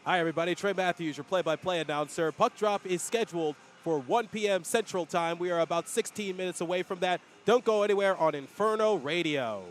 Hi, everybody. Trey Matthews, your play-by-play announcer. Puck drop is scheduled for 1 p.m. Central Time. We are about 16 minutes away from that. Don't go anywhere on Inferno Radio.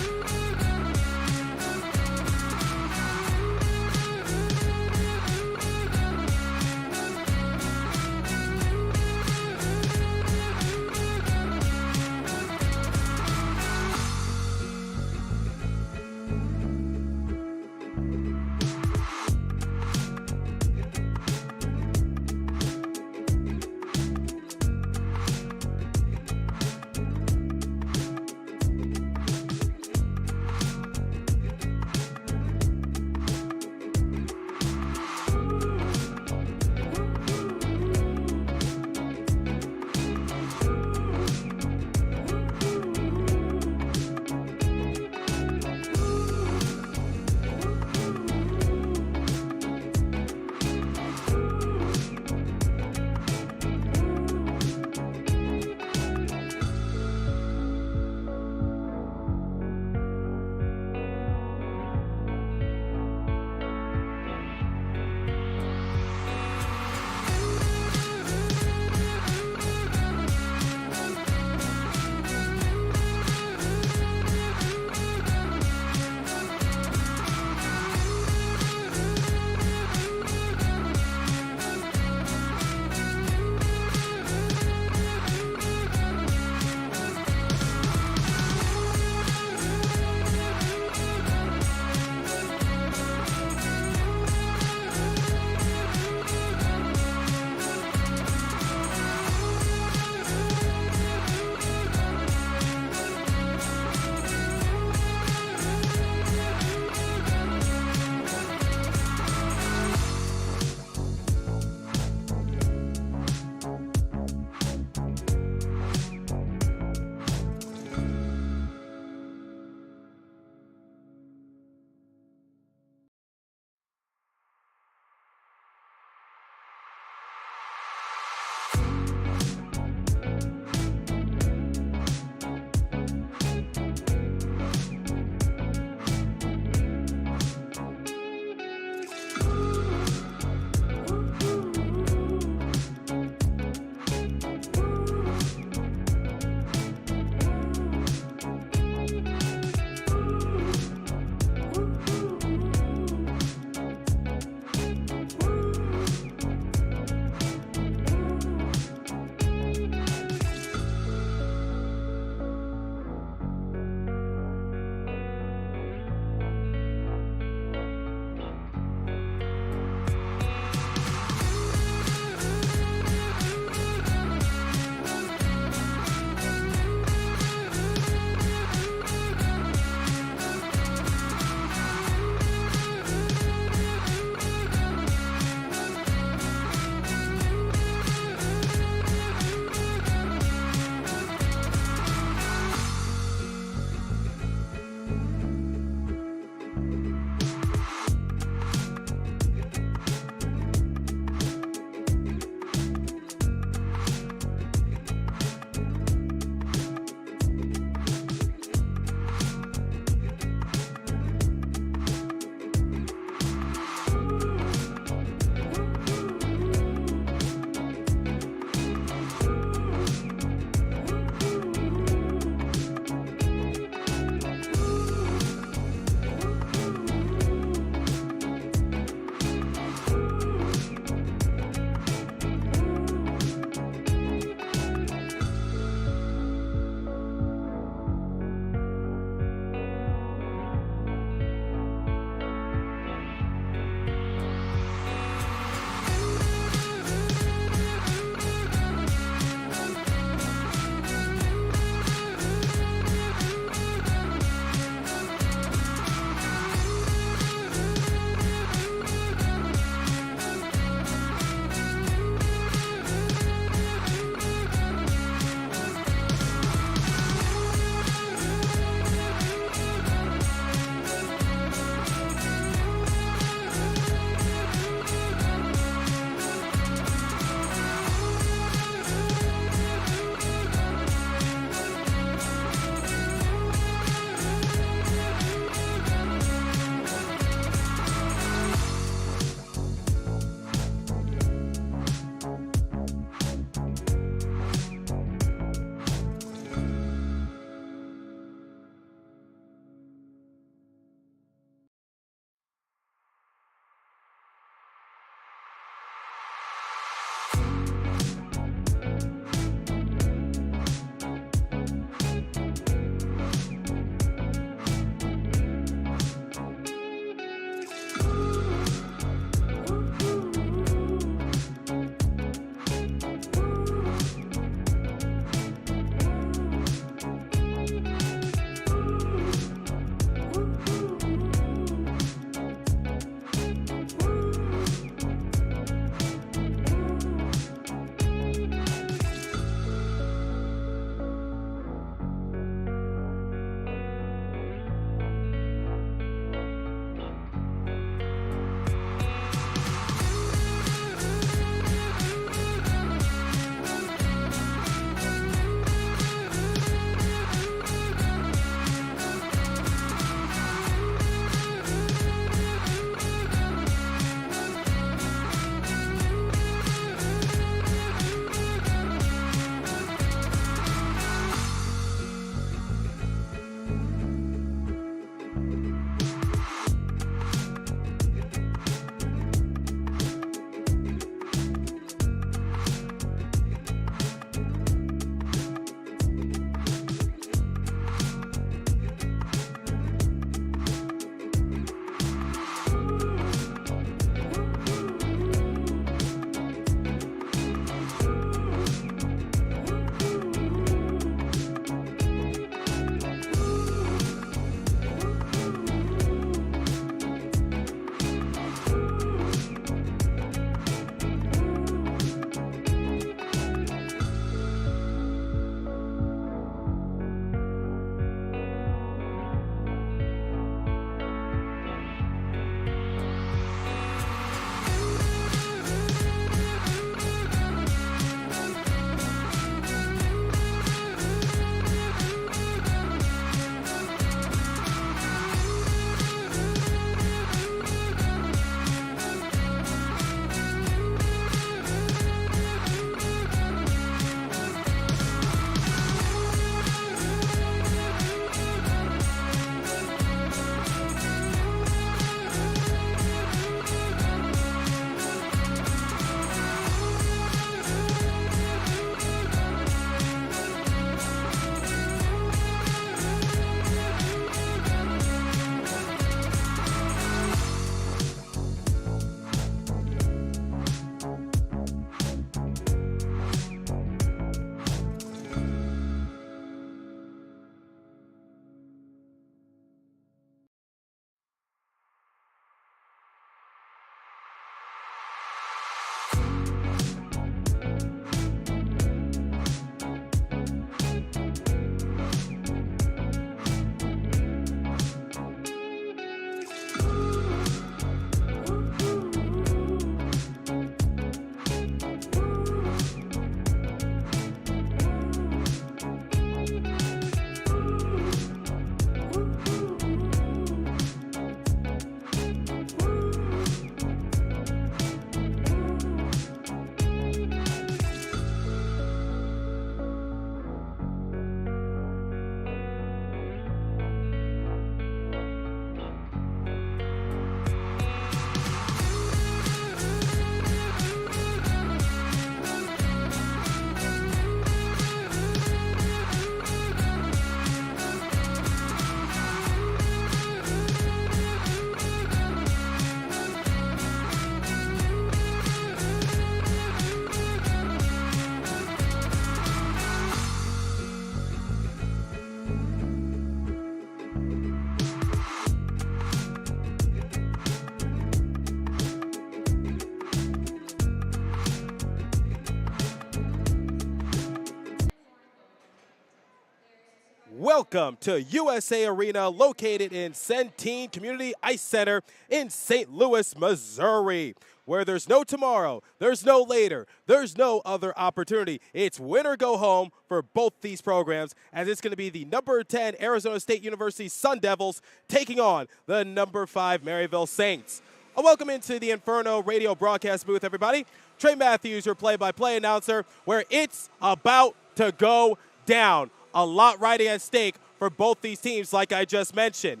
Welcome to USA Arena, located in Centene Community Ice Center in St. Louis, Missouri, where there's no tomorrow, there's no later, there's no other opportunity. It's win or go home for both these programs, as it's going to be the number 10 Arizona State University Sun Devils taking on the number 5 Maryville Saints. Welcome into the Inferno radio broadcast booth, everybody. Trey Matthews, your play-by-play announcer, where it's about to go down. A lot riding at stake for both these teams, like I just mentioned.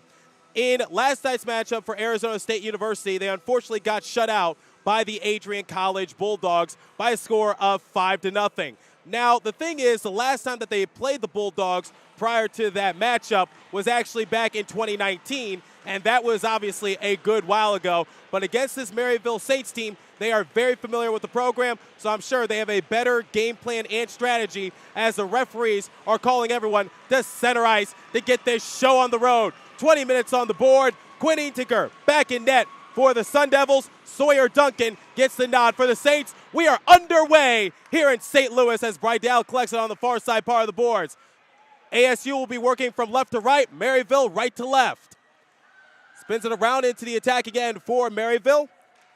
In last night's matchup for Arizona State University, they unfortunately got shut out by the Adrian College Bulldogs by a score of 5-0. Now, the thing is, the last time that they played the Bulldogs prior to that matchup was actually back in 2019, and that was obviously a good while ago. But against this Maryville Saints team, they are very familiar with the program, so I'm sure they have a better game plan and strategy as the referees are calling everyone to center ice to get this show on the road. 20 minutes on the board. Quinn Etinger back in net for the Sun Devils. Sawyer Duncan gets the nod for the Saints. We are underway here in St. Louis as Brydell collects it on the far side part of the boards. ASU will be working from left to right, Maryville right to left. Spins it around into the attack again for Maryville.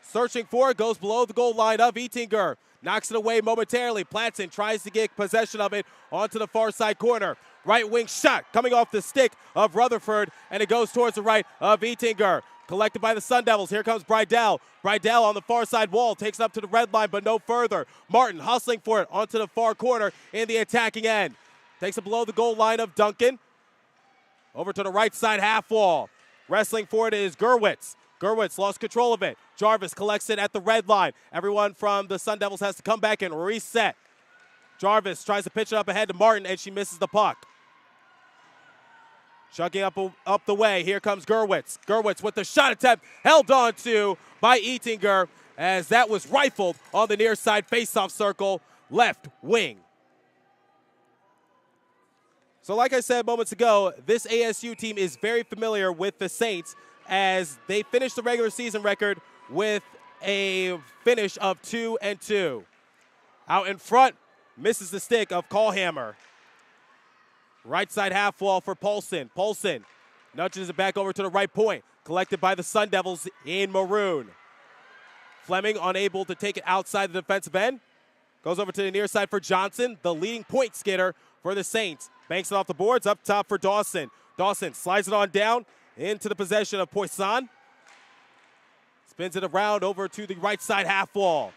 Searching for it, goes below the goal line of Etinger. Knocks it away momentarily. Platson tries to get possession of it onto the far side corner. Right wing shot coming off the stick of Rutherford, and it goes towards the right of Etinger. Collected by the Sun Devils. Here comes Brydell. Brydell on the far side wall. Takes it up to the red line, but no further. Martin hustling for it onto the far corner in the attacking end. Takes it below the goal line of Duncan. Over to the right side half wall. Wrestling for it is Gerwitz. Gerwitz lost control of it. Jarvis collects it at the red line. Everyone from the Sun Devils has to come back and reset. Jarvis tries to pitch it up ahead to Martin, and she misses the puck. Chugging up the way. Here comes Gerwitz. Gerwitz with the shot attempt held on to by Etinger, as that was rifled on the near side faceoff circle, left wing. So like I said moments ago, this ASU team is very familiar with the Saints, as they finished the regular season record with a finish of 2-2. Out in front, misses the stick of Callhammer. Right side half wall for Paulson. Paulson nudges it back over to the right point. Collected by the Sun Devils in maroon. Fleming unable to take it outside the defensive end. Goes over to the near side for Johnson, the leading point skidder for the Saints. Banks it off the boards, up top for Dawson. Dawson slides it on down into the possession of Poisson. Spins it around over to the right side half wall.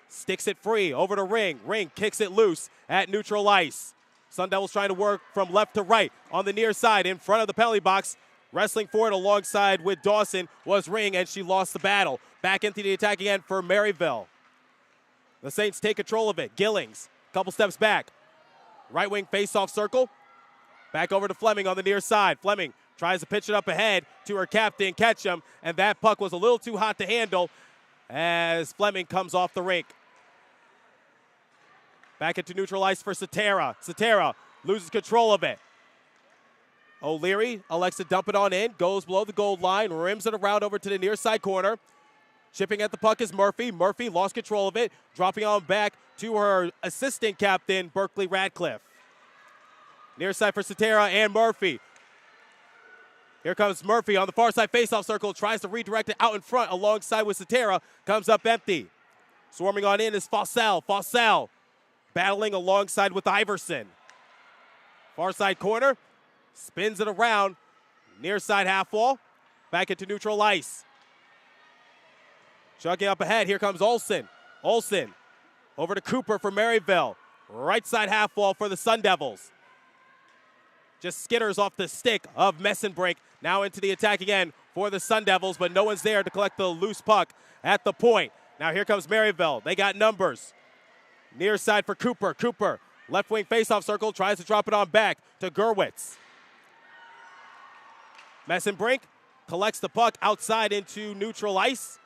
Sticks it free over to Ring. Ring kicks it loose at neutral ice. Sun Devils trying to work from left to right on the near side in front of the penalty box. Wrestling for it alongside with Dawson was Ring, and she lost the battle. Back into the attack again for Maryville. The Saints take control of it. Gillings, couple steps back. Right wing face-off circle. Back over to Fleming on the near side. Fleming tries to pitch it up ahead to her captain, Ketchum, and that puck was a little too hot to handle as Fleming comes off the rink. Back into neutral ice for Satera. Satera loses control of it. O'Leary elects to dump it on in, goes below the goal line, rims it around over to the near side corner. Chipping at the puck is Murphy. Murphy lost control of it, dropping on back to her assistant captain, Berkeley Radcliffe. Near side for Satera and Murphy. Here comes Murphy on the far side faceoff circle, tries to redirect it out in front alongside with Satera, comes up empty. Swarming on in is Fossell. Fossell battling alongside with Iverson. Far side corner, spins it around, near side half wall, back into neutral ice. Chugging up ahead, here comes Olsen. Olsen over to Cooper for Maryville. Right side half wall for the Sun Devils. Just skitters off the stick of Messenbrink. Now into the attack again for the Sun Devils, but no one's there to collect the loose puck at the point. Now here comes Maryville. They got numbers. Near side for Cooper. Cooper, left wing faceoff circle, tries to drop it on back to Gerwitz. Messenbrink collects the puck outside into neutral ice.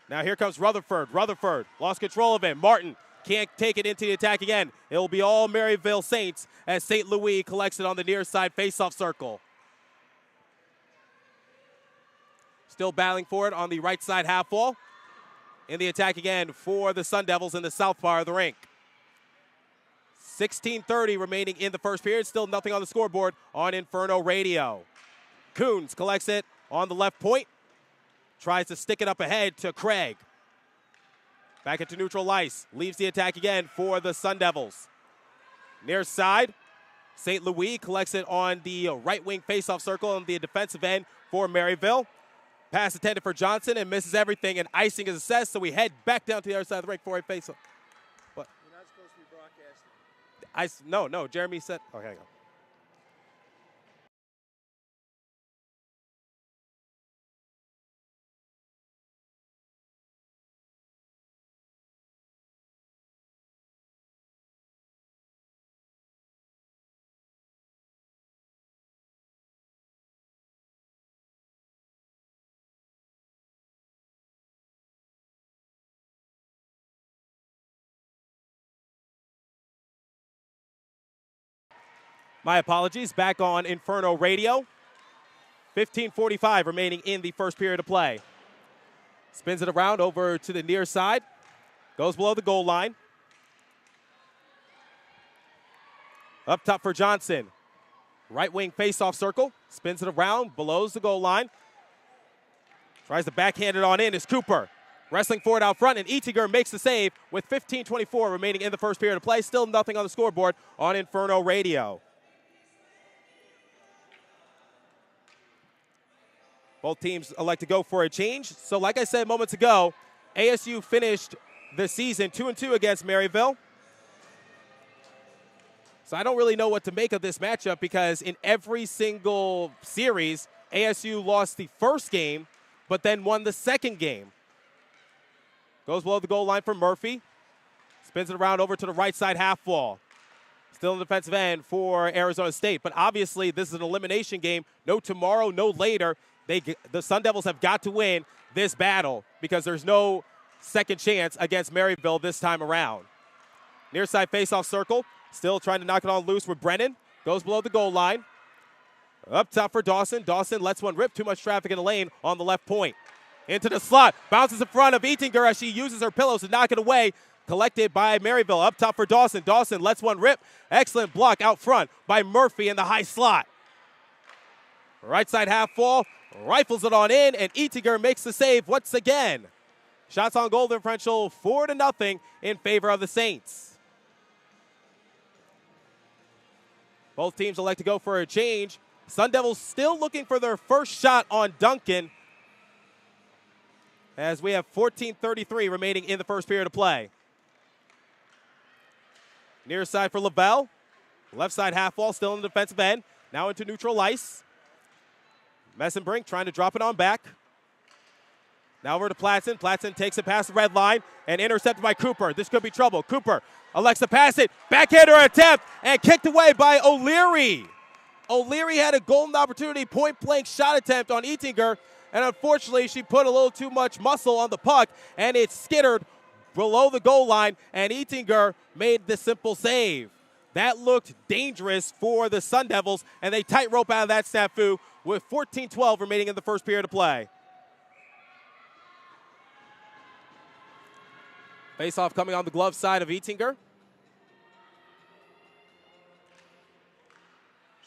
Now here comes Rutherford. Rutherford lost control of it. Martin can't take it into the attack again. It will be all Maryville Saints as St. Louis collects it on the near side faceoff circle. Still battling for it on the right side half wall. In the attack again for the Sun Devils in the south part of the rink. 16:30 remaining in the first period. Still nothing on the scoreboard on Inferno Radio. Coons collects it on the left point. Tries to stick it up ahead to Craig. Back into neutral ice. Leaves the attack again for the Sun Devils. Near side, St. Louis collects it on the right wing faceoff circle on the defensive end for Maryville. Pass intended for Johnson and misses everything, and icing is assessed, so we head back down to the other side of the rink for a faceoff. What? You're not supposed to be broadcasting. No, Jeremy said. Okay, hang on. My apologies. Back on Inferno Radio. 15:45 remaining in the first period of play. Spins it around over to the near side. Goes below the goal line. Up top for Johnson. Right wing face-off circle. Spins it around, belows the goal line. Tries to backhand it on in is Cooper. Wrestling forward out front, and Etinger makes the save with 15:24 remaining in the first period of play. Still nothing on the scoreboard on Inferno Radio. Both teams elect to go for a change. So like I said moments ago, ASU finished the season 2-2 against Maryville. So I don't really know what to make of this matchup because in every single series, ASU lost the first game, but then won the second game. Goes below the goal line for Murphy. Spins it around over to the right side half wall. Still in the defensive end for Arizona State. But obviously this is an elimination game. No tomorrow, no later. The Sun Devils have got to win this battle because there's no second chance against Maryville this time around. Near side faceoff circle. Still trying to knock it on loose with Brennan. Goes below the goal line. Up top for Dawson. Dawson lets one rip. Too much traffic in the lane on the left point. Into the slot. Bounces in front of Etinger as she uses her pillows to knock it away. Collected by Maryville. Up top for Dawson. Dawson lets one rip. Excellent block out front by Murphy in the high slot. Right side half wall. Rifles it on in, and Etinger makes the save once again. Shots on goal differential 4-0 in favor of the Saints. Both teams elect to go for a change. Sun Devils still looking for their first shot on Duncan as we have 14:33 remaining in the first period of play. Near side for Lavelle. Left side half wall still in the defensive end. Now into neutral ice. Messenbrink trying to drop it on back. Now over to Platson. Platson takes it past the red line and intercepted by Cooper. This could be trouble. Cooper elects to pass it. Backhander attempt and kicked away by O'Leary. O'Leary had a golden opportunity, point-blank shot attempt on Etinger, and unfortunately she put a little too much muscle on the puck, and it skittered below the goal line, and Etinger made the simple save. That looked dangerous for the Sun Devils, and they tightrope out of that snafu with 14:12 remaining in the first period of play. Face-off coming on the glove side of Etinger.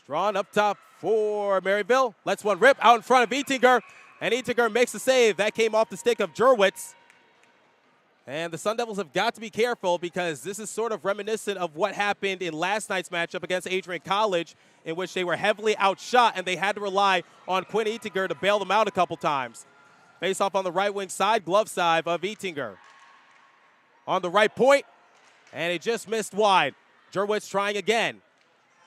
Strawn up top for Maryville. Lets one rip out in front of Etinger, and Etinger makes the save. That came off the stick of Jurwitz. And the Sun Devils have got to be careful because this is sort of reminiscent of what happened in last night's matchup against Adrian College, in which they were heavily outshot and they had to rely on Quinn Etinger to bail them out a couple times. Face off on the right wing side, glove side of Etinger. On the right point, and it just missed wide. Jurwitz trying again.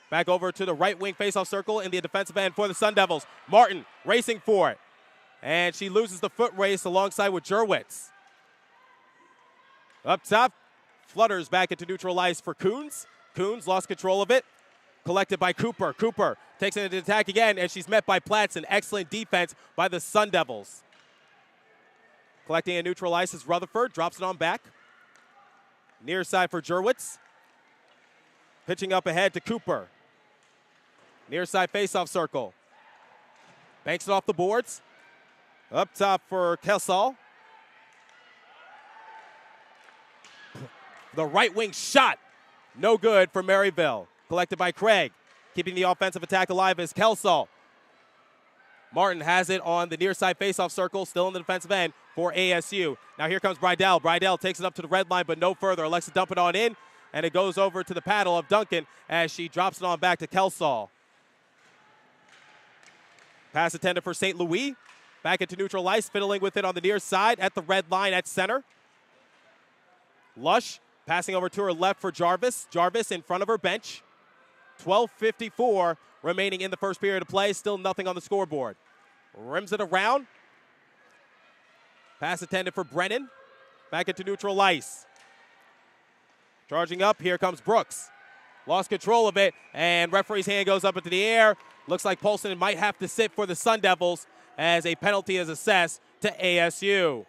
Back over to the right wing faceoff circle in the defensive end for the Sun Devils. Martin racing for it. And she loses the foot race alongside with Jurwitz. Up top, flutters back into neutral ice for Coons. Coons lost control of it. Collected by Cooper. Cooper takes it into attack again, and she's met by Platson. Excellent defense by the Sun Devils. Collecting a neutral ice is Rutherford. Drops it on back. Near side for Jurwitz. Pitching up ahead to Cooper. Near side faceoff circle. Banks it off the boards. Up top for Kessel. The right wing shot No good for Maryville. Collected by Craig. Keeping the offensive attack alive is Kelsall. Martin has it on the near side faceoff circle, still in the defensive end for ASU. Now here comes Brydell. Brydell takes it up to the red line, but no further. Elects to dump it on in, and it goes over to the paddle of Duncan as she drops it on back to Kelsall. Pass intended for St. Louis. Back into neutral ice, fiddling with it on the near side at the red line at center. Lush passing over to her left for Jarvis. Jarvis in front of her bench. 12:54 remaining in the first period of play. Still nothing on the scoreboard. Rims it around. Pass intended for Brennan. Back into neutral ice. Charging up, here comes Brooks. Lost control of it, and referee's hand goes up into the air. Looks like Polson might have to sit for the Sun Devils as a penalty is assessed to ASU.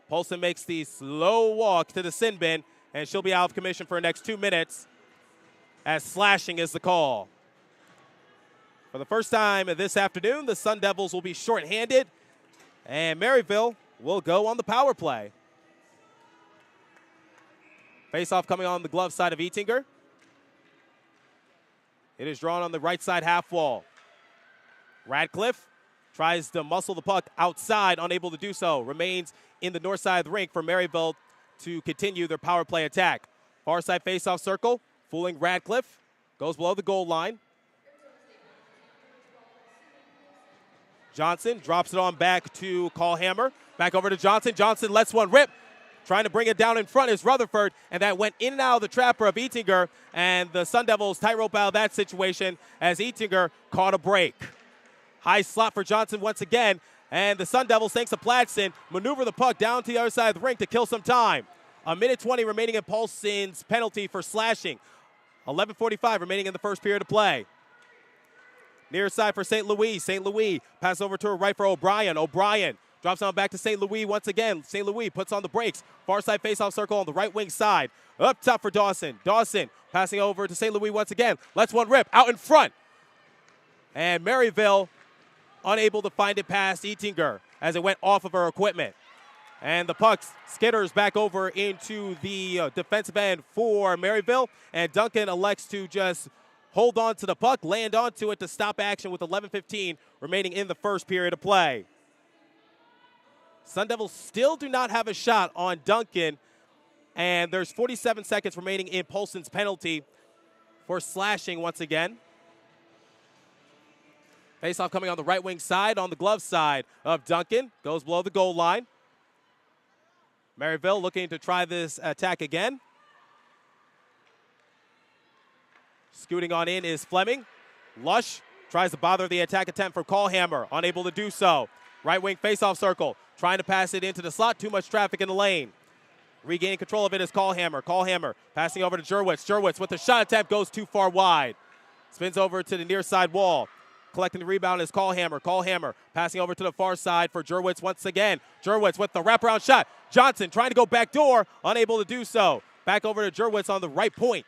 Polson makes the slow walk to the sin bin, and she'll be out of commission for the next 2 minutes as slashing is the call. For the first time this afternoon, the Sun Devils will be shorthanded, and Maryville will go on the power play. Face-off coming on the glove side of Etinger. It is drawn on the right side half wall. Radcliffe tries to muscle the puck outside, unable to do so. Remains in the north side of the rink for Maryville to continue their power play attack. Far side face-off circle, fooling Radcliffe. Goes below the goal line. Johnson drops it on back to Callhammer. Back over to Johnson. Johnson lets one rip. Trying to bring it down in front is Rutherford, and that went in and out of the trapper of Etinger, and the Sun Devils tightrope out of that situation as Etinger caught a break. High slot for Johnson once again, and the Sun Devils, thanks to Platson, maneuver the puck down to the other side of the rink to kill some time. 1:20 remaining in Paulson's penalty for slashing. 11:45 remaining in the first period of play. Near side for St. Louis. St. Louis pass over to her right for O'Brien. O'Brien drops on back to St. Louis once again. St. Louis puts on the brakes. Far side faceoff circle on the right wing side. Up top for Dawson. Dawson passing over to St. Louis once again. Lets one rip out in front. And Maryville unable to find it past Etinger as it went off of her equipment. And the puck skitters back over into the defensive end for Maryville. And Duncan elects to just hold on to the puck, land onto it to stop action with 11:15 remaining in the first period of play. Sun Devils still do not have a shot on Duncan, and there's 47 seconds remaining in Polson's penalty for slashing once again. Faceoff coming on the right wing side, on the glove side of Duncan. Goes below the goal line. Maryville looking to try this attack again. Scooting on in is Fleming. Lush tries to bother the attack attempt for Callhammer, unable to do so. Right wing faceoff circle, trying to pass it into the slot, too much traffic in the lane. Regaining control of it is Callhammer. Callhammer passing over to Jurwitz. Jurwitz with the shot attempt goes too far wide. Spins over to the near side wall. Collecting the rebound is Callhammer. Callhammer passing over to the far side for Jurwitz once again. Jurwitz with the wraparound shot. Johnson trying to go back door, unable to do so. Back over to Jurwitz on the right point.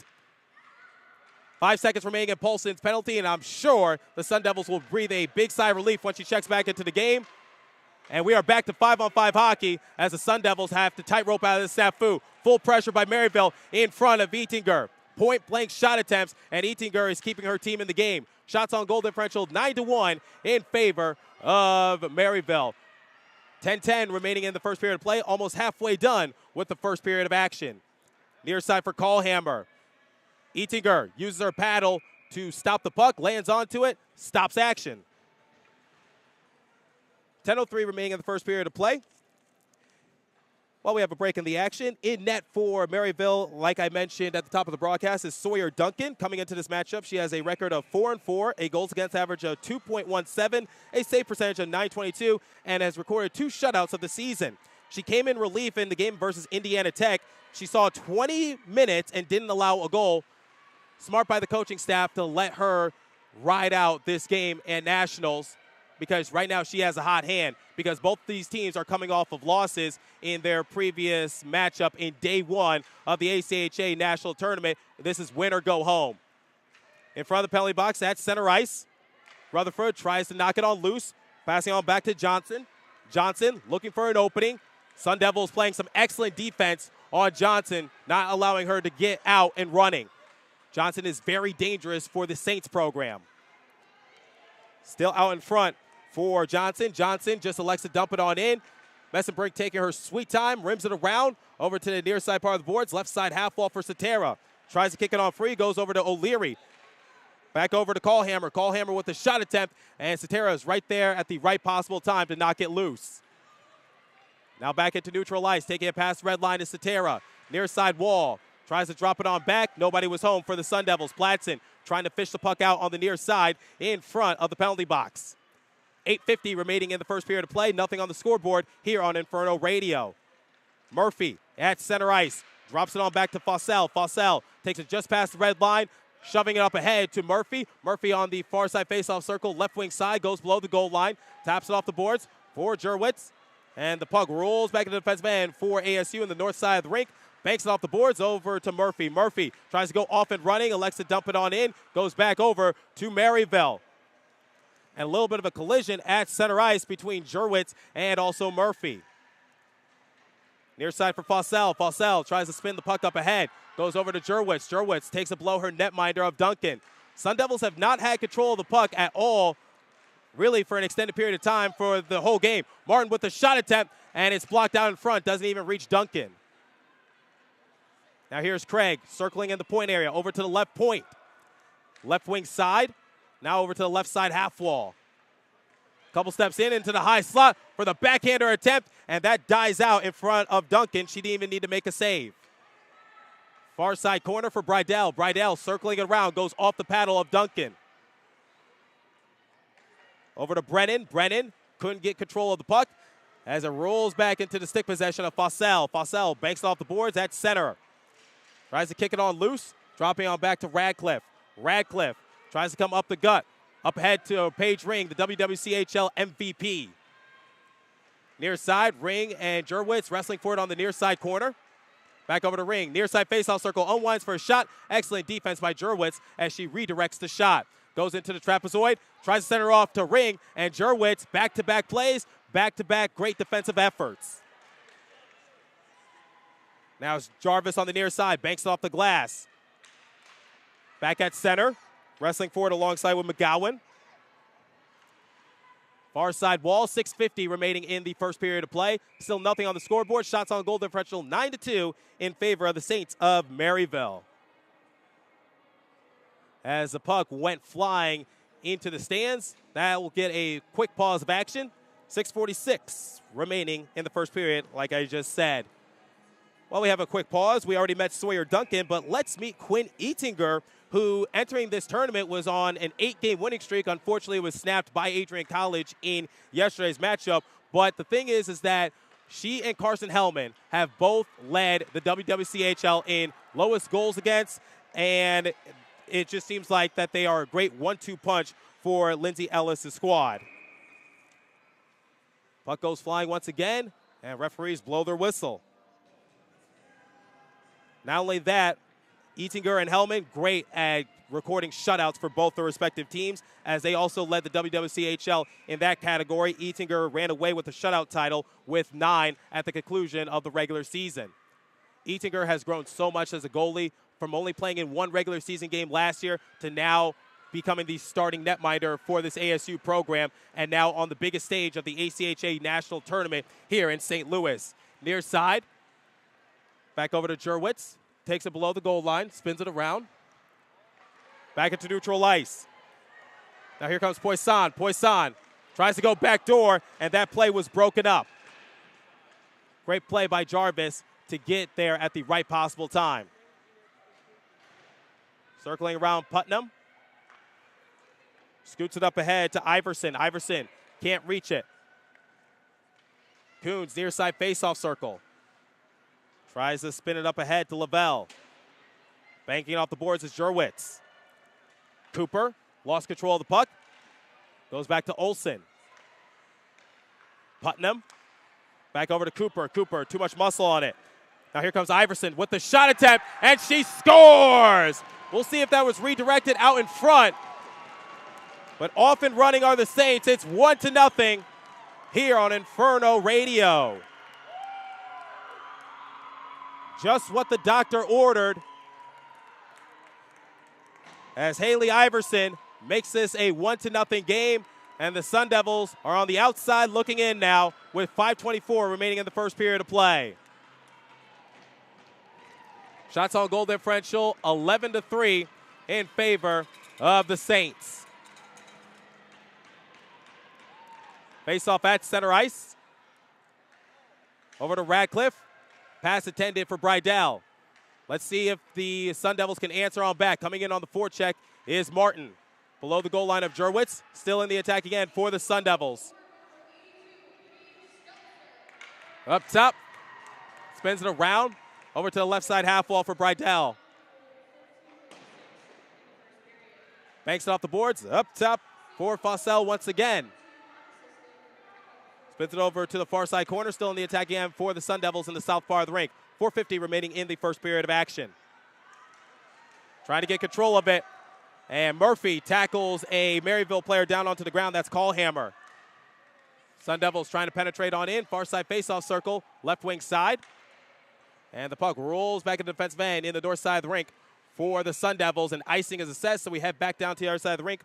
5 seconds remaining in Polson's penalty, and I'm sure the Sun Devils will breathe a big sigh of relief once she checks back into the game. And we are back to 5-on-5 hockey as the Sun Devils have to tightrope out of the snafu. Full pressure by Maryville in front of Etinger. Point-blank shot attempts, and Etinger is keeping her team in the game. Shots on goal differential 9-1 in favor of Maryville. 10-10 remaining in the first period of play, almost halfway done with the first period of action. Near side for Callhammer. Etinger uses her paddle to stop the puck, lands onto it, stops action. 10:03 remaining in the first period of play. While we have a break in the action, in net for Maryville, like I mentioned at the top of the broadcast, is Sawyer Duncan. Coming into this matchup, she has a record of 4-4, a goals against average of 2.17, a save percentage of .922, and has recorded 2 shutouts of the season. She came in relief in the game versus Indiana Tech. She saw 20 minutes and didn't allow a goal. Smart by the coaching staff to let her ride out this game and nationals, because right now she has a hot hand, because both these teams are coming off of losses in their previous matchup in day 1 of the ACHA National Tournament. This is win or go home. In front of the penalty box at center ice, Rutherford tries to knock it on loose, passing on back to Johnson. Johnson looking for an opening. Sun Devils playing some excellent defense on Johnson, not allowing her to get out and running. Johnson is very dangerous for the Saints program. Still out in front for Johnson. Johnson just elects to dump it on in. Messenbrink taking her sweet time, rims it around over to the near side part of the boards. Left side half wall for Satera. Tries to kick it on free, goes over to O'Leary. Back over to Callhammer. Callhammer with the shot attempt, and Satera is right there at the right possible time to knock it loose. Now back into neutral ice, taking it past the red line to Satera. Near side wall. Tries to drop it on back. Nobody was home for the Sun Devils. Platson trying to fish the puck out on the near side in front of the penalty box. 8:50 remaining in the first period of play. Nothing on the scoreboard here on Inferno Radio. Murphy at center ice. Drops it on back to Fossell. Fossell takes it just past the red line. Shoving it up ahead to Murphy. Murphy on the far side faceoff circle. Left wing side. Goes below the goal line. Taps it off the boards for Jurwitz. And the puck rolls back into the defensive end for ASU in the north side of the rink. Banks it off the boards over to Murphy. Murphy tries to go off and running. Elects to dump it on in. Goes back over to Maryville. And a little bit of a collision at center ice between Jurwitz and also Murphy. Near side for Fossell. Fossell tries to spin the puck up ahead. Goes over to Jurwitz. Jurwitz takes it below her netminder of Duncan. Sun Devils have not had control of the puck at all, really, for an extended period of time for the whole game. Martin with the shot attempt, and it's blocked out in front. Doesn't even reach Duncan. Now here's Craig circling in the point area. Over to the left point. Left wing side. Now over to the left side half wall. Couple steps in into the high slot for the backhander attempt, and that dies out in front of Duncan. She didn't even need to make a save. Far side corner for Brydell. Brydell circling it around, goes off the paddle of Duncan. Over to Brennan. Brennan couldn't get control of the puck as it rolls back into the stick possession of Fossell. Fossell banks it off the boards at center. Tries to kick it on loose, dropping on back to Radcliffe. Radcliffe tries to come up the gut. Up ahead to Paige Ring, the WWCHL MVP. Near side, Ring and Jurwitz wrestling for it on the near side corner. Back over to Ring. Near side faceoff circle, unwinds for a shot. Excellent defense by Jurwitz as she redirects the shot. Goes into the trapezoid, tries to center off to Ring, and Jurwitz back-to-back plays, back-to-back great defensive efforts. Now it's Jarvis on the near side, banks it off the glass. Back at center, wrestling forward alongside with McGowan. Far side wall, 6:50 remaining in the first period of play. Still nothing on the scoreboard. Shots on goal differential 9-2 in favor of the Saints of Maryville. As the puck went flying into the stands, that will get a quick pause of action. 6:46 remaining in the first period, like I just said. While we have a quick pause, we already met Sawyer Duncan, but let's meet Quinn Eatinger, who entering this tournament was on an 8-game winning streak. Unfortunately, it was snapped by Adrian College in yesterday's matchup. But the thing is that she and Carson Hellman have both led the WWCHL in lowest goals against, and it just seems like that they are a great 1-2 punch for Lindsay Ellis' squad. Puck goes flying once again, and referees blow their whistle. Not only that, Eatinger and Hellman, great at recording shutouts for both their respective teams, as they also led the WWCHL in that category. Eatinger ran away with the shutout title with 9 at the conclusion of the regular season. Eatinger has grown so much as a goalie, from only playing in one regular season game last year to now becoming the starting netminder for this ASU program, and now on the biggest stage of the ACHA National Tournament here in St. Louis. Near side, back over to Jurwitz. Takes it below the goal line, spins it around. Back into neutral ice. Now here comes Poisson. Poisson tries to go back door, and that play was broken up. Great play by Jarvis to get there at the right possible time. Circling around Putnam. Scoots it up ahead to Iverson. Iverson can't reach it. Coons near side faceoff circle. Tries to spin it up ahead to Lavelle. Banking off the boards is Jurwitz. Cooper lost control of the puck. Goes back to Olsen. Putnam. Back over to Cooper. Cooper, too much muscle on it. Now here comes Iverson with the shot attempt, and she scores! We'll see if that was redirected out in front. But off and running are the Saints. It's 1-0 here on Inferno Radio. Just what the doctor ordered. as Haley Iverson makes this a 1-0 game, and the Sun Devils are on the outside looking in now with 5:24 remaining in the first period of play. Shots on goal differential 11-3 in favor of the Saints. Face off at center ice. Over to Radcliffe. Pass intended for Brydell. Let's see if the Sun Devils can answer on back. Coming in on the forecheck is Martin. Below the goal line of Jurwitz. Still in the attack again for the Sun Devils. Up top. Spins it around. Over to the left side half wall for Brydell. Banks it off the boards. Up top for Fossell once again. Spins it over to the far side corner. Still in the attack again for the Sun Devils in the south part of the rink. 4:50 remaining in the first period of action. Trying to get control of it. And Murphy tackles a Maryville player down onto the ground. That's Callhammer. Sun Devils trying to penetrate on in. Far side faceoff circle. Left wing side. And the puck rolls back in the defensive end in the north side of the rink for the Sun Devils. And icing is assessed, so we head back down to the other side of the rink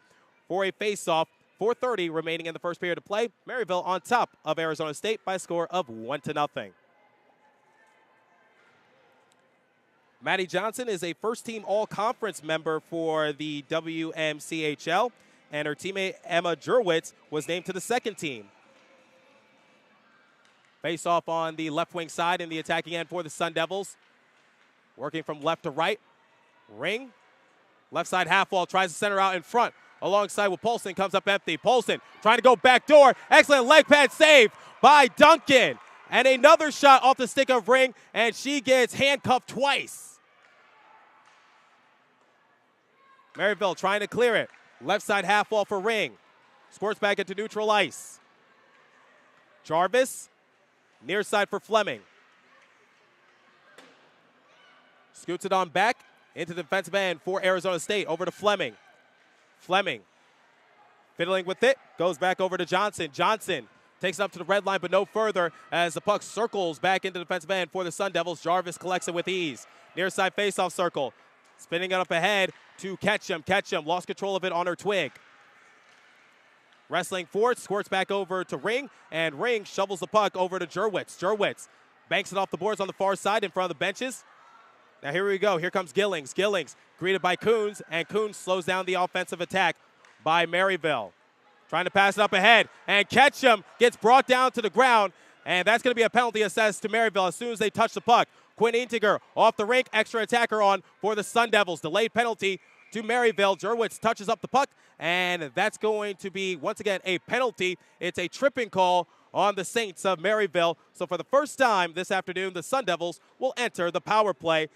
for a faceoff. 4:30 remaining in the first period of play. Maryville on top of Arizona State by a score of 1-0. Maddie Johnson is a first-team all-conference member for the WMCHL, and her teammate Emma Jurwitz was named to the second team. Face off on the left wing side in the attacking end for the Sun Devils. Working from left to right. Ring. Left side half wall, tries to center out in front. Alongside with Polson, comes up empty. Polson trying to go back door. Excellent leg pad save by Duncan. And another shot off the stick of Ring, and she gets handcuffed twice. Maryville trying to clear it. Left side half wall for Ring. Squirts back into neutral ice. Jarvis, near side for Fleming. Scoots it on back into the defensive end for Arizona State. Over to Fleming. Fleming fiddling with it. Goes back over to Johnson. Johnson takes it up to the red line, but no further as the puck circles back into the defensive end for the Sun Devils. Jarvis collects it with ease. Near side faceoff circle. Spinning it up ahead to Ketchum. Ketchum lost control of it on her twig. Wrestling forward, squirts back over to Ring, and Ring shovels the puck over to Jurwitz. Jurwitz banks it off the boards on the far side in front of the benches. Now here we go. Here comes Gillings. Gillings greeted by Coons, and Coons slows down the offensive attack by Maryville. Trying to pass it up ahead, and Ketchum gets brought down to the ground, and that's going to be a penalty assessed to Maryville as soon as they touch the puck. Quinn Intiger off the rink, extra attacker on for the Sun Devils. Delayed penalty to Maryville. Jurwitz touches up the puck, and that's going to be, once again, a penalty. It's a tripping call on the Saints of Maryville. So for the first time this afternoon, the Sun Devils will enter the power play.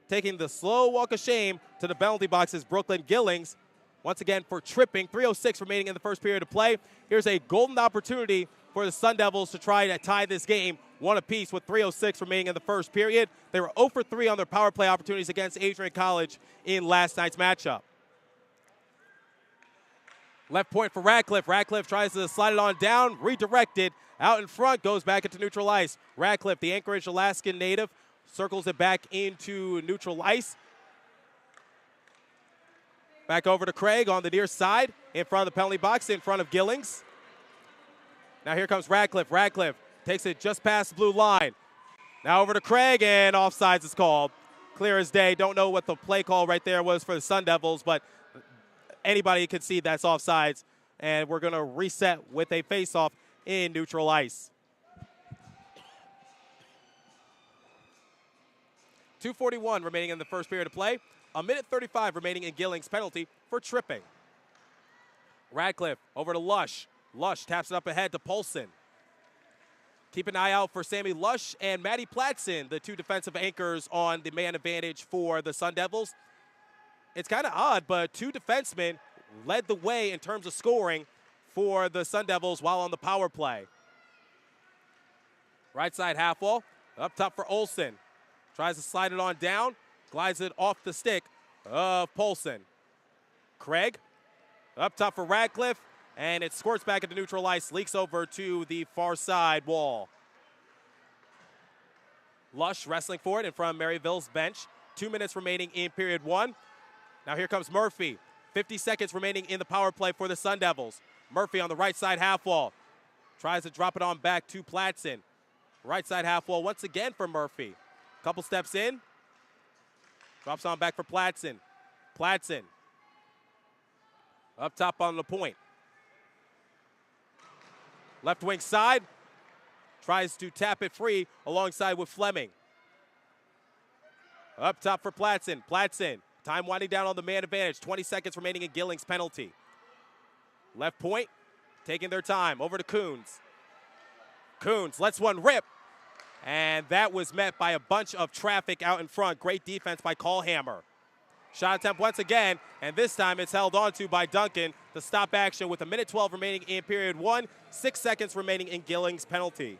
Taking the slow walk of shame to the penalty box is Brooklyn Gillings. Once again for tripping. 3:06 remaining in the first period of play. Here's a golden opportunity for the Sun Devils to try to tie this game one apiece with 3:06 remaining in the first period. They were 0 for 3 on their power play opportunities against Adrian College in last night's matchup. Left point for Radcliffe. Radcliffe tries to slide it on down, redirected out in front, goes back into neutral ice. Radcliffe, the Anchorage, Alaskan native, circles it back into neutral ice. Back over to Craig on the near side, in front of the penalty box, in front of Gillings. Now here comes Radcliffe. Radcliffe takes it just past the blue line. Now over to Craig, and offsides is called. Clear as day. Don't know what the play call right there was for the Sun Devils, but anybody can see that's offsides. And we're going to reset with a faceoff in neutral ice. 2:41 remaining in the first period of play. 1:35 remaining in Gillings' penalty for tripping. Radcliffe over to Lush. Lush taps it up ahead to Polson. Keep an eye out for Sammy Lush and Maddie Platson, the two defensive anchors on the man advantage for the Sun Devils. It's kind of odd, but two defensemen led the way in terms of scoring for the Sun Devils while on the power play. Right side half wall, up top for Olsen. Tries to slide it on down, glides it off the stick of Polson. Craig, up top for Radcliffe, and it squirts back into neutral ice, leaks over to the far side wall. Lush wrestling for it in front of Maryville's bench. 2 minutes remaining in period one. Now here comes Murphy. 50 seconds remaining in the power play for the Sun Devils. Murphy on the right side half wall. Tries to drop it on back to Platson. Right side half wall once again for Murphy. Couple steps in. Drops on back for Platson. Platson. Up top on the point. Left wing side. Tries to tap it free alongside with Fleming. Up top for Platson. Platson. Time winding down on the man advantage. 20 seconds remaining in Gilling's penalty. Left point. Taking their time. Over to Coons. Coons lets one rip. And that was met by a bunch of traffic out in front. Great defense by Callhammer. Shot attempt once again, and this time it's held onto by Duncan to stop action with 1:12 remaining in period 1, 6 seconds remaining in Gilling's penalty.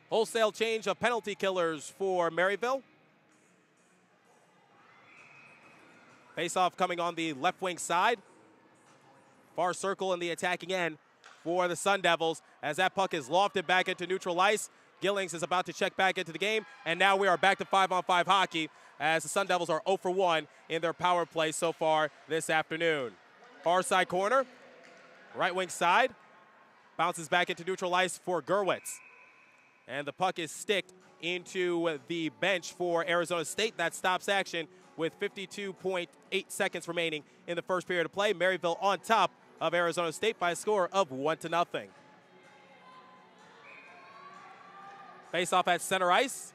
Wholesale change of penalty killers for Maryville. Face-off coming on the left wing side. Far circle in the attacking end for the Sun Devils as that puck is lofted back into neutral ice. Gillings is about to check back into the game, and now we are back to 5-on-5 hockey as the Sun Devils are 0 for 1 in their power play so far this afternoon. Far side corner, right wing side, bounces back into neutral ice for Gerwitz. And the puck is sticked into the bench for Arizona State. That stops action with 52.8 seconds remaining in the first period of play. Maryville on top of Arizona State by a score of 1-0. Face-off at center ice.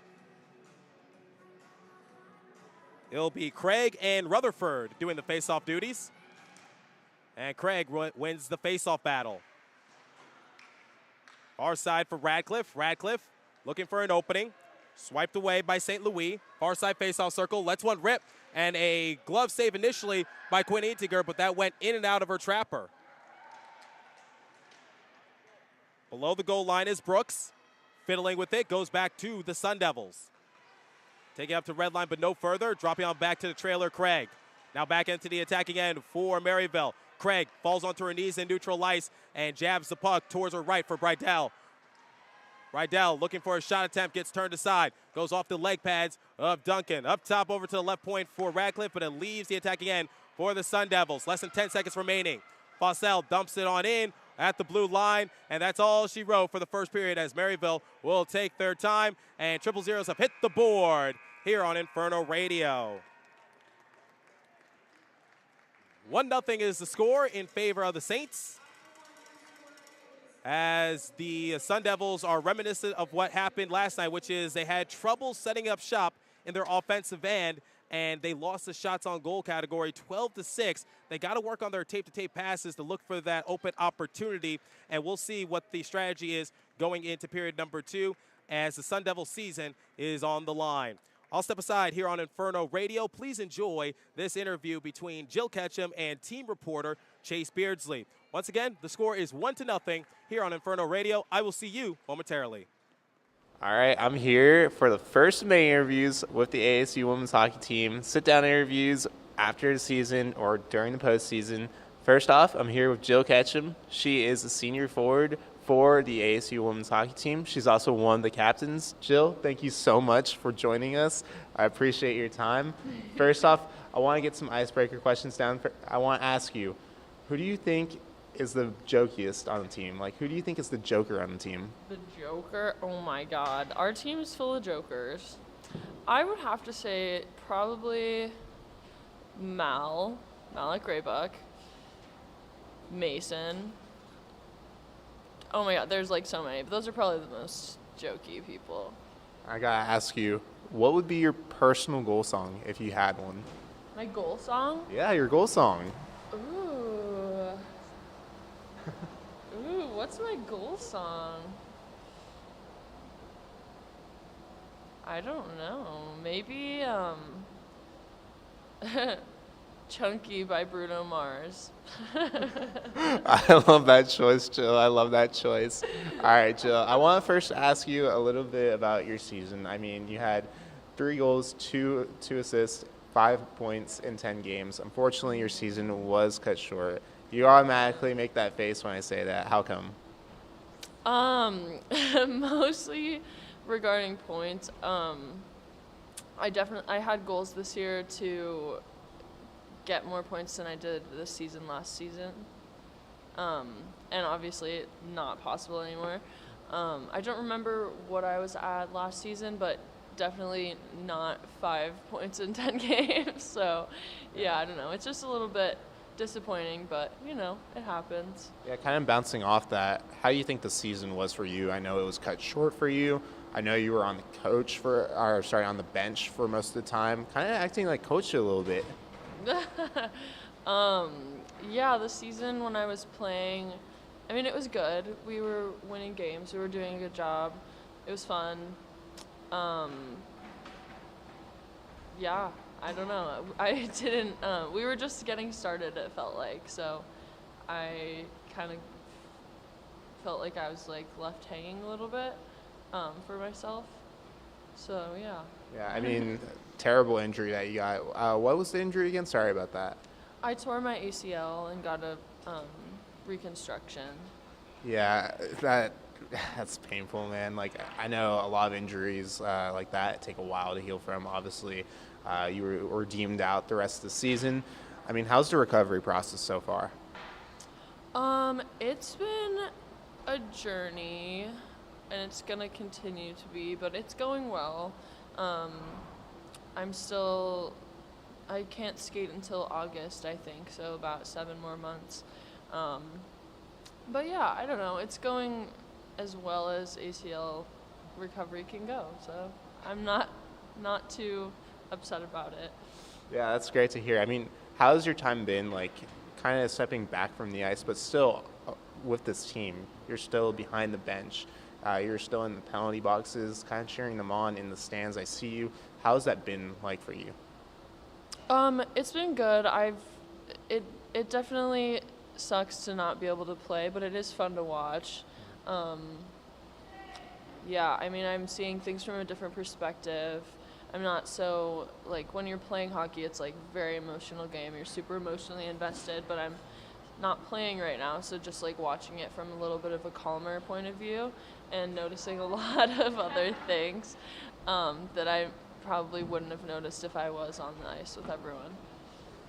It'll be Craig and Rutherford doing the face-off duties. And Craig wins the face-off battle. Far side for Radcliffe. Radcliffe looking for an opening. Swiped away by St. Louis. Far side face-off circle. Lets one rip. And a glove save initially by Quinn Etinger, but that went in and out of her trapper. Below the goal line is Brooks. Fiddling with it. Goes back to the Sun Devils. Taking up to red line, but no further. Dropping on back to the trailer, Craig. Now back into the attacking end for Maryville. Craig falls onto her knees in neutral ice and jabs the puck towards her right for Brydell. Brydell looking for a shot attempt, gets turned aside. Goes off the leg pads of Duncan. Up top over to the left point for Radcliffe, but it leaves the attacking end for the Sun Devils. Less than 10 seconds remaining. Fossell dumps it on in at the blue line, and that's all she wrote for the first period as Maryville will take their time, and Triple Zeros have hit the board here on Inferno Radio. 1-0 is the score in favor of the Saints, as the Sun Devils are reminiscent of what happened last night, which is they had trouble setting up shop in their offensive end, and they lost the shots on goal category 12-6. They got to work on their tape-to-tape passes to look for that open opportunity, and we'll see what the strategy is going into period number 2 as the Sun Devil season is on the line. I'll step aside here on Inferno Radio. Please enjoy this interview between Jill Ketchum and team reporter Chase Beardsley. Once again, the score is 1-0 here on Inferno Radio. I will see you momentarily. All right, I'm here for the first of many interviews with the ASU women's hockey team. Sit-down interviews after the season or during the postseason. First off, I'm here with Jill Ketchum. She is a senior forward for the ASU women's hockey team. She's also one of the captains. Jill, thank you so much for joining us. I appreciate your time. First off, I want to get some icebreaker questions down. I want to ask you, who do you think is the jokiest on the team? Like, who do you think is the joker on the team? The joker? Oh my god. Our team is full of jokers. I would have to say probably Malik Graybuck, Mason. Oh my god, there's like so many, but those are probably the most jokey people. I gotta ask you, what would be your personal goal song if you had one? My goal song? Yeah, your goal song. Ooh, what's my goal song? I don't know. Maybe, Chunky by Bruno Mars. I love that choice, Jill. I love that choice. All right, Jill, I want to first ask you a little bit about your season. I mean, you had 3 goals, 2 assists, 5 points in 10 games. Unfortunately, your season was cut short. You automatically make that face when I say that. How come? Mostly regarding points. I had goals this year to get more points than I did this season last season. And obviously not possible anymore. I don't remember what I was at last season, but definitely not 5 points in 10 games. So, yeah, I don't know. It's just a little bit disappointing, but, it happens. Yeah, kind of bouncing off that, how do you think the season was for you? I know it was cut short for you. I know you were on the bench for most of the time, kind of acting like coach a little bit. Yeah, the season when I was playing, it was good. We were winning games. We were doing a good job. It was fun. Yeah, I don't know. I didn't, we were just getting started, it felt like. So I kind of felt like I was left hanging a little bit for myself. So, yeah. Yeah, terrible injury that you got. What was the injury again? Sorry about that. I tore my ACL and got a reconstruction. Yeah, that's painful, man. I know a lot of injuries like that take a while to heal from. Obviously, you were deemed out the rest of the season. How's the recovery process so far? It's been a journey, and it's gonna continue to be, but it's going well. I can't skate until August, I think, so about 7 more months. But yeah, I don't know. It's going as well as ACL recovery can go, so I'm not too upset about it. Yeah, that's great to hear. How's your time been, kind of stepping back from the ice, but still with this team? You're still behind the bench. You're still in the penalty boxes, kind of cheering them on in the stands. I see you. How's that been like for you? It's been good. It definitely sucks to not be able to play, but it is fun to watch. Yeah, I'm seeing things from a different perspective. I'm not so, when you're playing hockey, it's very emotional game. You're super emotionally invested, but I'm not playing right now, so just watching it from a little bit of a calmer point of view and noticing a lot of other things that I probably wouldn't have noticed if I was on the ice with everyone.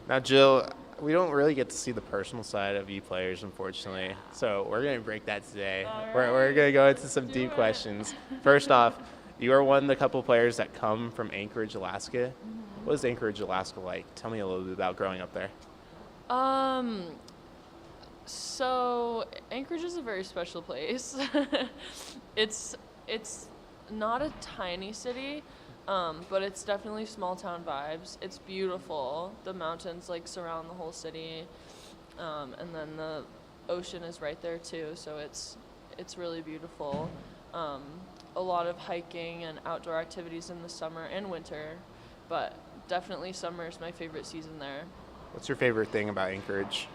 Now, Jill, we don't really get to see the personal side of you players, unfortunately. So we're going to break that today. Right. We're going to go into some deep questions. First off, you are one of the couple players that come from Anchorage, Alaska. Mm-hmm. What is Anchorage, Alaska like? Tell me a little bit about growing up there. So Anchorage is a very special place. It's not a tiny city, but it's definitely small town vibes. It's beautiful. The mountains surround the whole city, and then the ocean is right there too. So it's really beautiful. A lot of hiking and outdoor activities in the summer and winter, but definitely summer is my favorite season there. What's your favorite thing about Anchorage?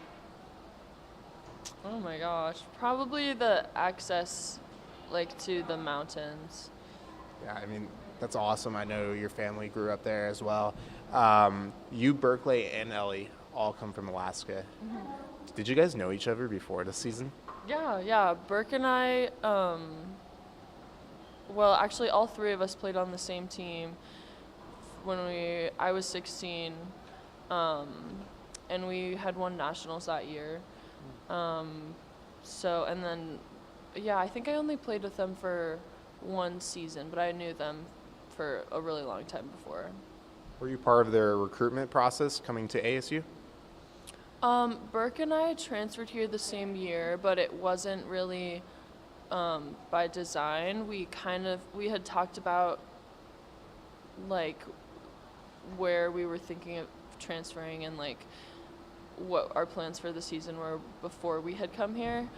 Oh my gosh, probably the access to the mountains. Yeah, that's awesome. I know your family grew up there as well. You, Berkeley, and Ellie all come from Alaska. Mm-hmm. Did you guys know each other before the season? Yeah. Burke and I, well, actually, all 3 of us played on the same team when I was 16, and we had won nationals that year. And then, I think I only played with them for 1 season, but I knew them for a really long time before. Were you part of their recruitment process coming to ASU? Burke and I transferred here the same year, but it wasn't really by design. We had talked about where we were thinking of transferring and what our plans for the season were before we had come here.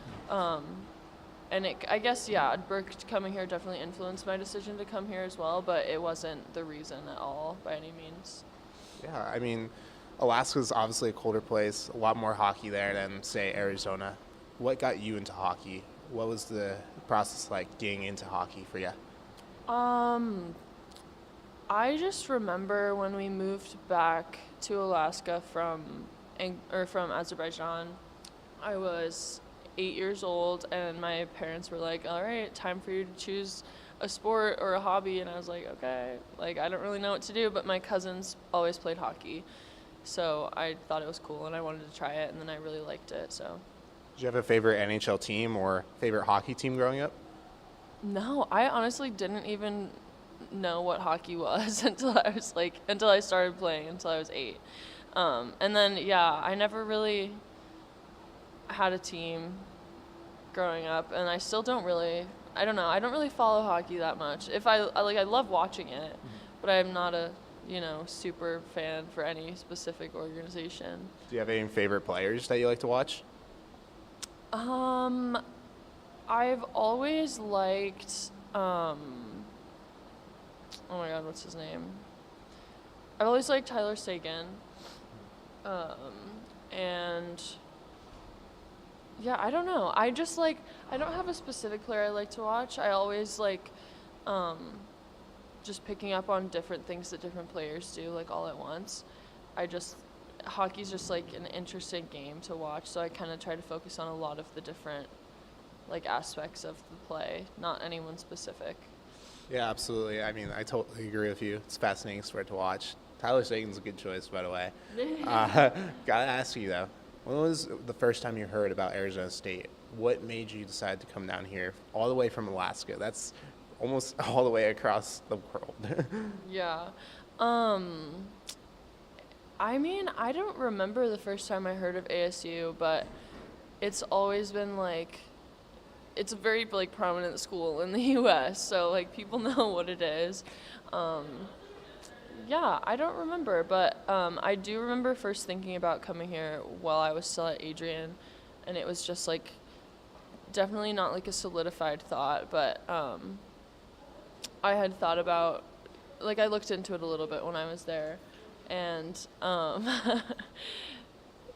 And I guess, Burke coming here definitely influenced my decision to come here as well, but it wasn't the reason at all by any means. Yeah, Alaska's obviously a colder place, a lot more hockey there than, say, Arizona. What got you into hockey? What was the process like getting into hockey for you? I just remember when we moved back to Alaska from Azerbaijan. I was 8 years old, and my parents were like, all right, time for you to choose a sport or a hobby, and I was like, okay, like I don't really know what to do, but my cousins always played hockey, so I thought it was cool and I wanted to try it, and then I really liked it. So Did you have a favorite NHL team or favorite hockey team growing up? no, I honestly didn't even know what hockey was until I started playing, until I was 8. And then I never really had a team growing up, and I still don't really. I don't know. I don't really follow hockey that much. If I love watching it, but I'm not a super fan for any specific organization. Do you have any favorite players that you like to watch? I've always liked. Oh my God, what's his name? I've always liked Tyler Seguin. And yeah, I don't know. I don't have a specific player I like to watch. I always like just picking up on different things that different players do, like all at once. Hockey's just like an interesting game to watch, so I kind of try to focus on a lot of the different like aspects of the play, not anyone specific. Yeah, absolutely. I mean, I totally agree with you. It's a fascinating sport to watch. Tyler Seguin's a good choice, by the way. Gotta ask you, though, when was the first time you heard about Arizona State? What made you decide to come down here all the way from Alaska? That's almost all the way across the world. Yeah. I mean, I don't remember the first time I heard of ASU, but it's always been like, it's a very like prominent school in the U.S., so like people know what it is. Yeah, I don't remember, but I do remember first thinking about coming here while I was still at Adrian, and it was just like definitely not like a solidified thought, but I had thought about, like I looked into it a little bit when I was there, and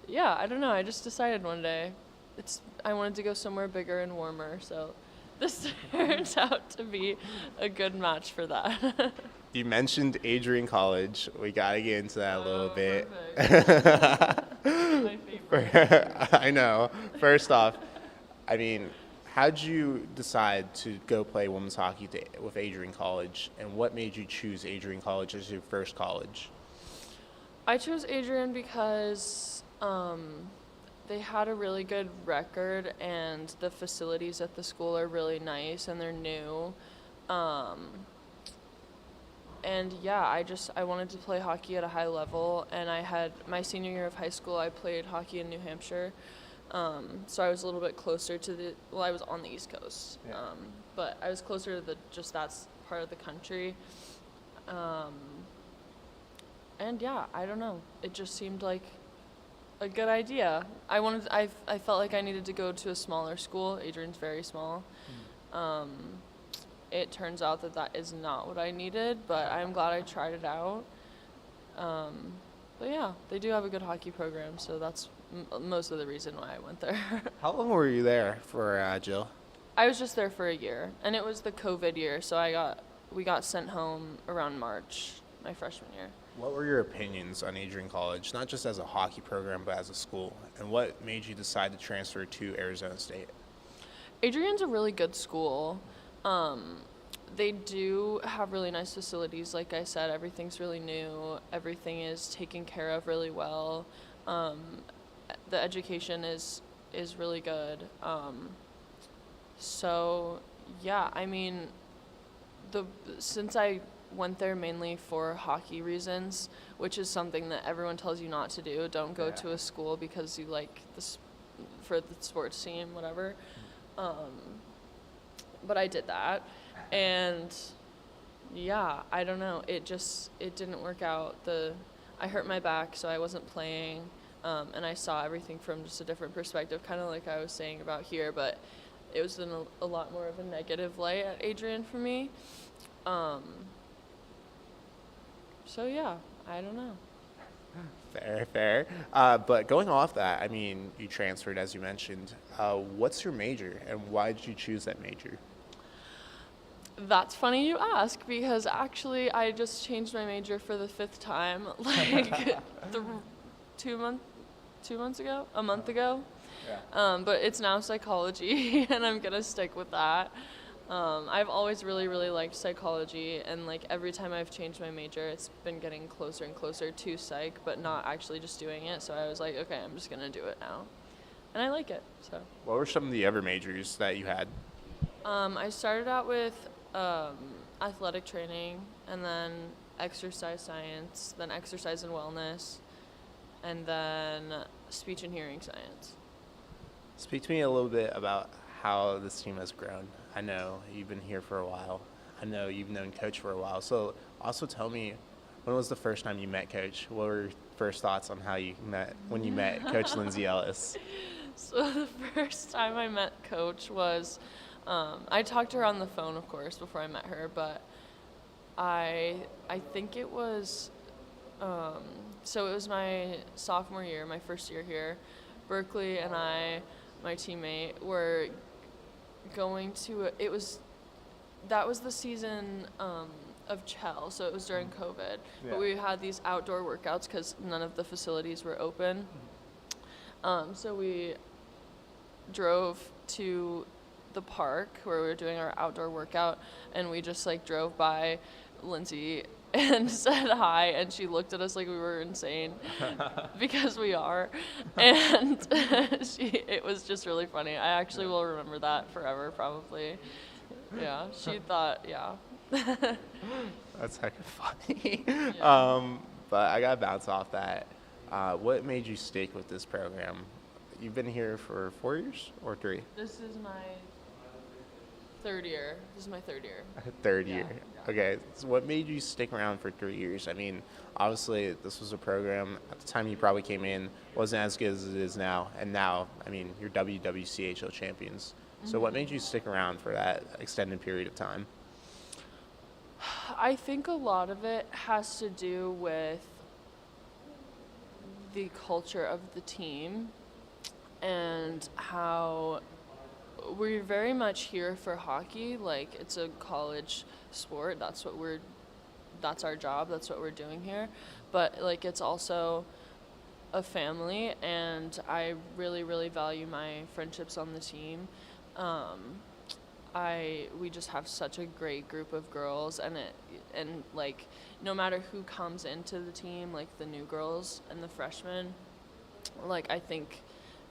yeah, I don't know, I just decided one day I wanted to go somewhere bigger and warmer, so this turns out to be a good match for that. You mentioned Adrian College. We got to get into that a little bit. My favorite. I know. First off, I mean, how'd you decide to go play women's hockey with Adrian College, and what made you choose Adrian College as your first college? I chose Adrian because they had a really good record, and the facilities at the school are really nice, and they're new. And yeah, I wanted to play hockey at a high level, and I had my senior year of high school, I played hockey in New Hampshire. So I was a little bit closer to I was on the East Coast, yeah. But I was closer to that part of the country. And yeah, I don't know. It just seemed like a good idea. I felt like I needed to go to a smaller school. Adrian's very small. It turns out that is not what I needed, but I'm glad I tried it out. But yeah, they do have a good hockey program, so that's most of the reason why I went there. How long were you there for, Jill? I was just there for a year, and it was the COVID year, so we got sent home around March, my freshman year. What were your opinions on Adrian College, not just as a hockey program, but as a school? And what made you decide to transfer to Arizona State? Adrian's a really good school. They do have really nice facilities. Like I said, everything's really new. Everything is taken care of really well. The education is really good. So yeah, I mean, since I went there mainly for hockey reasons, which is something that everyone tells you not to do. Don't go to a school because you like for the sports team, whatever. But I did that, and yeah, I don't know. It didn't work out. I hurt my back, so I wasn't playing, and I saw everything from just a different perspective, kind of like I was saying about here, but it was in a lot more of a negative light at Adrian for me. So yeah, I don't know. Fair. But going off that, I mean, you transferred, as you mentioned. What's your major, and why did you choose that major? That's funny you ask, because actually I just changed my major for the 5th time, like 2 months ago, a month ago. Yeah. But it's now psychology, and I'm gonna stick with that. I've always really, really liked psychology, and like every time I've changed my major, it's been getting closer and closer to psych, but not actually just doing it. So I was like, okay, I'm just gonna do it now, and I like it. So. What were some of the other majors that you had? I started out with athletic training, and then exercise science, then exercise and wellness, and then speech and hearing science. Speak to me a little bit about how this team has grown. I know you've been here for a while. I know you've known Coach for a while. So also tell me, when was the first time you met Coach? What were your first thoughts on how you met when you met Coach Lindsay Ellis? So the first time I met Coach was, I talked to her on the phone, of course, before I met her, but I think it was, so it was my sophomore year, my first year here. Berkeley and I, my teammate, were going to, that was the season of Chell, so it was during COVID. Yeah. But we had these outdoor workouts because none of the facilities were open. So we drove to the park where we were doing our outdoor workout, and we just like drove by Lindsay and said hi, and she looked at us like we were insane because we are, and it was just really funny. I actually will remember that forever, probably. Yeah, she thought, yeah. That's hecka funny. Yeah. But I gotta bounce off that. What made you stick with this program? You've been here for 4 years or 3? This is my third year. Third year. Okay. So what made you stick around for 3 years? I mean, obviously, this was a program at the time you probably came in wasn't as good as it is now, and now, I mean, you're WWCHL champions. So what made you stick around for that extended period of time? I think a lot of it has to do with the culture of the team and how we're very much here for hockey. Like, it's a college sport. That's our job. That's what we're doing here. But like, it's also a family, and I really, really value my friendships on the team. We just have such a great group of girls, and like, no matter who comes into the team, like the new girls and the freshmen, like, I think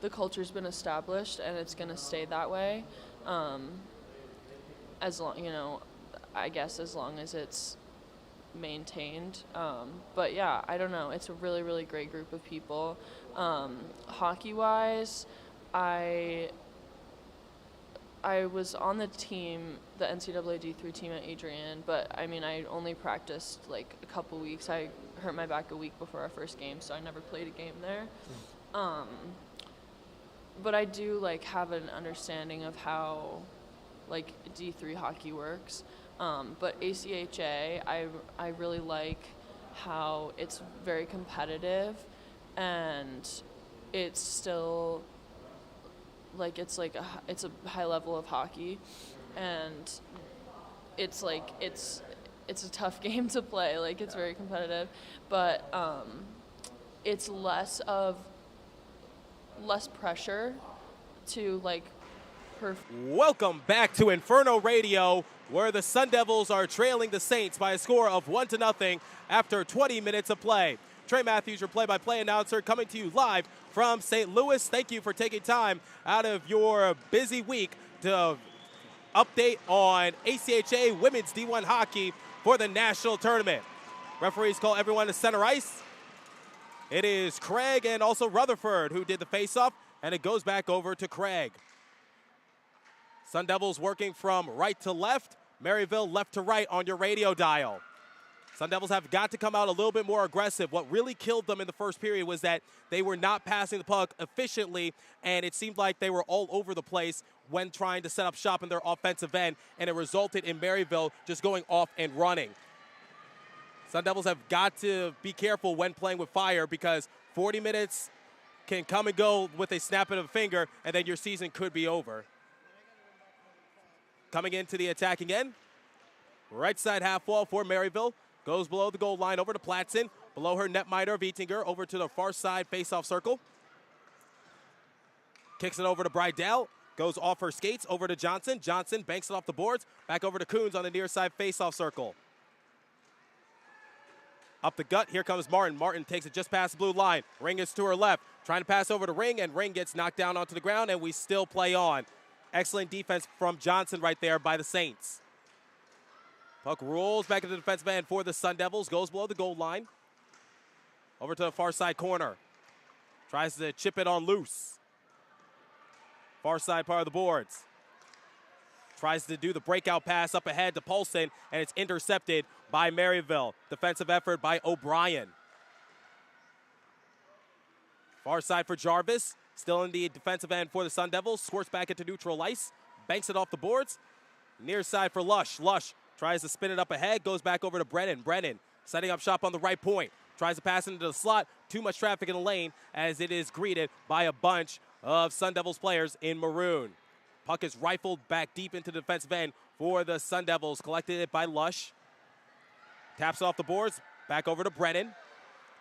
the culture's been established and it's gonna stay that way. As long, I guess as long as it's maintained. But yeah, I don't know. It's a really, really great group of people. Hockey-wise, I was on the team, the NCAA D3 team at Adrian, but I mean, I only practiced like a couple weeks. I hurt my back a week before our first game, so I never played a game there. But I do like have an understanding of how like D3 hockey works. But ACHA, I really like how it's very competitive, and it's still like it's a high level of hockey, and it's like it's a tough game to play. Like, it's very competitive, but it's less pressure to like Welcome back to Inferno Radio, where the Sun Devils are trailing the Saints by a score of 1-0 after 20 minutes of play. Trey Matthews, your play-by-play announcer, coming to you live from St. Louis. Thank you for taking time out of your busy week to update on ACHA Women's D1 Hockey for the National Tournament. Referees call everyone to center ice. It is Craig and also Rutherford who did the face-off, and it goes back over to Craig. Sun Devils working from right to left, Maryville left to right on your radio dial. Sun Devils have got to come out a little bit more aggressive. What really killed them in the first period was that they were not passing the puck efficiently, and it seemed like they were all over the place when trying to set up shop in their offensive end, and it resulted in Maryville just going off and running. Sun Devils have got to be careful when playing with fire, because 40 minutes can come and go with a snap of a finger, and then your season could be over. Coming into the attacking end, right side half wall for Maryville. Goes below the goal line over to Platson. Below her, netminder Vietinger over to the far side face-off circle. Kicks it over to Brydell. goes off her skates over to Johnson. Johnson banks it off the boards. Back over to Coons on the near side faceoff circle. Up the gut, here comes Martin. Martin takes it just past the blue line. Ring is to her left. Trying to pass over to Ring, and Ring gets knocked down onto the ground, and we still play on. Excellent defense from Johnson right there by the Saints. Puck rolls back into the defensive end for the Sun Devils. Goes below the goal line. Over to the far side corner. Tries to chip it on loose. Far side part of the boards. Tries to do the breakout pass up ahead to Paulson, and it's intercepted by Maryville. Defensive effort by O'Brien. Far side for Jarvis. Still in the defensive end for the Sun Devils. Squirts back into neutral ice. Banks it off the boards. Near side for Lush. Lush tries to spin it up ahead. Goes back over to Brennan. Brennan setting up shop on the right point. Tries to pass into the slot. Too much traffic in the lane as it is greeted by a bunch of Sun Devils players in maroon. Puck is rifled back deep into the defensive end for the Sun Devils. Collected it by Lush. Taps off the boards. Back over to Brennan.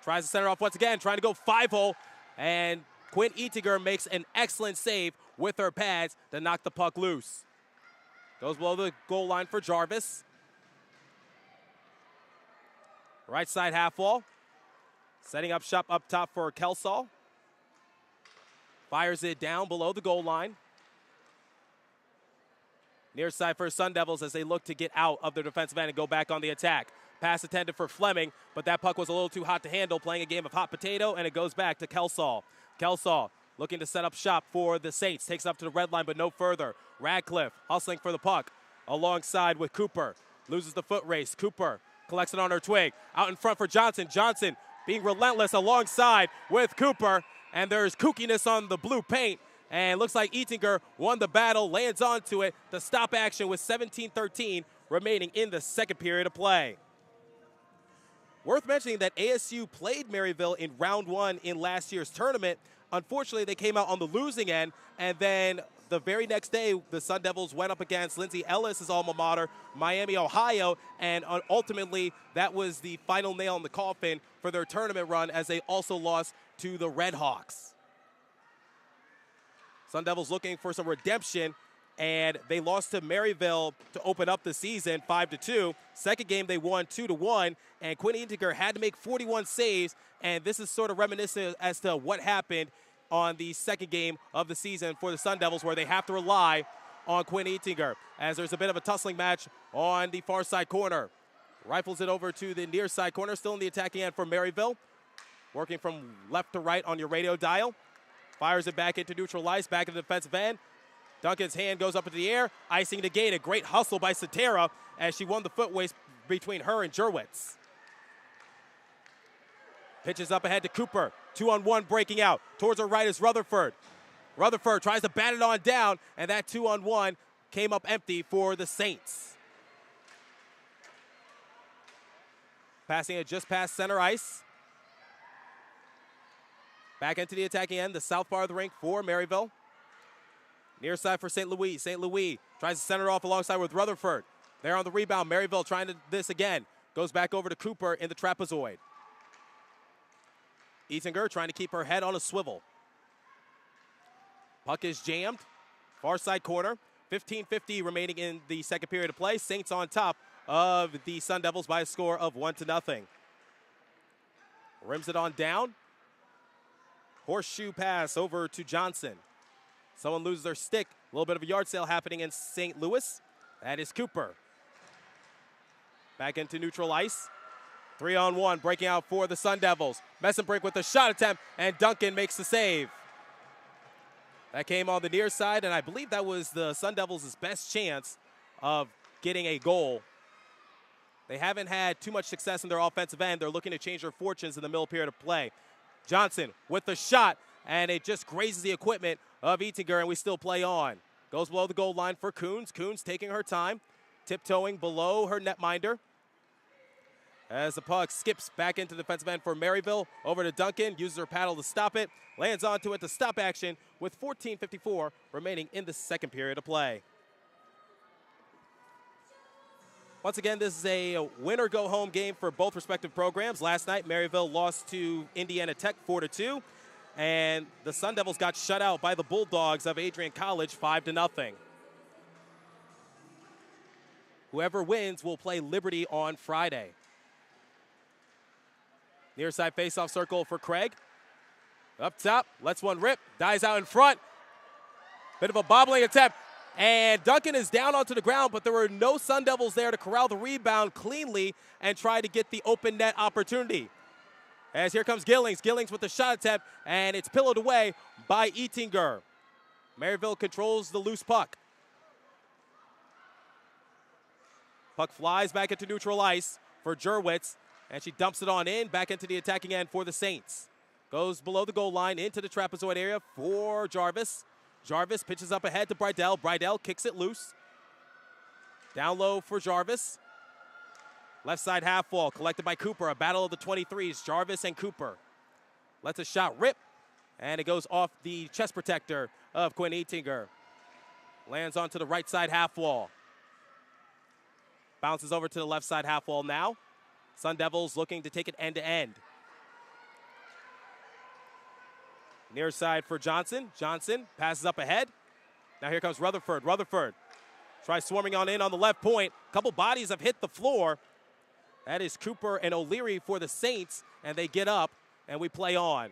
Tries to center off once again. Trying to go 5-hole. And Quinn Etinger makes an excellent save with her pads to knock the puck loose. Goes below the goal line for Jarvis. Right side half wall. Setting up shop up top for Kelsall. Fires it down below the goal line. Near side for Sun Devils as they look to get out of their defensive end and go back on the attack. Pass intended for Fleming, but that puck was a little too hot to handle, playing a game of hot potato, and it goes back to Kelsall. Kelsall looking to set up shop for the Saints. Takes up to the red line, but no further. Radcliffe hustling for the puck alongside with Cooper. Loses the foot race. Cooper collects it on her twig. Out in front for Johnson. Johnson being relentless alongside with Cooper, and there's kookiness on the blue paint. And looks like Etinger won the battle, lands onto it to stop action with 17-13 remaining in the second period of play. Worth mentioning that ASU played Maryville in round one in last year's tournament. Unfortunately, they came out on the losing end, and then the very next day, the Sun Devils went up against Lindsay Ellis' alma mater, Miami, Ohio, and ultimately that was the final nail in the coffin for their tournament run as they also lost to the Red Hawks. Sun Devils looking for some redemption, and they lost to Maryville to open up the season 5-2. Second game, they won 2-1, and Quinn Etinger had to make 41 saves, and this is sort of reminiscent as to what happened on the second game of the season for the Sun Devils, where they have to rely on Quinn Etinger, as there's a bit of a tussling match on the far side corner. Rifles it over to the near side corner, still in the attacking end for Maryville. Working from left to right on your radio dial. Fires it back into neutral ice, back in the defensive end. Duncan's hand goes up into the air, icing the gate. A great hustle by Satera as she won the foot race between her and Jurwitz. Pitches up ahead to Cooper. 2-on-1 breaking out. Towards her right is Rutherford. Rutherford tries to bat it on down, and that 2-on-1 came up empty for the Saints. Passing it just past center ice. Back into the attacking end, the south part of the rink for Maryville. Near side for St. Louis. St. Louis tries to center off alongside with Rutherford. There on the rebound. Maryville trying to this again. Goes back over to Cooper in the trapezoid. Etinger trying to keep her head on a swivel. Puck is jammed. Far side corner. 15:50 remaining in the second period of play. Saints on top of the Sun Devils by a score of 1-0. Rims it on down. Horseshoe pass over to Johnson. Someone loses their stick. A little bit of a yard sale happening in St. Louis. That is Cooper. Back into neutral ice. 3-on-1 breaking out for the Sun Devils. Messenbrink with the shot attempt, and Duncan makes the save. That came on the near side, and I believe that was the Sun Devils' best chance of getting a goal. They haven't had too much success in their offensive end. They're looking to change their fortunes in the middle period of play. Johnson with the shot, and it just grazes the equipment of Etinger, and we still play on. Goes below the goal line for Coons. Coons taking her time, tiptoeing below her netminder. As the puck skips back into the defensive end for Maryville, over to Duncan, uses her paddle to stop it, lands onto it to stop action with 14:54 remaining in the second period of play. Once again, this is a win-or-go-home game for both respective programs. Last night, Maryville lost to Indiana Tech 4-2. and the Sun Devils got shut out by the Bulldogs of Adrian College 5-0. Whoever wins will play Liberty on Friday. Near side faceoff circle for Craig. Up top, lets one rip, dies out in front. Bit of a bobbling attempt, and Duncan is down onto the ground, but there were no Sun Devils there to corral the rebound cleanly and try to get the open net opportunity. As here comes Gillings. Gillings with the shot attempt, and it's pillowed away by Ettinger. Maryville controls the loose puck. Puck flies back into neutral ice for Jurwitz, and she dumps it on in, back into the attacking end for the Saints. Goes below the goal line into the trapezoid area for Jarvis. Jarvis pitches up ahead to Brydell. Brydell kicks it loose. Down low for Jarvis. Left side half wall collected by Cooper. A battle of the 23s, Jarvis and Cooper. Lets a shot rip, and it goes off the chest protector of Quinn Ettinger. Lands onto the right side half wall. Bounces over to the left side half wall now. Sun Devils looking to take it end to end. Near side for Johnson. Johnson passes up ahead. Now here comes Rutherford. Rutherford tries swarming on in on the left point. Couple bodies have hit the floor. That is Cooper and O'Leary for the Saints, and they get up, and we play on.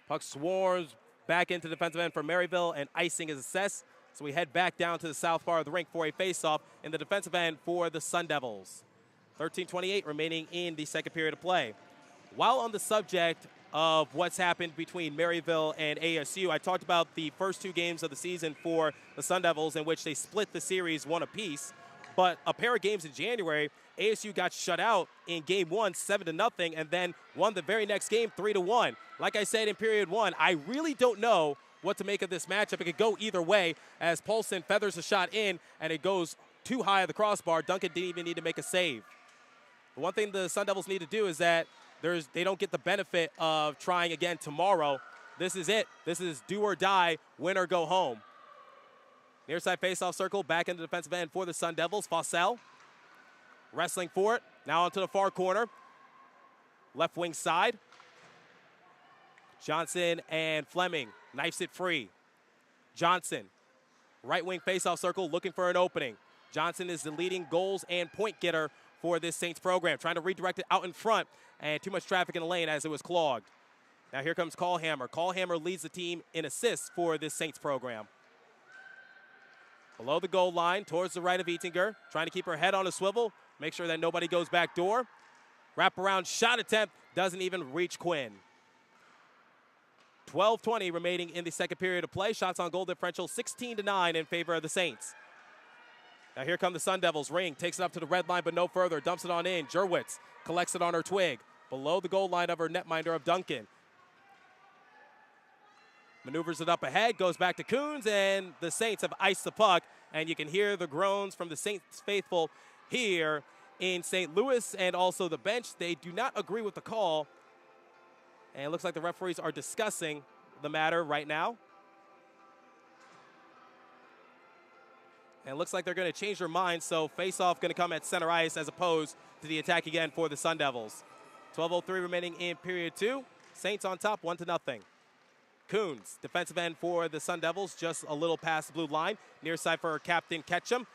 Puck swarms back into defensive end for Maryville, and icing is assessed. So we head back down to the south part of the rink for a faceoff in the defensive end for the Sun Devils. 13:28 remaining in the second period of play. While on the subject of what's happened between Maryville and ASU, I talked about the first two games of the season for the Sun Devils in which they split the series one apiece. But a pair of games in January, ASU got shut out in game one, 7-0, and then won the very next game, 3-1. Like I said in period one, I really don't know what to make of this matchup. It could go either way as Paulson feathers a shot in, and it goes too high at the crossbar. Duncan didn't even need to make a save. The one thing the Sun Devils need to do is that they don't get the benefit of trying again tomorrow. This is it. This is do or die, win or go home. Near side faceoff circle, back into the defensive end for the Sun Devils. Fossell wrestling for it. Now onto the far corner. Left wing side. Johnson and Fleming knifes it free. Johnson, right wing faceoff circle, looking for an opening. Johnson is the leading goals and point getter for this Saints program. Trying to redirect it out in front, and too much traffic in the lane as it was clogged. Now here comes Callhammer. Callhammer leads the team in assists for this Saints program. Below the goal line, towards the right of Ettinger, trying to keep her head on a swivel, make sure that nobody goes back door. Wraparound shot attempt, doesn't even reach Quinn. 12:20 remaining in the second period of play. Shots on goal differential 16-9 in favor of the Saints. Now here come the Sun Devils. Ring takes it up to the red line, but no further. Dumps it on in. Jurwitz collects it on her twig. Below the goal line of her netminder of Duncan. Maneuvers it up ahead, goes back to Coons, and the Saints have iced the puck, and you can hear the groans from the Saints faithful here in St. Louis and also the bench. They do not agree with the call, and it looks like the referees are discussing the matter right now. And it looks like they're going to change their minds, so face-off going to come at center ice as opposed to the attack again for the Sun Devils. 12:03 remaining in period two. Saints on top, 1-0. Coons, defensive end for the Sun Devils, just a little past the blue line. Near side for Captain Ketchum.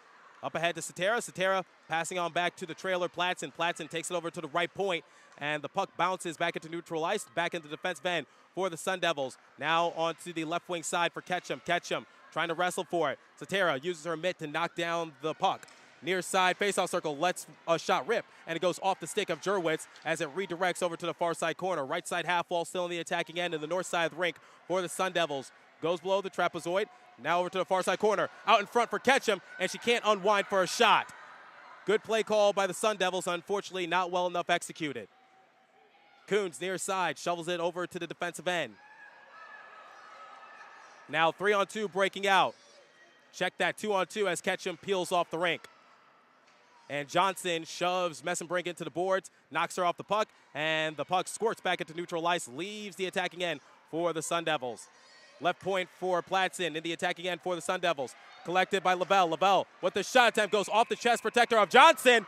Up ahead to Satera. Satera passing on back to the trailer Platson. Platson takes it over to the right point, and the puck bounces back into neutral ice, back into defensive end for the Sun Devils. Now onto the left wing side for Ketchum. Ketchum trying to wrestle for it. Satera uses her mitt to knock down the puck. Near side faceoff circle, lets a shot rip, and it goes off the stick of Jurwitz as it redirects over to the far side corner. Right side half wall still in the attacking end in the north side of the rink for the Sun Devils. Goes below the trapezoid, now over to the far side corner. Out in front for Ketchum, and she can't unwind for a shot. Good play call by the Sun Devils, unfortunately not well enough executed. Coons near side, shovels it over to the defensive end. Now 3-on-2 breaking out. Check that 2-on-2 as Ketchum peels off the rink. And Johnson shoves Messenbrink into the boards, knocks her off the puck, and the puck squirts back into neutral ice, leaves the attacking end for the Sun Devils. Left point for Platson in the attacking end for the Sun Devils. Collected by Lavelle. Lavelle with the shot attempt goes off the chest protector of Johnson.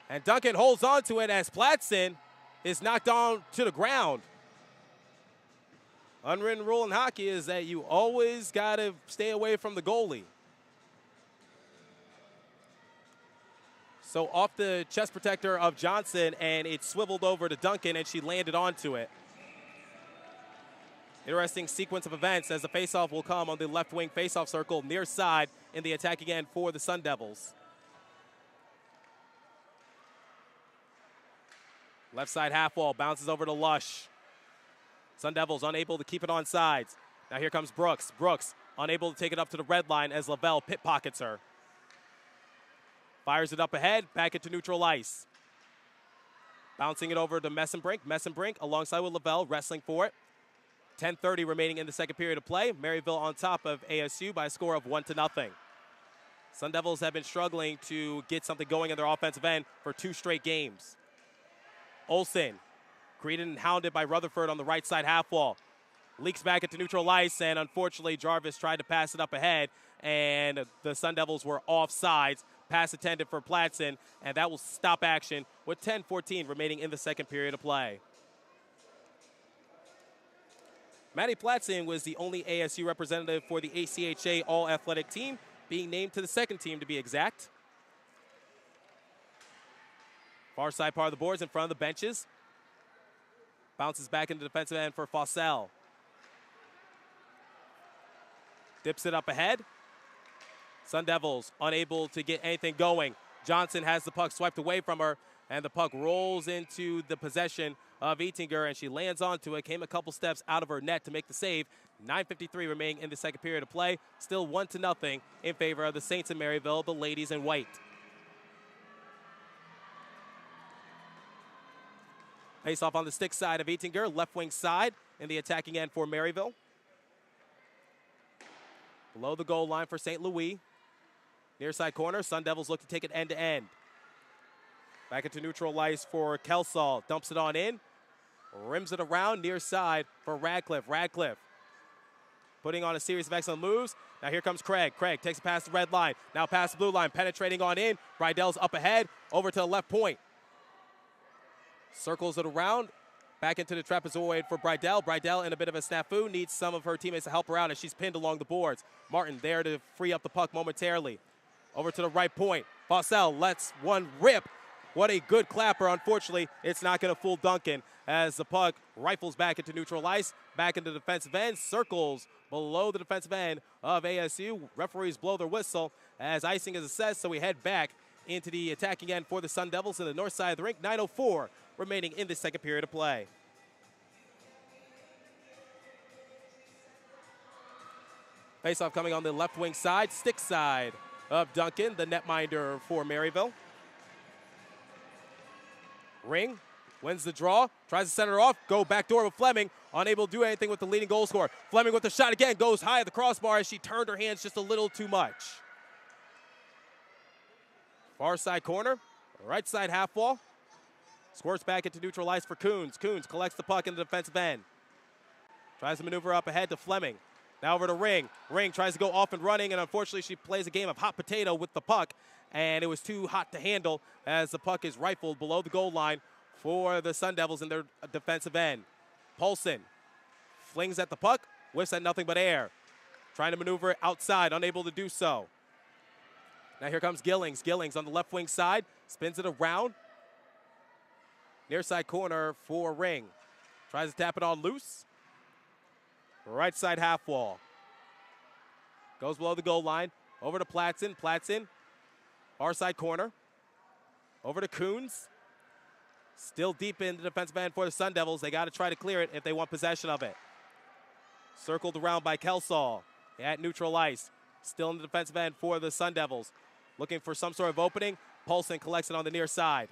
And Duncan holds on to it as Platson is knocked on to the ground. Unwritten rule in hockey is that you always got to stay away from the goalie. So off the chest protector of Johnson, and it swiveled over to Duncan, and she landed onto it. Interesting sequence of events as the faceoff will come on the left wing faceoff circle near side in the attack again for the Sun Devils. Left side half wall bounces over to Lush. Sun Devils unable to keep it on sides. Now here comes Brooks. Brooks unable to take it up to the red line as Lavelle pit pockets her. Fires it up ahead, back into neutral ice. Bouncing it over to Messenbrink. Messenbrink alongside with Lavelle, wrestling for it. 10:30 remaining in the second period of play. Maryville on top of ASU by a score of 1-0. Sun Devils have been struggling to get something going in their offensive end for 2 straight games. Olsen, greeted and hounded by Rutherford on the right side half wall. Leaks back into neutral ice, and unfortunately Jarvis tried to pass it up ahead, and the Sun Devils were offsides. Pass intended for Platson, and that will stop action with 10:14 remaining in the second period of play. Maddie Platson was the only ASU representative for the ACHA All-Athletic team, being named to the second team to be exact. Far side part of the boards in front of the benches. Bounces back into defensive end for Fossell. Dips it up ahead. Sun Devils unable to get anything going. Johnson has the puck swiped away from her, and the puck rolls into the possession of Ettinger, and she lands onto it. Came a couple steps out of her net to make the save. 9:53 remaining in the second period of play. Still 1-0 in favor of the Saints in Maryville, the ladies in white. Face off on the stick side of Ettinger, left wing side in the attacking end for Maryville. Below the goal line for St. Louis. Near side corner, Sun Devils look to take it end to end. Back into neutral ice for Kelsall. Dumps it on in. Rims it around near side for Radcliffe. Radcliffe putting on a series of excellent moves. Now here comes Craig. Craig takes it past the red line. Now past the blue line. Penetrating on in. Brydell's up ahead. Over to the left point. Circles it around. Back into the trapezoid for Brydell. Brydell in a bit of a snafu. Needs some of her teammates to help her out as she's pinned along the boards. Martin there to free up the puck momentarily. Over to the right point. Fossell lets one rip. What a good clapper. Unfortunately, it's not going to fool Duncan as the puck rifles back into neutral ice. Back into the defensive end. Circles below the defensive end of ASU. Referees blow their whistle as icing is assessed. So we head back into the attacking end for the Sun Devils in the north side of the rink. 9:04 remaining in the second period of play. Faceoff coming on the left wing side, stick side of Duncan, the netminder for Maryville. Ring wins the draw, tries to center off, go backdoor with Fleming, unable to do anything with the leading goal scorer. Fleming with the shot again, goes high at the crossbar as she turned her hands just a little too much. Far side corner, right side half wall. Squirts back into neutral ice for Coons. Coons collects the puck in the defensive end. Tries to maneuver up ahead to Fleming. Now over to Ring. Ring tries to go off and running, and unfortunately she plays a game of hot potato with the puck, and it was too hot to handle as the puck is rifled below the goal line for the Sun Devils in their defensive end. Paulson flings at the puck, whiffs at nothing but air. Trying to maneuver it outside, unable to do so. Now here comes Gillings. Gillings on the left wing side, spins it around. Near side corner for Ring. Tries to tap it on loose. Right side half wall. Goes below the goal line. Over to Platson. Platson. Far side corner. Over to Coons. Still deep in the defensive end for the Sun Devils. They got to try to clear it if they want possession of it. Circled around by Kelsall at neutral ice. Still in the defensive end for the Sun Devils. Looking for some sort of opening. Paulson collects it on the near side.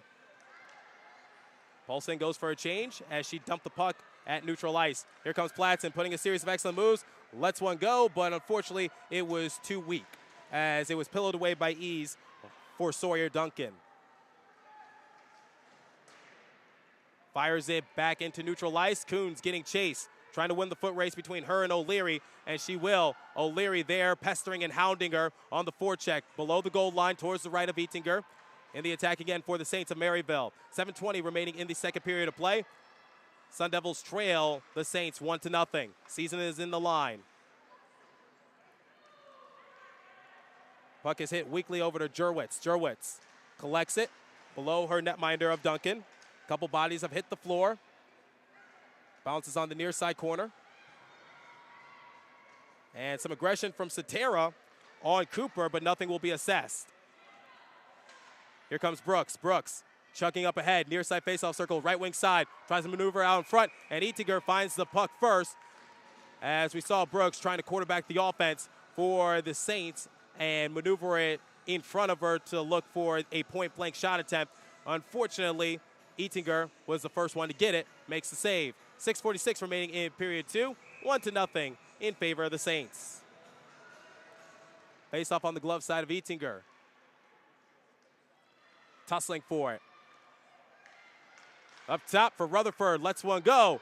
Paulson goes for a change as she dumped the puck at neutral ice. Here comes Platson putting a series of excellent moves. Lets one go, but unfortunately it was too weak as it was pillowed away by ease for Sawyer Duncan. Fires it back into neutral ice. Coons getting chased, trying to win the foot race between her and O'Leary, and she will. O'Leary there pestering and hounding her on the forecheck below the goal line towards the right of Ettinger. in the attack again for the Saints of Maryville. 7:20 remaining in the second period of play. Sun Devils trail the Saints 1-0. Season is in the line. Puck is hit weakly over to Jurwitz. Jurwitz collects it below her netminder of Duncan. Couple bodies have hit the floor. Bounces on the near side corner. And some aggression from Satera on Cooper, but nothing will be assessed. Here comes Brooks. Brooks chucking up ahead, near side faceoff circle, right wing side, tries to maneuver out in front, and Ettinger finds the puck first. As we saw Brooks trying to quarterback the offense for the Saints and maneuver it in front of her to look for a point-blank shot attempt. Unfortunately, Ettinger was the first one to get it, makes the save. 6:46 remaining in period 2, 1-0 in favor of the Saints. Face off on the glove side of Ettinger. Tussling for it. Up top for Rutherford, lets one go.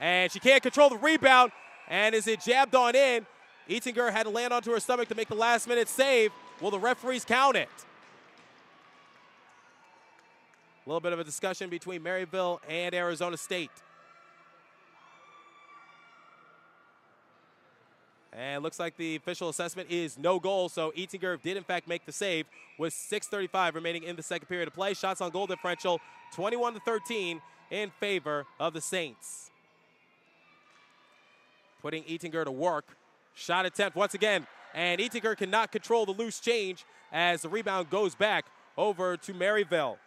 And she can't control the rebound. And as it jabbed on in, Ettinger had to land onto her stomach to make the last-minute save. Will the referees count it? A little bit of a discussion between Maryville and Arizona State. And looks like the official assessment is no goal, so Ettinger did in fact make the save with 6:35 remaining in the second period of play. Shots on goal differential 21-13 in favor of the Saints. Putting Ettinger to work. Shot attempt once again, and Ettinger cannot control the loose change as the rebound goes back over to Maryville.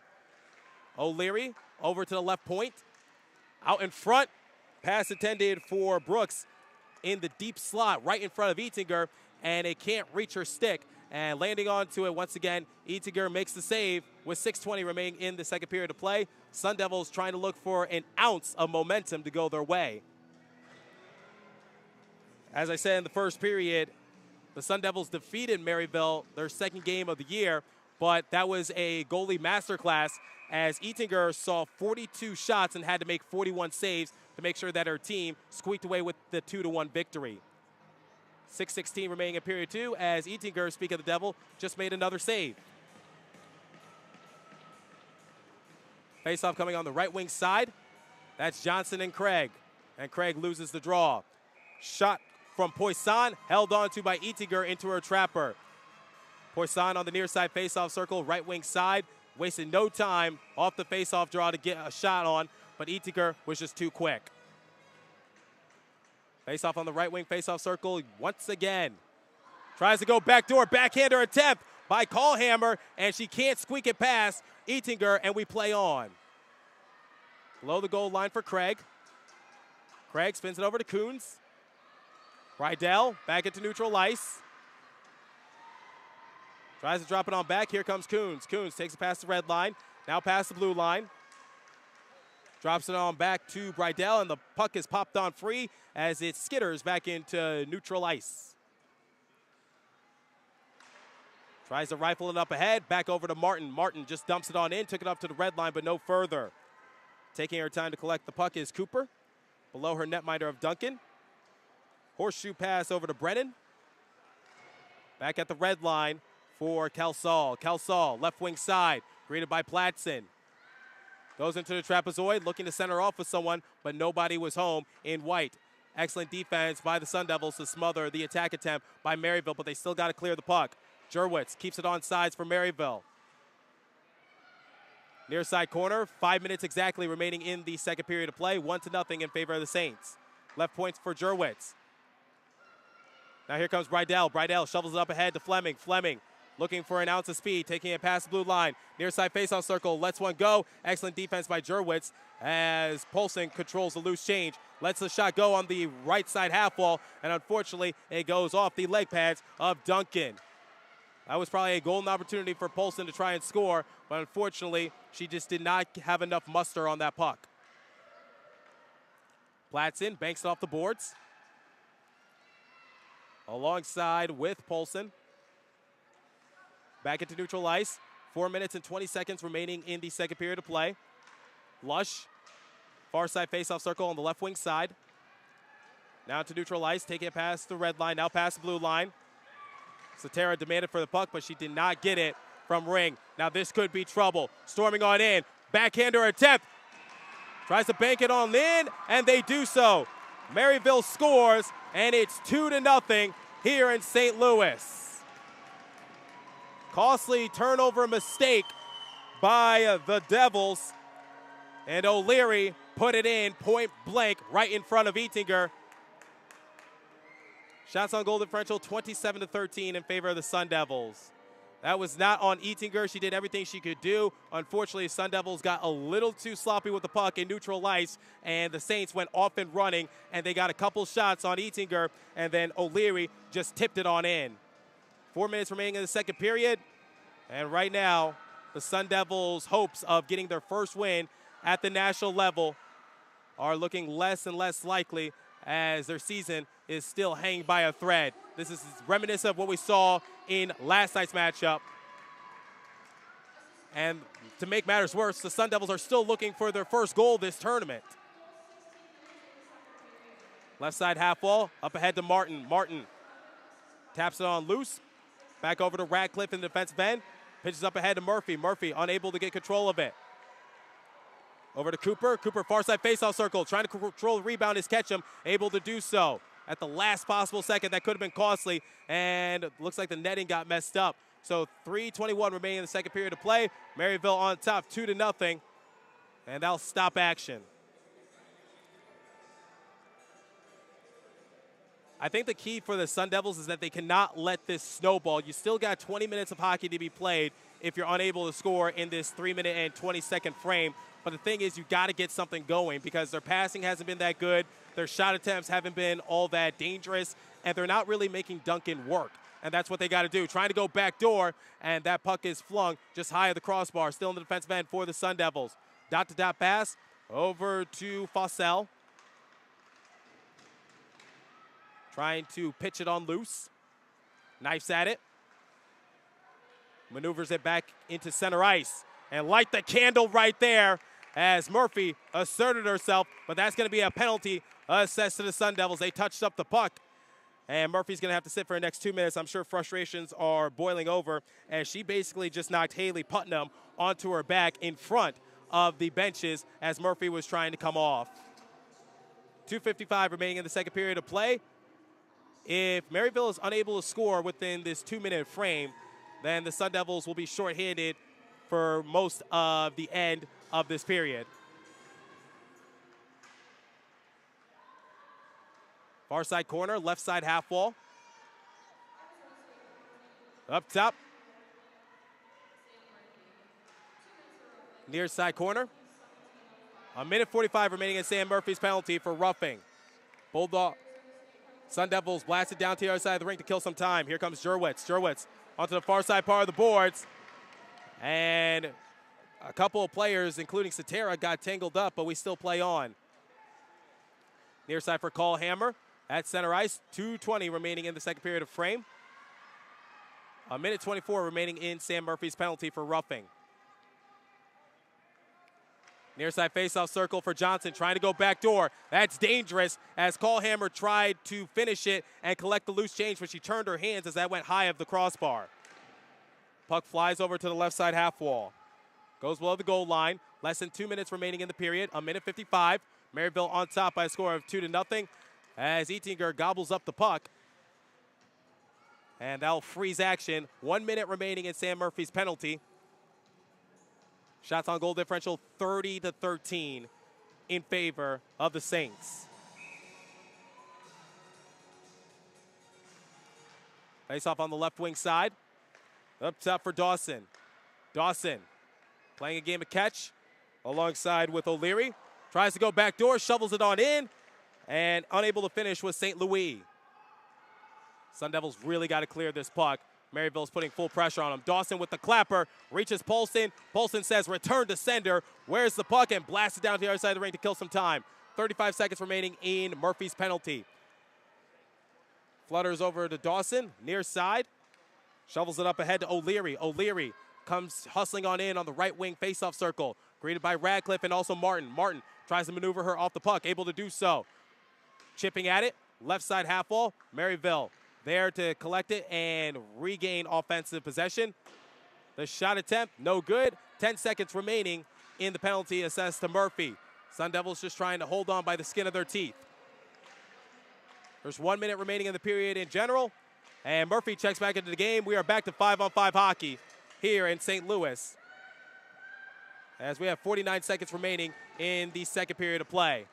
O'Leary over to the left point. Out in front, pass intended for Brooks in the deep slot right in front of Ettinger, and it can't reach her stick. And landing onto it once again, Ettinger makes the save with 6:20 remaining in the second period of play. Sun Devils trying to look for an ounce of momentum to go their way. As I said in the first period, the Sun Devils defeated Maryville, their second game of the year, but that was a goalie masterclass as Ettinger saw 42 shots and had to make 41 saves to make sure that her team squeaked away with the 2-1 victory. 6:16 remaining in period 2 as Ettinger, speak of the devil, just made another save. Faceoff coming on the right wing side. That's Johnson and Craig loses the draw. Shot from Poisson, held on to by Ettinger into her trapper. Poisson on the near side faceoff circle, right wing side. Wasted no time off the faceoff draw to get a shot on, but Ettinger was just too quick. Faceoff on the right wing faceoff circle once again. Tries to go backdoor, backhander attempt by Callhammer, and she can't squeak it past Ettinger, and we play on. Below the goal line for Craig. Craig spins it over to Coons. Rydell back into neutral ice. Tries to drop it on back. Here comes Coons. Coons takes it past the red line. Now past the blue line. Drops it on back to Rydell, and the puck is popped on free as it skitters back into neutral ice. Tries to rifle it up ahead. Back over to Martin. Martin just dumps it on in. Took it up to the red line, but no further. Taking her time to collect the puck is Cooper. Below her netminder of Duncan. Horseshoe pass over to Brennan. Back at the red line for Kelsall. Kelsall, left wing side, greeted by Platson. Goes into the trapezoid, looking to center off with someone, but nobody was home in white. Excellent defense by the Sun Devils to smother the attack attempt by Maryville, but they still got to clear the puck. Jurwitz keeps it on sides for Maryville. Near side corner, 5 minutes exactly remaining in the second period of play. 1-0 in favor of the Saints. Left points for Jurwitz. Now here comes Brydell. Brydell shovels it up ahead to Fleming. Fleming looking for an ounce of speed, taking it past the blue line. Near side faceoff circle, lets one go. Excellent defense by Jurwitz as Polson controls the loose change. Lets the shot go on the right side half wall, and unfortunately it goes off the leg pads of Duncan. That was probably a golden opportunity for Polson to try and score, but unfortunately she just did not have enough muster on that puck. Platson banks it off the boards. Alongside with Polson. Back into neutral ice. 4 minutes and 20 seconds remaining in the second period of play. Lush, far side faceoff circle on the left wing side. Now to neutral ice, taking it past the red line, now past the blue line. Satera demanded for the puck, but she did not get it from Ring. Now this could be trouble. Storming on in. Backhander attempt. Tries to bank it on in, and they do so. Maryville scores, and it's 2-0 here in St. Louis. Costly turnover mistake by the Devils, and O'Leary put it in point blank right in front of Eatinger. Shots on goal differential 27-13 in favor of the Sun Devils. That was not on Eatinger. She did everything she could do. Unfortunately, Sun Devils got a little too sloppy with the puck in neutral ice, and the Saints went off and running, and they got a couple shots on Eatinger, and then O'Leary just tipped it on in. 4 minutes remaining in the second period, and right now, the Sun Devils' hopes of getting their first win at the national level are looking less and less likely as their season is still hanging by a thread. This is reminiscent of what we saw in last night's matchup. And to make matters worse, the Sun Devils are still looking for their first goal this tournament. Left side half wall, up ahead to Martin. Martin taps it on loose. Back over to Radcliffe in the defensive end. Pitches up ahead to Murphy. Murphy unable to get control of it. Over to Cooper. Cooper far side faceoff circle. Trying to control the rebound is Ketchum. Able to do so at the last possible second. That could have been costly. And it looks like the netting got messed up. So 3:21 remaining in the second period of play. Maryville on top 2-0. And that'll stop action. I think the key for the Sun Devils is that they cannot let this snowball. You still got 20 minutes of hockey to be played if you're unable to score in this 3-minute and 20-second frame. But the thing is, you got to get something going because their passing hasn't been that good. Their shot attempts haven't been all that dangerous, and they're not really making Duncan work. And that's what they got to do. Trying to go back door, and that puck is flung just high of the crossbar. Still in the defensive end for the Sun Devils. Dot-to-dot pass over to Fossell. Trying to pitch it on loose. Knifes at it. Maneuvers it back into center ice. And light the candle right there as Murphy asserted herself. But that's going to be a penalty assessed to the Sun Devils. They touched up the puck. And Murphy's going to have to sit for the next 2 minutes. I'm sure frustrations are boiling over as she basically just knocked Haley Putnam onto her back in front of the benches as Murphy was trying to come off. 2:55 remaining in the second period of play. If Maryville is unable to score within this 2-minute frame, then the Sun Devils will be shorthanded for most of the end of this period. Far side corner, left side half wall. Up top. Near side corner. 1:45 remaining in Sam Murphy's penalty for roughing. Bulldog. Sun Devils blasted down to the other side of the rink to kill some time. Here comes Jurwitz. Jurwitz onto the far side part of the boards. And a couple of players, including Satera, got tangled up, but we still play on. Near side for Cole Hammer at center ice. 2:20 remaining in the second period of frame. 1:24 remaining in Sam Murphy's penalty for roughing. Near side faceoff circle for Johnson, trying to go back door. That's dangerous as Callhammer tried to finish it and collect the loose change, but she turned her hands as that went high of the crossbar. Puck flies over to the left side half wall. Goes below the goal line. Less than 2 minutes remaining in the period. 1:55. Maryville on top by a score of 2-0 as Eatinger gobbles up the puck. And that'll freeze action. 1 minute remaining in Sam Murphy's penalty. Shots on goal differential 30-13 in favor of the Saints. Face off on the left wing side. Up top for Dawson. Dawson playing a game of catch alongside with O'Leary. Tries to go back door, shovels it on in, and unable to finish with St. Louis. Sun Devils really got to clear this puck. Maryville's putting full pressure on him. Dawson with the clapper, reaches Polson. Polson says return to sender. Where's the puck? And blasts it down to the other side of the ring to kill some time. 35 seconds remaining in Murphy's penalty. Flutters over to Dawson, near side. Shovels it up ahead to O'Leary. O'Leary comes hustling on in on the right wing faceoff circle. Greeted by Radcliffe and also Martin. Martin tries to maneuver her off the puck, able to do so. Chipping at it, left side half wall. Maryville there to collect it and regain offensive possession. The shot attempt, no good. 10 seconds remaining in the penalty assessed to Murphy. Sun Devils just trying to hold on by the skin of their teeth. There's 1 minute remaining in the period in general. And Murphy checks back into the game. We are back to 5-on-5 hockey here in St. Louis, as we have 49 seconds remaining in the second period of play.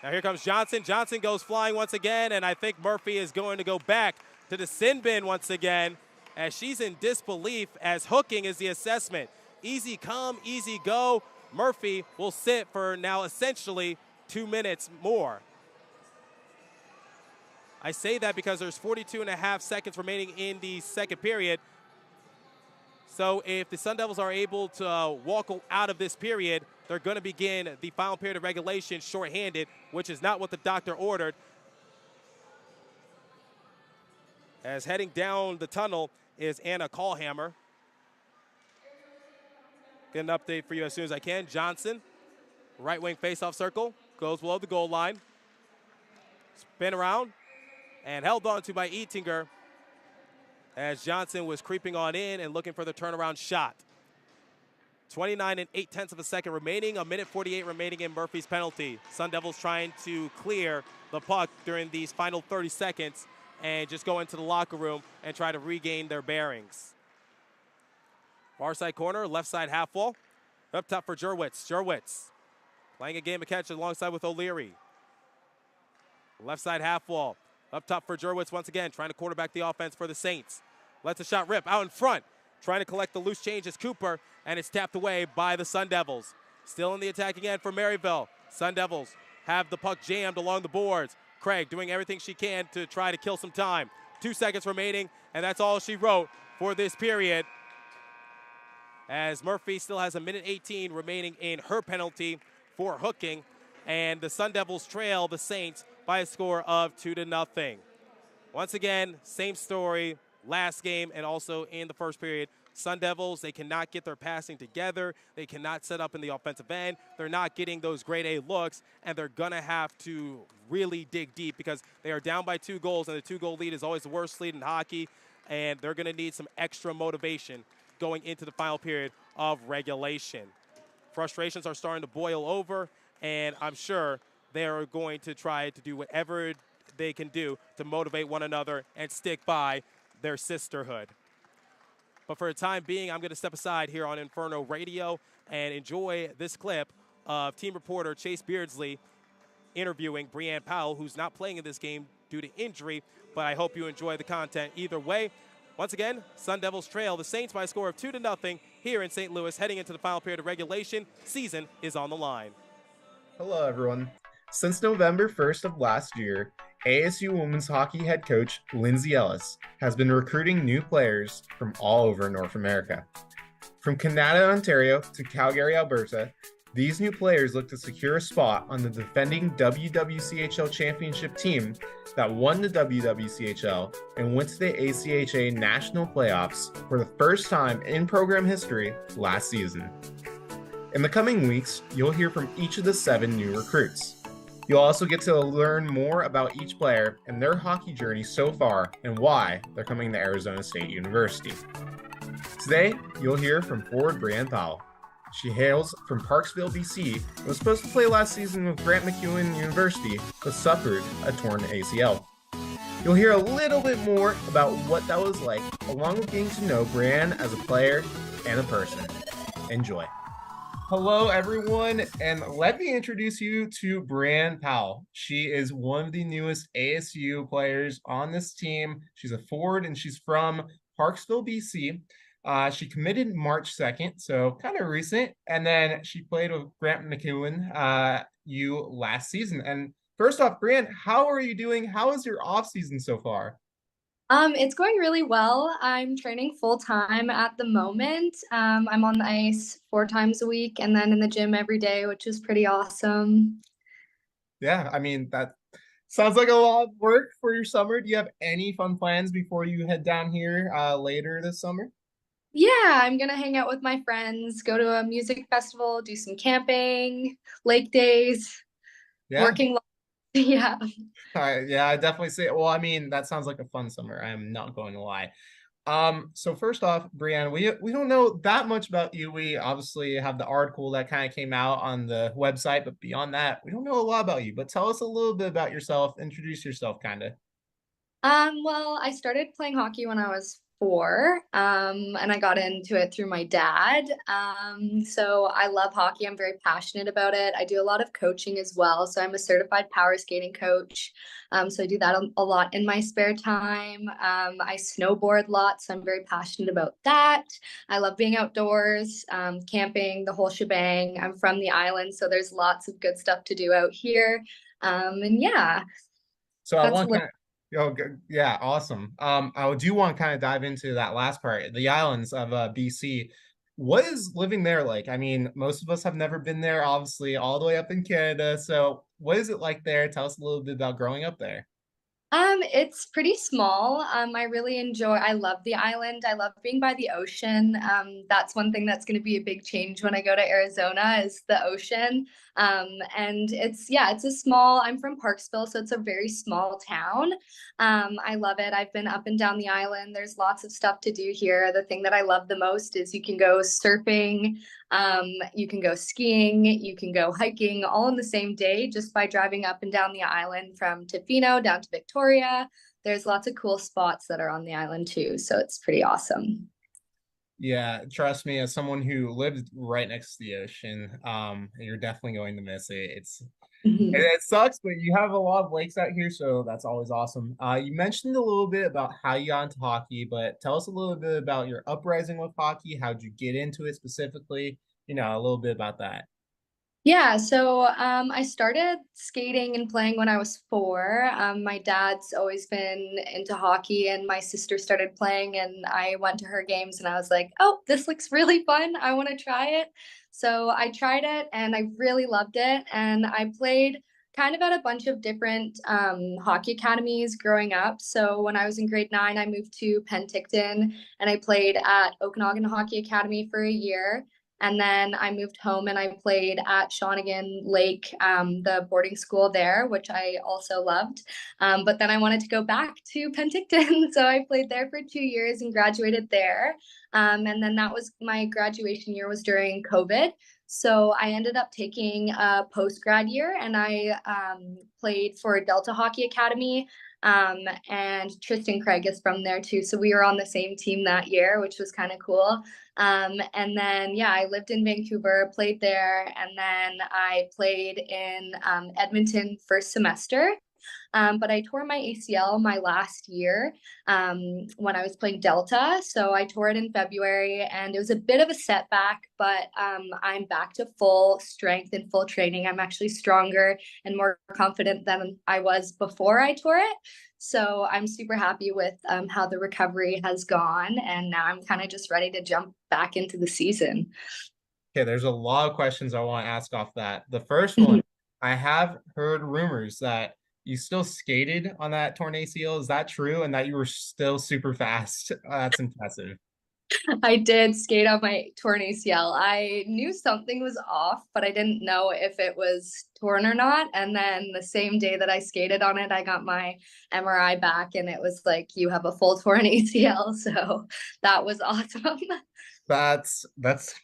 Now here comes Johnson. Johnson goes flying once again, and I think Murphy is going to go back to the sin bin once again, as she's in disbelief, as hooking is the assessment. Easy come, easy go. Murphy will sit for now essentially 2 minutes more. I say that because there's 42.5 seconds remaining in the second period. So if the Sun Devils are able to walk out of this period, they're going to begin the final period of regulation shorthanded, which is not what the doctor ordered. As heading down the tunnel is Anna Callhammer. Get an update for you as soon as I can. Johnson, right wing faceoff circle, goes below the goal line. Spin around. And held on to by Ettinger, as Johnson was creeping on in and looking for the turnaround shot. 29 8/10 of a second remaining, a minute 48 remaining in Murphy's penalty. Sun Devils trying to clear the puck during these final 30 seconds and just go into the locker room and try to regain their bearings. Far side corner, left side half wall. Up top for Jurwitz. Jurwitz playing a game of catch alongside with O'Leary. Left side half wall. Up top for Jurwitz once again, trying to quarterback the offense for the Saints. Lets a shot rip out in front. Trying to collect the loose change is Cooper, and it's tapped away by the Sun Devils. Still in the attacking end for Maryville. Sun Devils have the puck jammed along the boards. Craig doing everything she can to try to kill some time. 2 seconds remaining, and that's all she wrote for this period, as Murphy still has a minute 18 remaining in her penalty for hooking, and the Sun Devils trail the Saints by a score of 2-0. Once again, same story last game and also in the first period. Sun Devils, they cannot get their passing together. They cannot set up in the offensive end. They're not getting those grade A looks, and they're going to have to really dig deep because they are down by 2 goals, and the 2-goal lead is always the worst lead in hockey, and they're going to need some extra motivation going into the final period of regulation. Frustrations are starting to boil over, and I'm sure they're going to try to do whatever they can do to motivate one another and stick by their sisterhood. But for the time being, I'm going to step aside here on Inferno Radio and enjoy this clip of team reporter Chase Beardsley interviewing Brianne Powell, who's not playing in this game due to injury, but I hope you enjoy the content either way. Once again, Sun Devils trail the Saints by a score of 2-0 here in St. Louis, heading into the final period of regulation. Season is on the line. Hello, everyone. Since November 1st of last year, ASU women's hockey head coach Lindsay Ellis has been recruiting new players from all over North America. From Canada, Ontario to Calgary, Alberta, these new players look to secure a spot on the defending WWCHL championship team that won the WWCHL and went to the ACHA National Playoffs for the first time in program history last season. In the coming weeks, you'll hear from each of the 7 new recruits. You'll also get to learn more about each player and their hockey journey so far and why they're coming to Arizona State University. Today, you'll hear from forward Brianne Powell. She hails from Parksville, BC, and was supposed to play last season with Grant MacEwan University, but suffered a torn ACL. You'll hear a little bit more about what that was like, along with getting to know Brianne as a player and a person. Enjoy. Hello, everyone, and let me introduce you to Brianne Powell. She is one of the newest ASU players on this team. She's a forward, and she's from Parksville, BC. She committed March 2nd, so kind of recent, and then she played with Grant MacEwan last season. And first off, Brianne, how are you doing? How is your off season so far? It's going really well. I'm training full time at the moment. I'm on the ice 4 times a week and then in the gym every day, which is pretty awesome. Yeah, I mean, that sounds like a lot of work for your summer. Do you have any fun plans before you head down here later this summer? Yeah, I'm gonna hang out with my friends, go to a music festival, do some camping, lake days, Yeah. working. Yeah. Yeah, I definitely say. Well, I mean, that sounds like a fun summer. I'm not going to lie. So first off, Brianna, we don't know that much about you. We obviously have the article that kind of came out on the website, but beyond that, we don't know a lot about you. But tell us a little bit about yourself. Introduce yourself, kind of. Well, I started playing hockey when I was 4, and I got into it through my dad. So I love hockey. I'm very passionate about it. I do a lot of coaching as well. So I'm a certified power skating coach. So I do that a lot in my spare time. I snowboard lots, so I'm very passionate about that. I love being outdoors, camping, the whole shebang. I'm from the island, so there's lots of good stuff to do out here. And yeah, So I that's a want little. kind of, yeah, awesome. I do want to kind of dive into that last part, the islands of BC. What is living there like? I mean, most of us have never been there, obviously, all the way up in Canada. So what is it like there? Tell us a little bit about growing up there. It's pretty small. I love the island. I love being by the ocean. That's one thing that's going to be a big change when I go to Arizona is the ocean. And I'm from Parksville, so it's a very small town. I love it. I've been up and down the island. There's lots of stuff to do here. The thing that I love the most is you can go surfing, you can go skiing, you can go hiking all in the same day just by driving up and down the island from Tofino down to Victoria. There's lots of cool spots that are on the island too, so it's pretty awesome. Yeah, trust me, as someone who lived right next to the ocean, you're definitely going to miss it. It sucks, but you have a lot of lakes out here, so that's always awesome. You mentioned a little bit about how you got into hockey, but tell us a little bit about your uprising with hockey. How'd you get into it specifically? A little bit about that. Yeah, so I started skating and playing when I was 4. My dad's always been into hockey, and my sister started playing, and I went to her games, and I was like, "Oh, this looks really fun. I want to try it." So I tried it, and I really loved it. And I played kind of at a bunch of different hockey academies growing up. So when I was in grade 9, I moved to Penticton, and I played at Okanagan Hockey Academy for a year. And then I moved home and I played at Shawnigan Lake, the boarding school there, which I also loved. But then I wanted to go back to Penticton. So I played there for 2 years and graduated there. And then that was my graduation year was during COVID. So I ended up taking a post grad year and I played for Delta Hockey Academy. And Tristan Craig is from there too. So we were on the same team that year, which was kind of cool. And then, yeah, I lived in Vancouver, played there, and then I played in Edmonton first semester. But I tore my ACL my last year when I was playing Delta. So I tore it in February and it was a bit of a setback, but I'm back to full strength and full training. I'm actually stronger and more confident than I was before I tore it. So I'm super happy with how the recovery has gone. And now I'm kind of just ready to jump back into the season. Okay, there's a lot of questions I want to ask off that. The first one, I have heard rumors that you still skated on that torn ACL. Is that true? And that you were still super fast? That's impressive. I did skate on my torn ACL. I knew something was off, but I didn't know if it was torn or not. And then the same day that I skated on it, I got my MRI back and it was like, you have a full torn ACL. So that was awesome. That's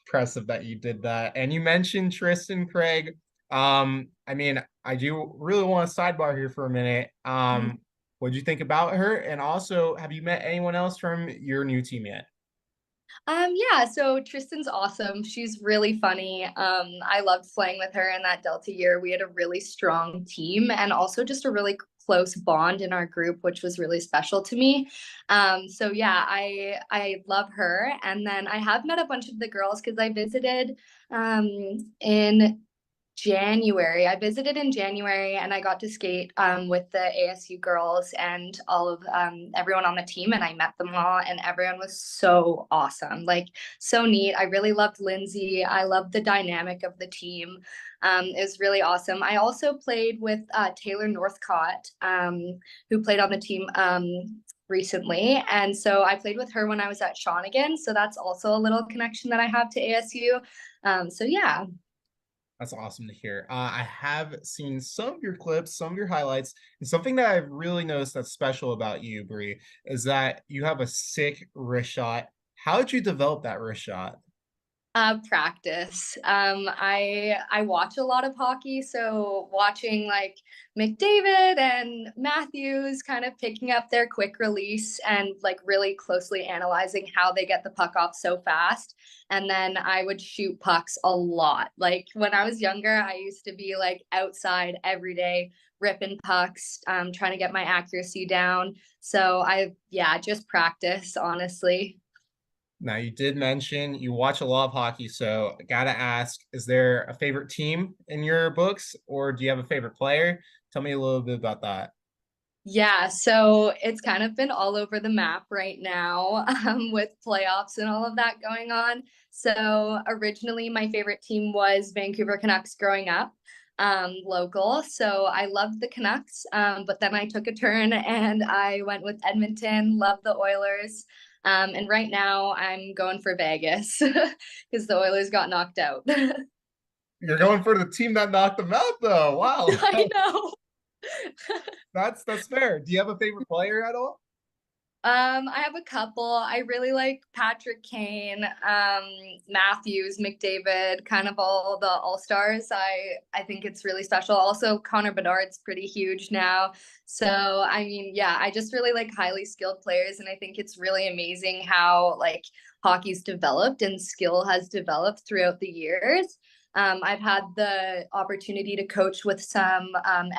impressive that you did that. And you mentioned Tristan Craig. I mean, I do really want to sidebar here for a minute. What do you think about her? And also, have you met anyone else from your new team yet? Yeah, so Tristan's awesome. She's really funny. I loved playing with her in that Delta year. We had a really strong team and also just a really close bond in our group, which was really special to me. So yeah, I love her. And then I have met a bunch of the girls because I visited in January. I visited in January and I got to skate with the ASU girls and all of everyone on the team, and I met them all, and everyone was so awesome, like so neat. I really loved Lindsay. I loved the dynamic of the team. It was really awesome. I also played with Taylor Northcott, who played on the team recently. And so I played with her when I was at Shawnigan. So that's also a little connection that I have to ASU. So yeah. That's awesome to hear. I have seen some of your clips, some of your highlights, and something that I've really noticed that's special about you, Bree, is that you have a sick wrist shot. How did you develop that wrist shot? Practice. I watch a lot of hockey, so watching like McDavid and Matthews kind of picking up their quick release and like really closely analyzing how they get the puck off so fast. And then I would shoot pucks a lot. Like when I was younger, I used to be like outside every day ripping pucks, trying to get my accuracy down. So yeah, just practice, honestly. Now, you did mention you watch a lot of hockey, so I gotta ask, is there a favorite team in your books, or do you have a favorite player? Tell me a little bit about that. Yeah, so it's kind of been all over the map right now with playoffs and all of that going on. So originally, my favorite team was Vancouver Canucks growing up, local. So I loved the Canucks, but then I took a turn and I went with Edmonton, love the Oilers. And right now, I'm going for Vegas because the Oilers got knocked out. You're going for the team that knocked them out, though. Wow, I know. that's fair. Do you have a favorite player at all? I have a couple. I really like Patrick Kane, Matthews, McDavid, kind of all the all-stars. I think it's really special. Also, Connor Bedard's pretty huge now. So, I mean, yeah, I just really like highly skilled players, and I think it's really amazing how like hockey's developed and skill has developed throughout the years. I've had the opportunity to coach with some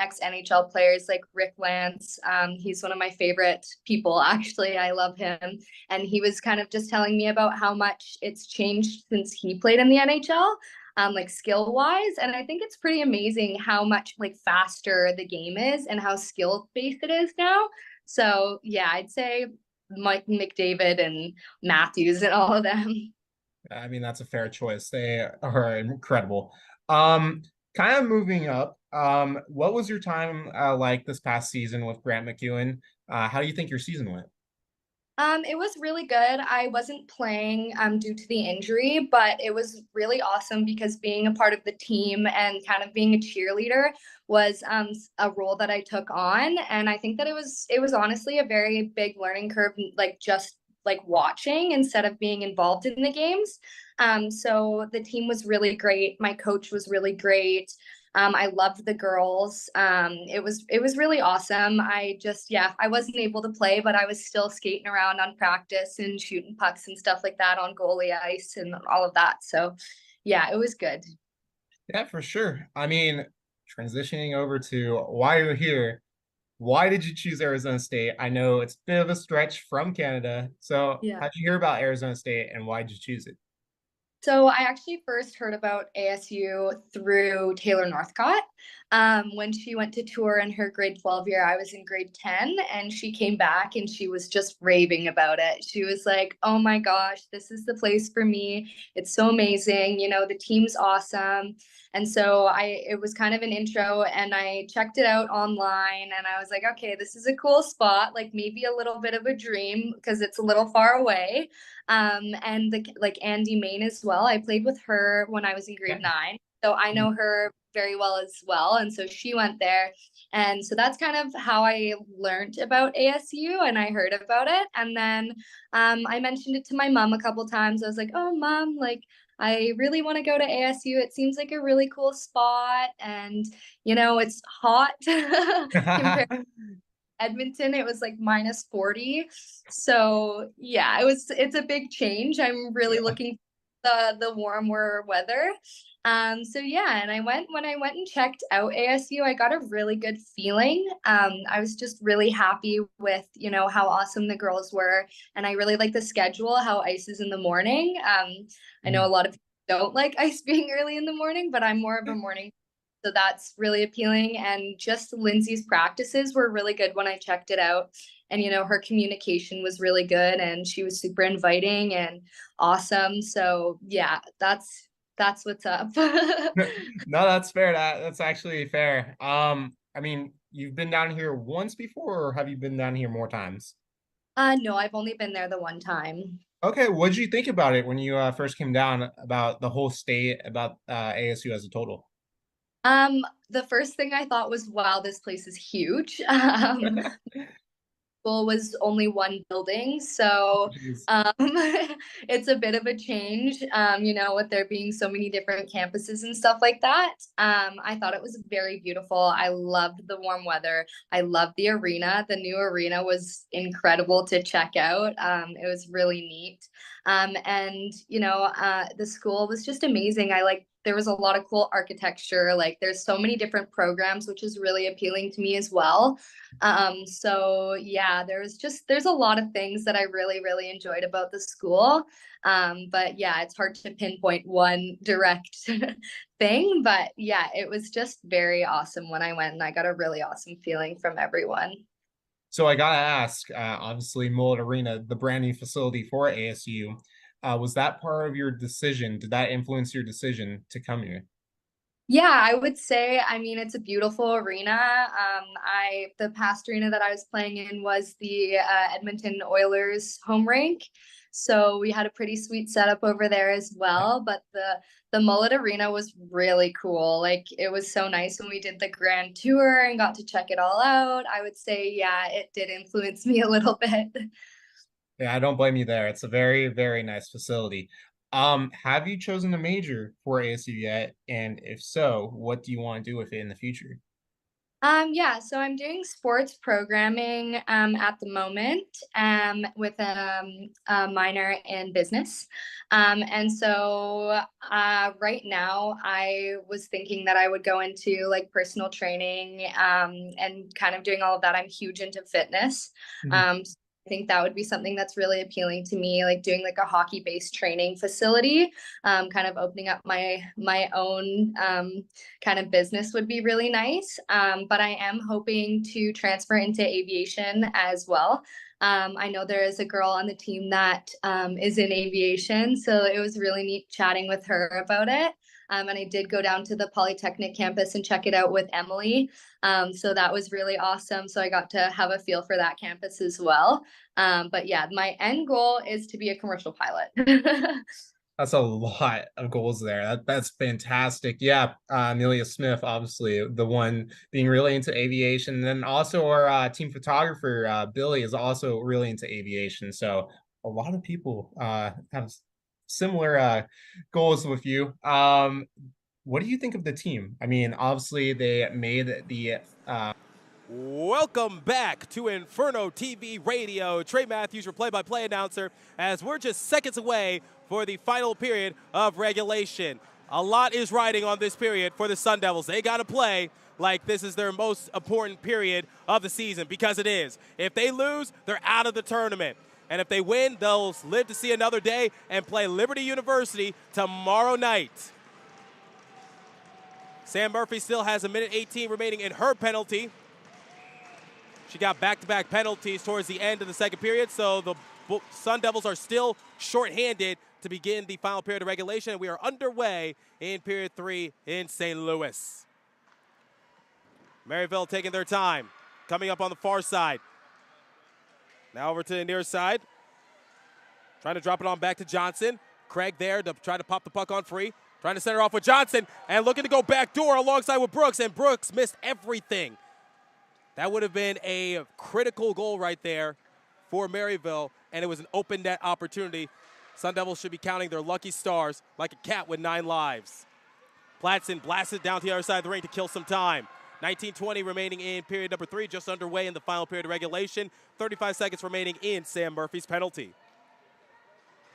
ex NHL players like Rick Lance. He's one of my favorite people, actually. I love him. And he was kind of just telling me about how much it's changed since he played in the NHL, like skill wise. And I think it's pretty amazing how much like faster the game is and how skill based it is now. So, yeah, I'd say Mike McDavid and Matthews and all of them. I mean, that's a fair choice. They are incredible. Kind of moving up. What was your time like this past season with Grant McEwen? How do you think your season went? It was really good. I wasn't playing due to the injury, but it was really awesome because being a part of the team and kind of being a cheerleader was a role that I took on, and I think that it was honestly a very big learning curve, like just like watching instead of being involved in the games. So the team was really great. My coach was really great. I loved the girls. It was really awesome. I wasn't able to play, but I was still skating around on practice and shooting pucks and stuff like that on goalie ice and all of that. So yeah, it was good. Yeah, for sure. I mean, transitioning over to why you're here. Why did you choose Arizona State? I know it's a bit of a stretch from Canada. So, Yeah. how'd you hear about Arizona State and why did you choose it? So I actually first heard about ASU through Taylor Northcott. When she went to tour in her grade 12 year, I was in grade 10, and she came back and she was just raving about it. She was like, oh my gosh, this is the place for me. It's so amazing. You know, the team's awesome. And so it was kind of an intro, and I checked it out online and I was like, okay, this is a cool spot, like maybe a little bit of a dream because it's a little far away. And like Andy Main as well. I played with her when I was in grade 9, so I know her very well as well. And so she went there, and so that's kind of how I learned about ASU and I heard about it. And then I mentioned it to my mom a couple times. I was like, "Oh, mom, like." I really want to go to ASU. It seems like a really cool spot, and it's hot compared Edmonton. It was like minus 40. So yeah, it's a big change. I'm really Yeah. looking for the warmer weather. So yeah, and when I went and checked out ASU, I got a really good feeling. I was just really happy with, how awesome the girls were. And I really like the schedule, how ice is in the morning. I know a lot of people don't like ice being early in the morning, but I'm more of a morning, so that's really appealing. And just Lindsay's practices were really good when I checked it out. And, her communication was really good and she was super inviting and awesome. So yeah, that's what's up. No, that's fair. That's actually fair. I mean, you've been down here once before, or have you been down here more times? No, I've only been there the one time. Okay, what did you think about it when you first came down, about the whole state, about ASU as a total? Um, the first thing I thought was, wow, this place is huge. School was only one building, so Jeez. it's a bit of a change, with there being so many different campuses and stuff like that. I thought it was very beautiful. I loved the warm weather. I loved the arena. The new arena was incredible to check out. It was really neat. The school was just amazing. There was a lot of cool architecture. Like there's so many different programs, which is really appealing to me as well. So yeah, there's a lot of things that I really, really enjoyed about the school. But yeah, it's hard to pinpoint one direct thing, but yeah, it was just very awesome when I went, and I got a really awesome feeling from everyone. So I gotta ask, obviously, Mullet Arena, the brand new facility for ASU, was that part of your decision? Did that influence your decision to come here? Yeah, I would say, I mean, it's a beautiful arena. The past arena that I was playing in was the Edmonton Oilers home rink. So we had a pretty sweet setup over there as well. But the Mullet Arena was really cool. Like it was so nice when we did the grand tour and got to check it all out. I would say, yeah, it did influence me a little bit. Yeah, I don't blame you there. It's a very, very nice facility. Have you chosen a major for ASU yet? And if so, what do you want to do with it in the future? Yeah, so I'm doing sports programming at the moment with a minor in business. Right now I was thinking that I would go into like personal training and kind of doing all of that. I'm huge into fitness. So I think that would be something that's really appealing to me, like doing like a hockey-based training facility, kind of opening up my own kind of business would be really nice. But I am hoping to transfer into aviation as well. I know there is a girl on the team that is in aviation, so it was really neat chatting with her about it. And I did go down to the Polytechnic campus and check it out with Emily. So that was really awesome. So I got to have a feel for that campus as well. But yeah, my end goal is to be a commercial pilot. That's a lot of goals there. That's fantastic. Yeah, Amelia Smith, obviously the one being really into aviation. And then also our team photographer, Billy, is also really into aviation. So a lot of people have similar goals with you. What do you think of the team? I mean, obviously they made the Welcome back to Inferno TV Radio. Trey Matthews, your play-by-play announcer, as we're just seconds away for the final period of regulation. A lot is riding on this period for the Sun Devils. They got to play like this is their most important period of the season, because it is. If they lose, they're out of the tournament. And if they win, they'll live to see another day and play Liberty University tomorrow night. Sam Murphy still has a minute 18 remaining in her penalty. She got back-to-back penalties towards the end of the second period, so the Sun Devils are still shorthanded to begin the final period of regulation, and we are underway in period 3 in St. Louis. Maryville taking their time, coming up on the far side. Now over to the near side. Trying to drop it on back to Johnson. Craig there to try to pop the puck on free. Trying to center off with Johnson, and looking to go backdoor alongside with Brooks, and Brooks missed everything. That would have been a critical goal right there for Maryville, and it was an open net opportunity. Sun Devils should be counting their lucky stars like a cat with 9 lives. Platson blasted down to the other side of the ring to kill some time. 19:20 remaining in period number 3, just underway in the final period of regulation. 35 seconds remaining in Sam Murphy's penalty.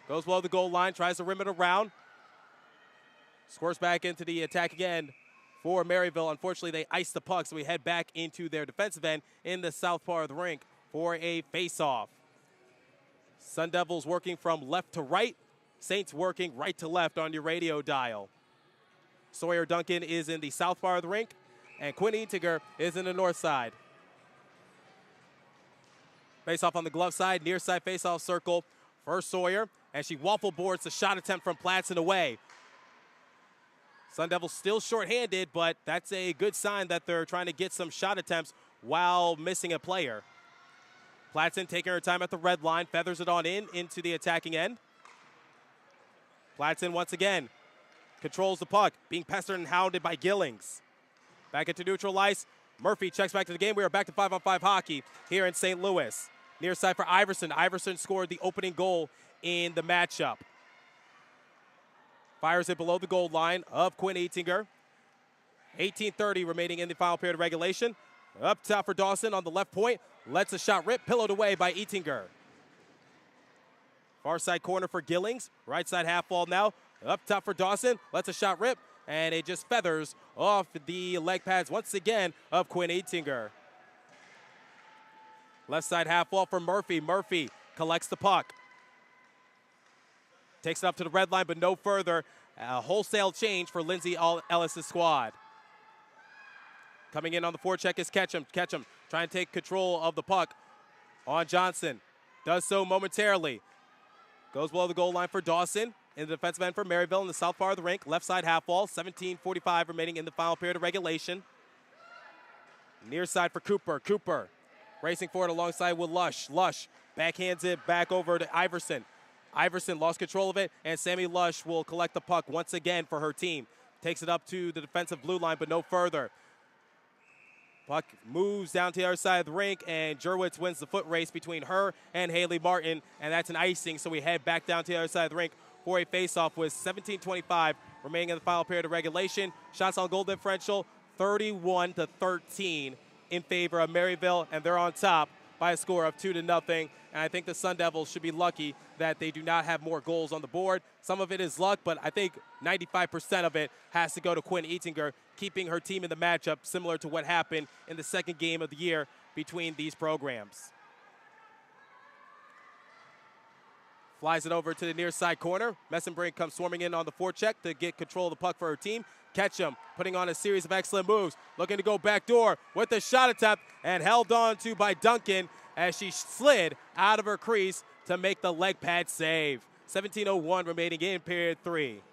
Goes below the goal line, tries to rim it around. Squirts back into the attacking end for Maryville. Unfortunately, they iced the puck, so we head back into their defensive end in the south part of the rink for a face-off. Sun Devils working from left to right. Saints working right to left on your radio dial. Sawyer Duncan is in the south part of the rink, and Quinn Etinger is in the north side. Face-off on the glove side, near side face-off circle for Sawyer, and she waffle boards the shot attempt from Platson away. Sun Devils still shorthanded, but that's a good sign that they're trying to get some shot attempts while missing a player. Platson taking her time at the red line, feathers it on into the attacking end. Platson once again controls the puck, being pestered and hounded by Gillings. Back into neutral ice. Murphy checks back to the game. We are back to 5-on-5 hockey here in St. Louis. Near side for Iverson. Iverson scored the opening goal in the matchup. Fires it below the goal line of Quinn Eatinger. 18:30 remaining in the final period of regulation. Up top for Dawson on the left point. Lets a shot rip, pillowed away by Eatinger. Far side corner for Gillings. Right side half wall now. Up top for Dawson. Lets a shot rip, and it just feathers off the leg pads once again of Quinn Eatinger. Left side half wall for Murphy. Murphy collects the puck. Takes it up to the red line, but no further. A wholesale change for Lindsay Ellis' squad. Coming in on the forecheck is Ketchum. Ketchum trying to take control of the puck on Johnson. Does so momentarily. Goes below the goal line for Dawson. In the defensive end for Maryville in the south part of the rink. Left side half wall. 17:45 remaining in the final period of regulation. Near side for Cooper. Cooper racing forward alongside with Lush. Lush backhands it back over to Iverson. Iverson lost control of it, and Sammy Lush will collect the puck once again for her team. Takes it up to the defensive blue line, but no further. Puck moves down to the other side of the rink, and Jurwitz wins the foot race between her and Haley Martin, and that's an icing, so we head back down to the other side of the rink for a face-off with 17:25 remaining in the final period of regulation. Shots on goal differential, 31-13 in favor of Maryville, and they're on top by a score of 2-0. And I think the Sun Devils should be lucky that they do not have more goals on the board. Some of it is luck, but I think 95% of it has to go to Quinn Eatinger, keeping her team in the matchup, similar to what happened in the second game of the year between these programs. Flies it over to the near side corner. Messenbrink comes swarming in on the forecheck to get control of the puck for her team. Ketchum putting on a series of excellent moves, looking to go backdoor with the shot attempt, and held on to by Duncan as she slid out of her crease to make the leg pad save. 17:01 remaining in period 3.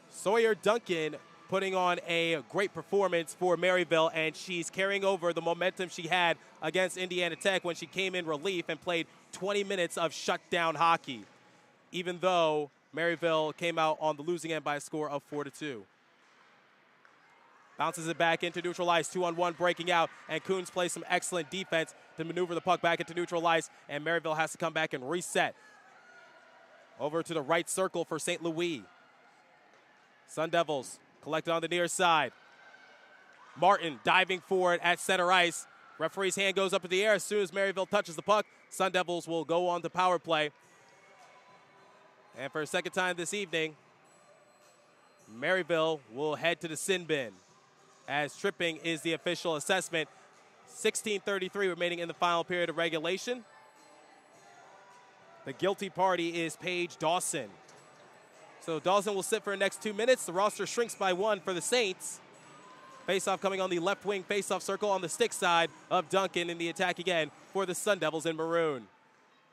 Sawyer Duncan putting on a great performance for Maryville, and she's carrying over the momentum she had against Indiana Tech when she came in relief and played 20 minutes of shutdown hockey, even though Maryville came out on the losing end by a score of 4-2. Bounces it back into neutral ice, 2-on-1 breaking out, and Coons plays some excellent defense to maneuver the puck back into neutral ice, and Maryville has to come back and reset. Over to the right circle for St. Louis. Sun Devils collected on the near side. Martin diving forward at center ice. Referee's hand goes up in the air as soon as Maryville touches the puck. Sun Devils will go on to power play. And for a second time this evening, Maryville will head to the sin bin, as tripping is the official assessment. 16:33 remaining in the final period of regulation. The guilty party is Paige Dawson. So Dawson will sit for the next 2 minutes. The roster shrinks by 1 for the Saints. Faceoff coming on the left wing faceoff circle on the stick side of Duncan in the attack again for the Sun Devils in maroon.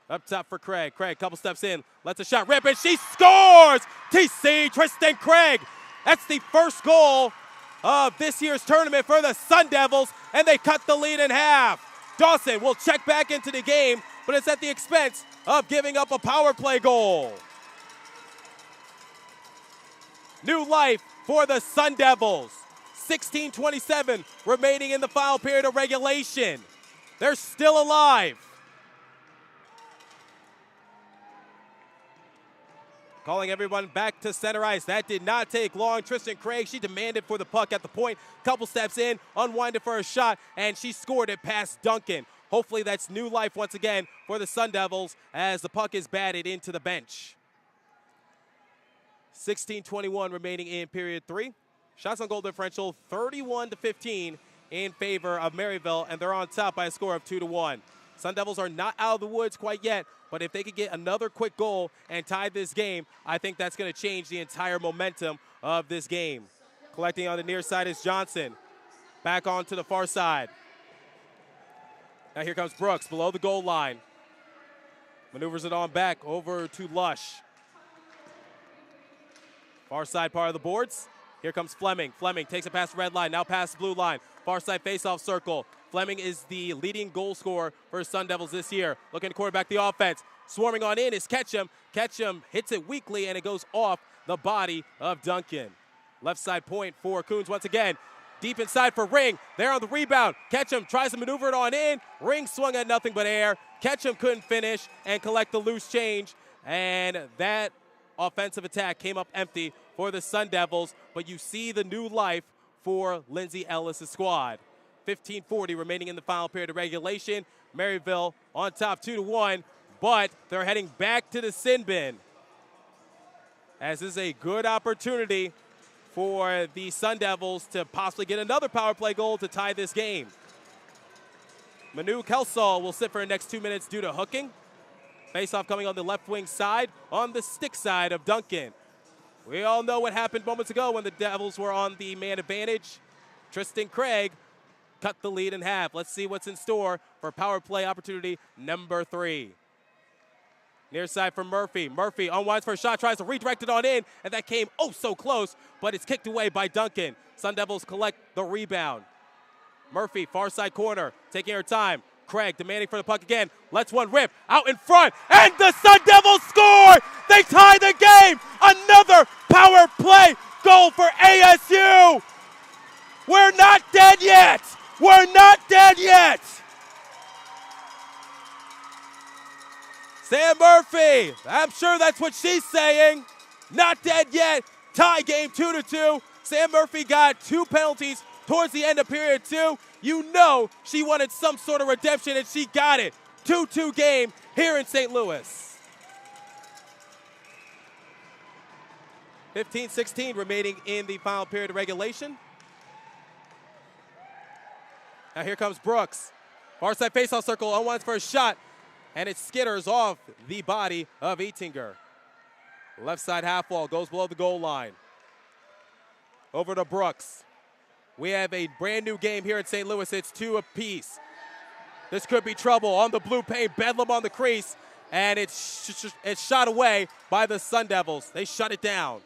Up top for Craig. Craig, couple steps in, lets a shot rip, and she scores! TC Tristan Craig. That's the first goal of this year's tournament for the Sun Devils, and they cut the lead in half. Dawson will check back into the game, but it's at the expense of giving up a power play goal. New life for the Sun Devils. 16:27 remaining in the final period of regulation. They're still alive. Calling everyone back to center ice. That did not take long. Tristan Craig, she demanded for the puck at the point. Couple steps in, unwinded for a shot, and she scored it past Duncan. Hopefully that's new life once again for the Sun Devils as the puck is batted into the bench. 16:21 remaining in period 3. Shots on goal differential 31-15 in favor of Maryville, and they're on top by a score of 2-1. Sun Devils are not out of the woods quite yet, but if they could get another quick goal and tie this game, I think that's going to change the entire momentum of this game. Collecting on the near side is Johnson. Back onto the far side. Now here comes Brooks below the goal line. Maneuvers it on back over to Lush. Far side part of the boards. Here comes Fleming. Fleming takes it past the red line, now past the blue line. Far side faceoff circle. Fleming is the leading goal scorer for Sun Devils this year. Looking to quarterback the offense. Swarming on in is Ketchum. Ketchum hits it weakly, and it goes off the body of Duncan. Left side point for Coons once again. Deep inside for Ring. There on the rebound. Ketchum tries to maneuver it on in. Ring swung at nothing but air. Ketchum couldn't finish and collect the loose change. And that offensive attack came up empty for the Sun Devils. But you see the new life for Lindsay Ellis' squad. 15:40 remaining in the final period of regulation. Maryville on top 2-1. But they're heading back to the sin bin, as this is a good opportunity for the Sun Devils to possibly get another power play goal to tie this game. Manu Kelsall will sit for the next 2 minutes due to hooking. Faceoff coming on the left wing side, on the stick side of Duncan. We all know what happened moments ago when the Devils were on the man advantage. Tristan Craig cut the lead in half. Let's see what's in store for power play opportunity number 3. Near side for Murphy. Murphy unwinds for a shot, tries to redirect it on in, and that came oh so close, but it's kicked away by Duncan. Sun Devils collect the rebound. Murphy, far side corner, taking her time. Craig demanding for the puck again. Lets one rip out in front, and the Sun Devils score! They tie the game! Another power play goal for ASU! We're not dead yet! We're not dead yet! Sam Murphy, I'm sure that's what she's saying. Not dead yet. Tie game 2-2. Sam Murphy got 2 penalties towards the end of period 2. You know she wanted some sort of redemption, and she got it. 2-2 game here in St. Louis. 15-16 remaining in the final period of regulation. Now here comes Brooks. Far side faceoff circle, unwinds for a shot, and it skitters off the body of Etinger. Left side half wall goes below the goal line. Over to Brooks. We have a brand new game here in St. Louis. It's 2 apiece. This could be trouble on the blue paint. Bedlam on the crease, and it's shot away by the Sun Devils. They shut it down.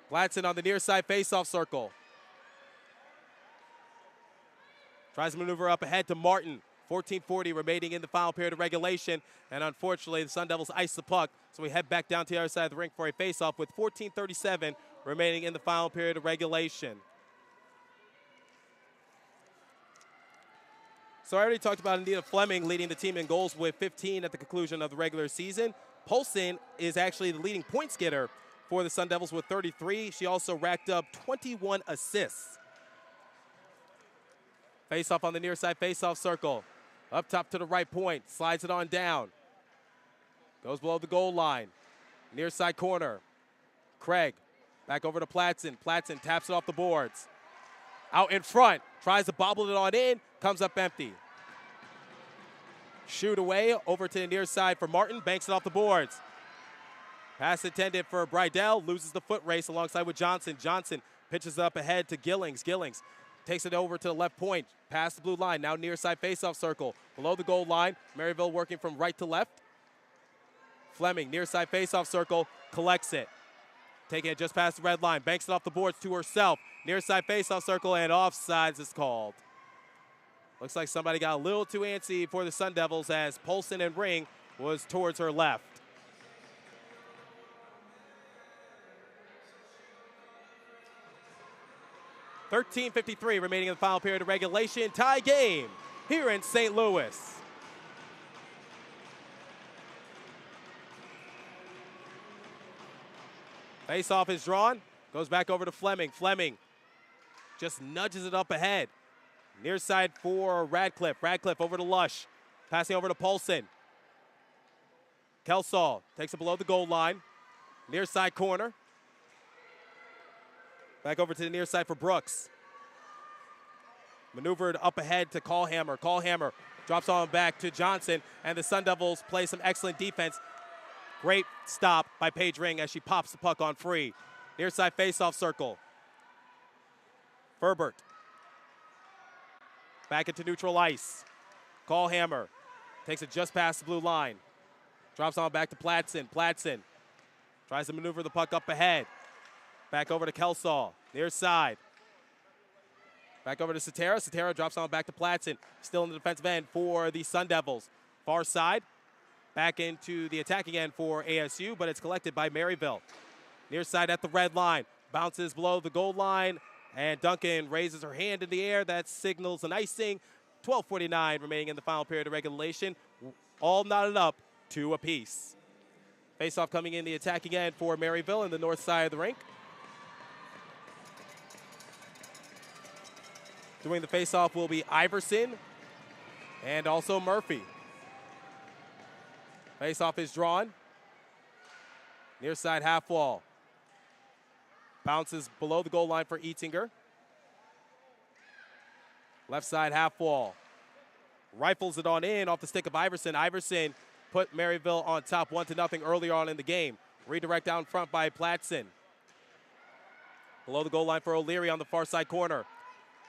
Gladson on the near side faceoff circle. Tries to maneuver up ahead to Martin. 14:40 remaining in the final period of regulation, and unfortunately the Sun Devils ice the puck, so we head back down to the other side of the rink for a faceoff with 14:37 remaining in the final period of regulation. So I already talked about Anita Fleming leading the team in goals with 15 at the conclusion of the regular season. Polson is actually the leading points getter for the Sun Devils with 33. She also racked up 21 assists. Face-off on the near side face-off circle. Up top to the right point, slides it on down. Goes below the goal line. Near side corner. Craig, back over to Platson. Platson taps it off the boards. Out in front, tries to bobble it on in, comes up empty. Shoot away, over to the near side for Martin, banks it off the boards. Pass intended for Brydell, loses the foot race alongside with Johnson. Johnson pitches up ahead to Gillings. Gillings takes it over to the left point, past the blue line, now near side faceoff circle. Below the goal line, Maryville working from right to left. Fleming, near side faceoff circle, collects it. Taking it just past the red line, banks it off the boards to herself. Near side faceoff circle, and offsides is called. Looks like somebody got a little too antsy for the Sun Devils as Polson and Ring was towards her left. .53 remaining in the final period of regulation. Tie game here in St. Louis. Face-off is drawn. Goes back over to Fleming. Fleming just nudges it up ahead. Near side for Radcliffe. Radcliffe over to Lush. Passing over to Polson. Kelsall takes it below the goal line. Near side corner. Back over to the near side for Brooks. Maneuvered up ahead to Callhammer. Callhammer drops on back to Johnson, and the Sun Devils play some excellent defense. Great stop by Paige Ring as she pops the puck on free. Near side faceoff circle. Ferbert. Back into neutral ice. Callhammer takes it just past the blue line. Drops on back to Platson. Platson tries to maneuver the puck up ahead. Back over to Kelsall, near side. Back over to Satera. Satera drops on back to Platson. Still in the defensive end for the Sun Devils. Far side. Back into the attacking end for ASU, but it's collected by Maryville. Near side at the red line. Bounces below the goal line. And Duncan raises her hand in the air. That signals an icing. 12:49 remaining in the final period of regulation. All knotted up 2 apiece. Face-off coming in the attacking end for Maryville in the north side of the rink. Doing the face-off will be Iverson and also Murphy. Face-off is drawn. Near side half wall. Bounces below the goal line for Eatinger. Left side half wall. Rifles it on in off the stick of Iverson. Iverson put Maryville on top 1-0 earlier on in the game. Redirect down front by Platson. Below the goal line for O'Leary on the far side corner.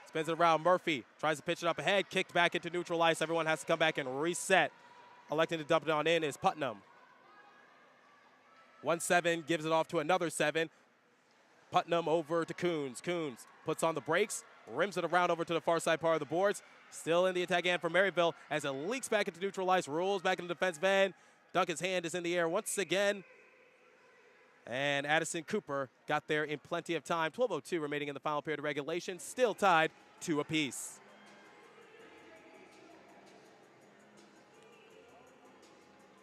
Spins it around. Murphy tries to pitch it up ahead. Kicked back into neutral ice. Everyone has to come back and reset. Electing to dump it on in is Putnam. 1-7 gives it off to another 7. Putnam over to Coons. Coons puts on the brakes. Rims it around over to the far side part of the boards. Still in the attack end for Maryville as it leaks back into neutral ice. Rolls back into the defensive end. Duncan's hand is in the air once again. And Addison Cooper got there in plenty of time. 12:02 remaining in the final period of regulation. Still tied 2 apiece.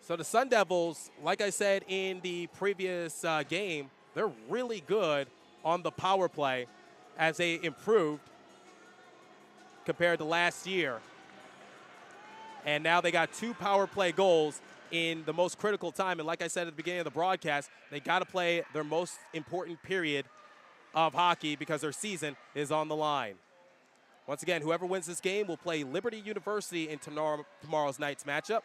So the Sun Devils, like I said in the previous game, they're really good on the power play as they improved compared to last year. And now they got 2 power play goals in the most critical time. And like I said at the beginning of the broadcast, they got to play their most important period of hockey because their season is on the line. Once again, whoever wins this game will play Liberty University in tomorrow's night's matchup.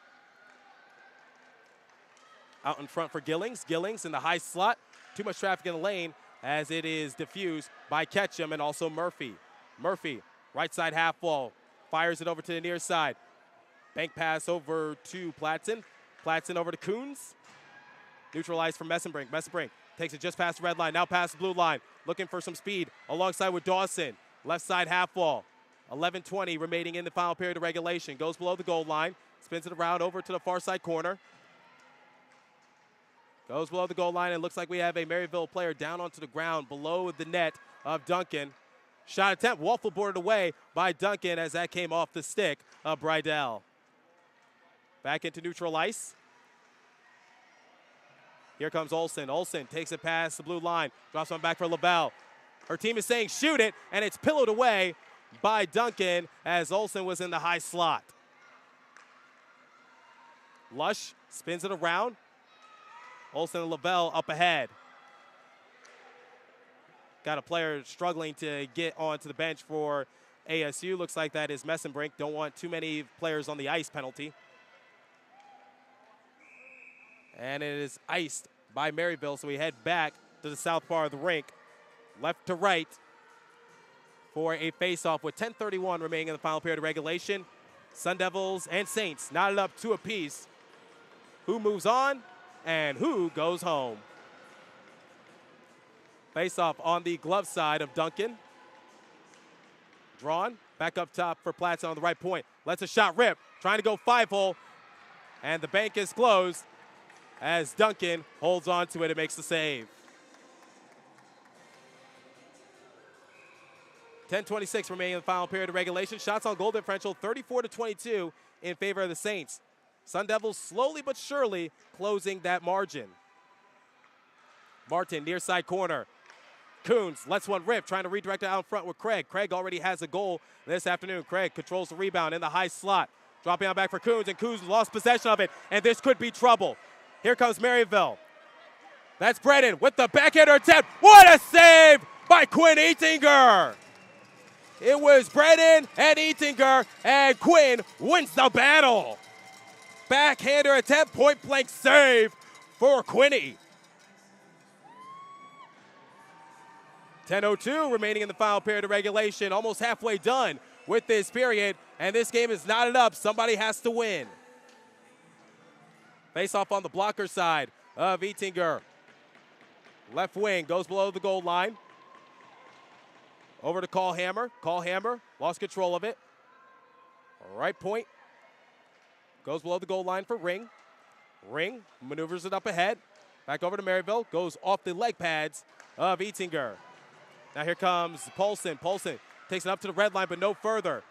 Out in front for Gillings. Gillings in the high slot. Too much traffic in the lane as it is diffused by Ketchum and also Murphy. Murphy, right side half wall, fires it over to the near side. Bank pass over to Platson. Platson over to Coons. Neutralized from Messenbrink. Messenbrink takes it just past the red line, now past the blue line. Looking for some speed alongside with Dawson. Left side half wall. 11:20 remaining in the final period of regulation. Goes below the goal line. Spins it around over to the far side corner. Goes below the goal line, and looks like we have a Maryville player down onto the ground below the net of Duncan. Shot attempt, waffle boarded away by Duncan as that came off the stick of Brydell. Back into neutral ice. Here comes Olsen. Olsen takes it past the blue line, drops one back for LaBelle. Her team is saying shoot it, and it's pillowed away by Duncan as Olsen was in the high slot. Lush spins it around. Olsen and LaBelle up ahead. Got a player struggling to get onto the bench for ASU. Looks like that is Messenbrink. Don't want too many players on the ice penalty. And it is iced by Maryville, so we head back to the south part of the rink. Left to right for a face-off with 10:31 remaining in the final period of regulation. Sun Devils and Saints knotted up 2 apiece. Who moves on and who goes home? Face-off on the glove side of Duncan. Drawn, back up top for Platson on the right point. Lets a shot rip, trying to go 5-hole, and the bank is closed as Duncan holds on to it and makes the save. 10:26 remaining in the final period of regulation. Shots on goal differential 34-22 in favor of the Saints. Sun Devils slowly but surely closing that margin. Martin, near side corner. Coons lets one rip, trying to redirect it out in front with Craig. Craig already has a goal this afternoon. Craig controls the rebound in the high slot. Dropping on back for Coons, and Coons lost possession of it, and this could be trouble. Here comes Maryville. That's Brennan with the backhander attempt. What a save by Quinn Eatinger! It was Brennan and Eatinger, and Quinn wins the battle. Backhander attempt, point blank save for Quinny. 10:02 remaining in the final period of regulation. Almost halfway done with this period, and this game is knotted up. Somebody has to win. Face off on the blocker side of Eatinger. Left wing goes below the goal line. Over to Call Hammer. Call Hammer lost control of it. Right point. Goes below the goal line for Ring. Ring maneuvers it up ahead. Back over to Maryville. Goes off the leg pads of Eatinger. Now here comes Polson. Polson takes it up to the red line, but no further.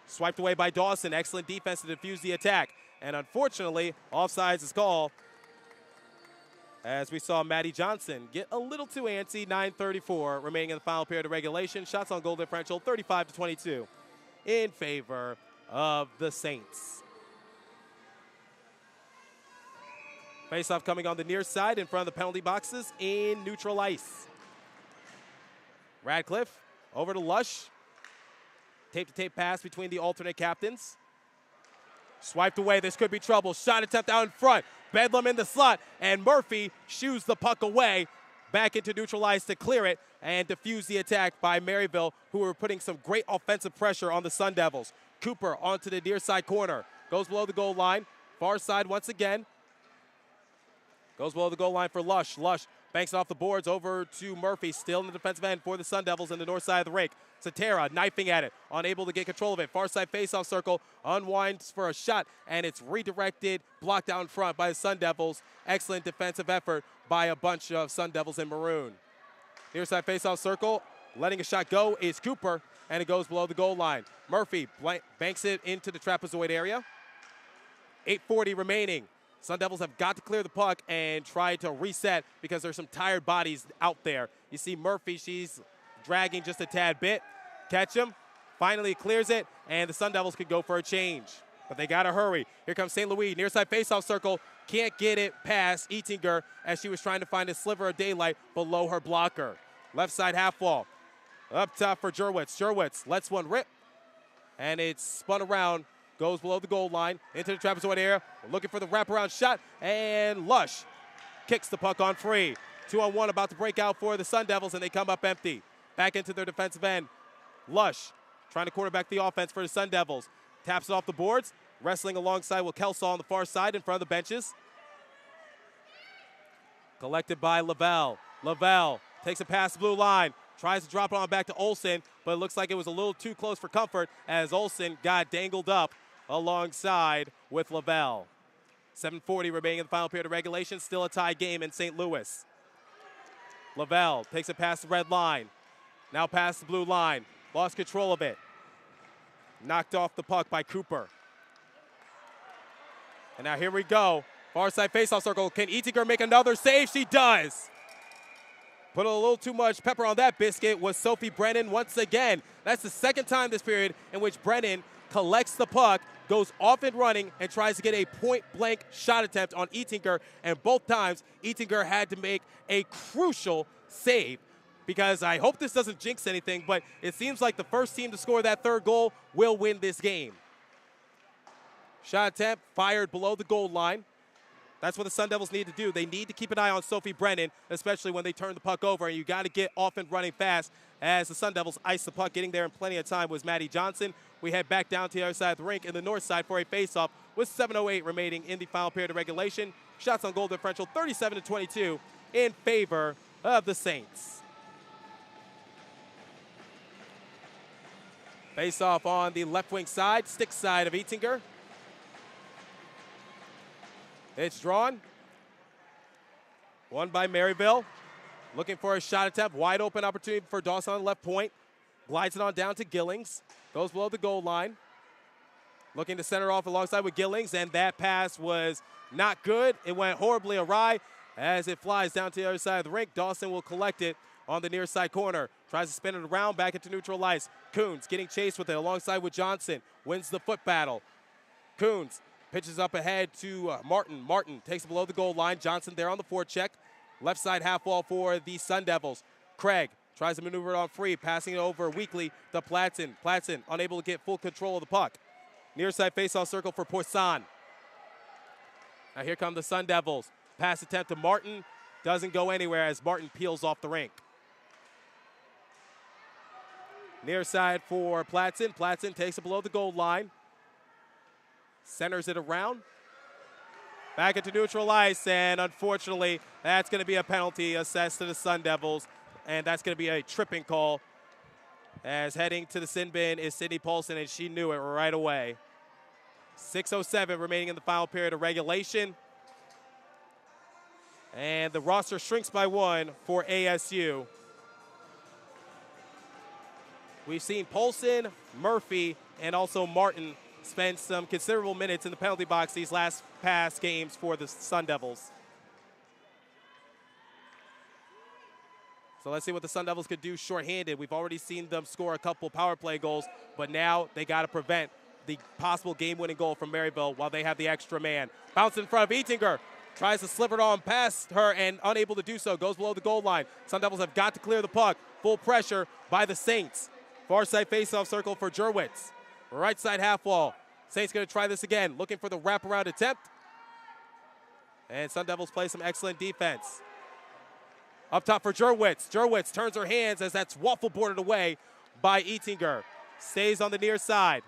Swiped away by Dawson. Excellent defense to defuse the attack. And unfortunately, offsides is called. As we saw Maddie Johnson get a little too antsy. 9:34 remaining in the final period of regulation. Shots on goal differential 35-22 in favor of the Saints. Face-off coming on the near side in front of the penalty boxes in neutral ice. Radcliffe over to Lush. Tape-to-tape pass between the alternate captains. Swiped away. This could be trouble. Shot attempt out in front. Bedlam in the slot. And Murphy shoos the puck away. Back into neutral ice to clear it and defuse the attack by Maryville, who were putting some great offensive pressure on the Sun Devils. Cooper onto the near side corner. Goes below the goal line. Far side once again. Goes below the goal line for Lush. Lush banks it off the boards over to Murphy, still in the defensive end for the Sun Devils in the north side of the rink. Satera knifing at it, unable to get control of it. Far side faceoff circle, unwinds for a shot, and it's redirected, blocked out in front by the Sun Devils. Excellent defensive effort by a bunch of Sun Devils in maroon. Near side faceoff circle, letting a shot go is Cooper, and it goes below the goal line. Murphy banks it into the trapezoid area. 8:40 remaining. Sun Devils have got to clear the puck and try to reset because there's some tired bodies out there. You see Murphy, she's dragging just a tad bit. Catch him. Finally clears it, and the Sun Devils could go for a change. But they got to hurry. Here comes St. Louis. Near side faceoff circle. Can't get it past Eatinger as she was trying to find a sliver of daylight below her blocker. Left side half wall. Up top for Jurwitz. Jurwitz lets one rip, and it's spun around. Goes below the goal line, into the trapezoid area, looking for the wraparound shot, and Lush kicks the puck on free. 2-on-1 about to break out for the Sun Devils, and they come up empty. Back into their defensive end. Lush trying to quarterback the offense for the Sun Devils. Taps it off the boards, wrestling alongside with Kelsall on the far side in front of the benches. Collected by Lavelle. Lavelle takes a pass to blue line. Tries to drop it on back to Olsen, but it looks like it was a little too close for comfort as Olsen got dangled up alongside with Lavelle. 7:40 remaining in the final period of regulation. Still a tie game in St. Louis. Lavelle takes it past the red line. Now past the blue line. Lost control of it. Knocked off the puck by Cooper. And now here we go. Far side faceoff circle. Can Eatinger make another save? She does. Put a little too much pepper on that biscuit was Sophie Brennan once again. That's the second time this period in which Brennan collects the puck, goes off and running, and tries to get a point-blank shot attempt on Eatinger. And both times, Eatinger had to make a crucial save. Because I hope this doesn't jinx anything, but it seems like the first team to score that third goal will win this game. Shot attempt fired below the goal line. That's what the Sun Devils need to do. They need to keep an eye on Sophie Brennan, especially when they turn the puck over. And you got to get off and running fast as the Sun Devils ice the puck. Getting there in plenty of time was Maddie Johnson. We head back down to the other side of the rink in the north side for a faceoff with 7:08 remaining in the final period of regulation. Shots on goal differential 37-22 in favor of the Saints. Faceoff on the left wing side, stick side of Eatinger. It's drawn. Won by Maryville. Looking for a shot attempt. Wide open opportunity for Dawson on the left point. Glides it on down to Gillings. Goes below the goal line. Looking to center off alongside with Gillings, and that pass was not good. It went horribly awry as it flies down to the other side of the rink. Dawson will collect it on the near side corner. Tries to spin it around back into neutral ice. Coons getting chased with it alongside with Johnson. Wins the foot battle. Coons pitches up ahead to Martin. Martin takes it below the goal line. Johnson there on the forecheck. Left side half wall for the Sun Devils. Craig tries to maneuver it on free, passing it over weakly to Platson. Platson unable to get full control of the puck. Near side faceoff circle for Poisson. Now here come the Sun Devils. Pass attempt to Martin. Doesn't go anywhere as Martin peels off the rink. Near side for Platson. Platson takes it below the goal line. Centers it around. Back into neutral ice, and unfortunately, that's going to be a penalty assessed to the Sun Devils, and that's going to be a tripping call As heading to the sin bin is Sydney Paulson, and she knew it right away. 6:07 remaining in the final period of regulation. And the roster shrinks by 1 for ASU. We've seen Paulson, Murphy, and also Martin spend some considerable minutes in the penalty box these last past games for the Sun Devils. So let's see what the Sun Devils could do shorthanded. We've already seen them score a couple power play goals, but now they got to prevent the possible game-winning goal from Maryville while they have the extra man. Bounce in front of Eatinger. Tries to slip it on past her and unable to do so. Goes below the goal line. Sun Devils have got to clear the puck. Full pressure by the Saints. Far side faceoff circle for Jurwitz. Right side half wall. Saints going to try this again. Looking for the wraparound attempt. And Sun Devils play some excellent defense. Up top for Jurwitz. Jurwitz turns her hands as that's waffle boarded away by Eatinger. Stays on the near side.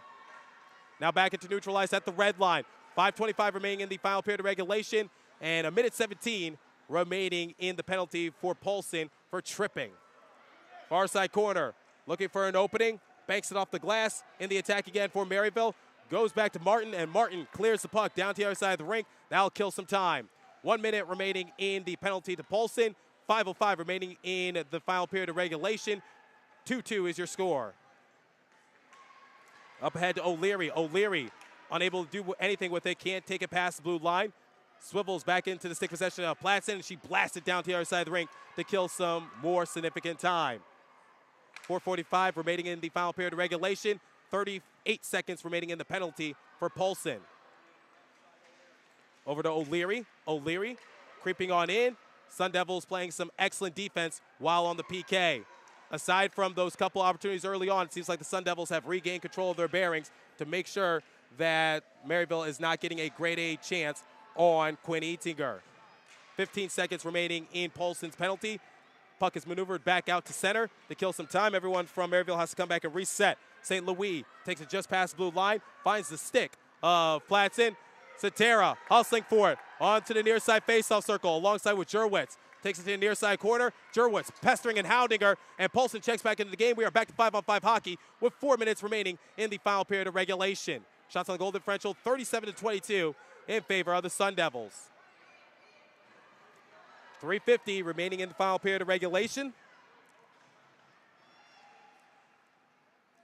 Now back into neutral ice at the red line. 5:25 remaining in the final period of regulation. And 1:17 remaining in the penalty for Paulson for tripping. Far side corner. Looking for an opening. Banks it off the glass. In the attack again for Maryville. Goes back to Martin, and Martin clears the puck down to the other side of the rink. That'll kill some time. 1 minute remaining in the penalty to Paulson. 5:05 remaining in the final period of regulation. 2-2 is your score. Up ahead to O'Leary. O'Leary unable to do anything with it. Can't take it past the blue line. Swivels back into the stick possession of Platson, and she blasts it down to the other side of the rink to kill some more significant time. 4:45 remaining in the final period of regulation. 38 seconds remaining in the penalty for Paulson. Over to O'Leary. O'Leary creeping on in. Sun Devils playing some excellent defense while on the PK. Aside from those couple opportunities early on, it seems like the Sun Devils have regained control of their bearings to make sure that Maryville is not getting a grade A chance on Quinn Eatinger. 15 seconds remaining in Paulson's penalty. Puck is maneuvered back out to center to kill some time. Everyone from Maryville has to come back and reset. St. Louis takes it just past the blue line, finds the stick of Platson. Satera hustling for it onto the near side faceoff circle alongside with Jurwitz. Takes it to the near side corner. Jurwitz pestering and hounding her, and Paulson checks back into the game. We are back to 5-on-5 hockey with 4 minutes remaining in the final period of regulation. Shots on goal differential 37-22 in favor of the Sun Devils. 3:50 remaining in the final period of regulation.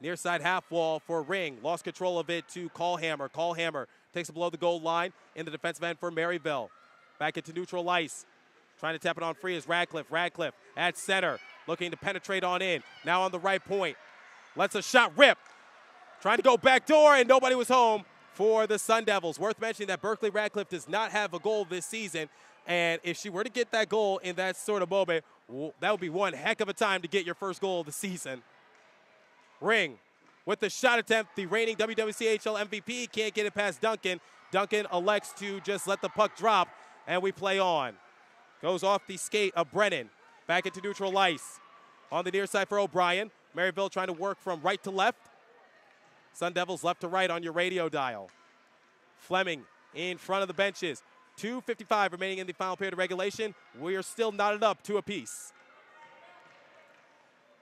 Near side half wall for Ring. Lost control of it to Callhammer. Callhammer takes it below the goal line in the defensive end for Maryville. Back into neutral ice. Trying to tap it on free is Radcliffe. Radcliffe at center. Looking to penetrate on in. Now on the right point. Lets a shot rip. Trying to go back door, and nobody was home for the Sun Devils. Worth mentioning that Berkeley Radcliffe does not have a goal this season. And if she were to get that goal in that sort of moment, that would be one heck of a time to get your first goal of the season. Ring with the shot attempt. The reigning WWCHL MVP can't get it past Duncan. Duncan elects to just let the puck drop, and we play on. Goes off the skate of Brennan. Back into neutral ice. On the near side for O'Brien. Maryville trying to work from right to left. Sun Devils left to right on your radio dial. Fleming in front of the benches. 2:55 remaining in the final period of regulation. We are still knotted up 2 apiece.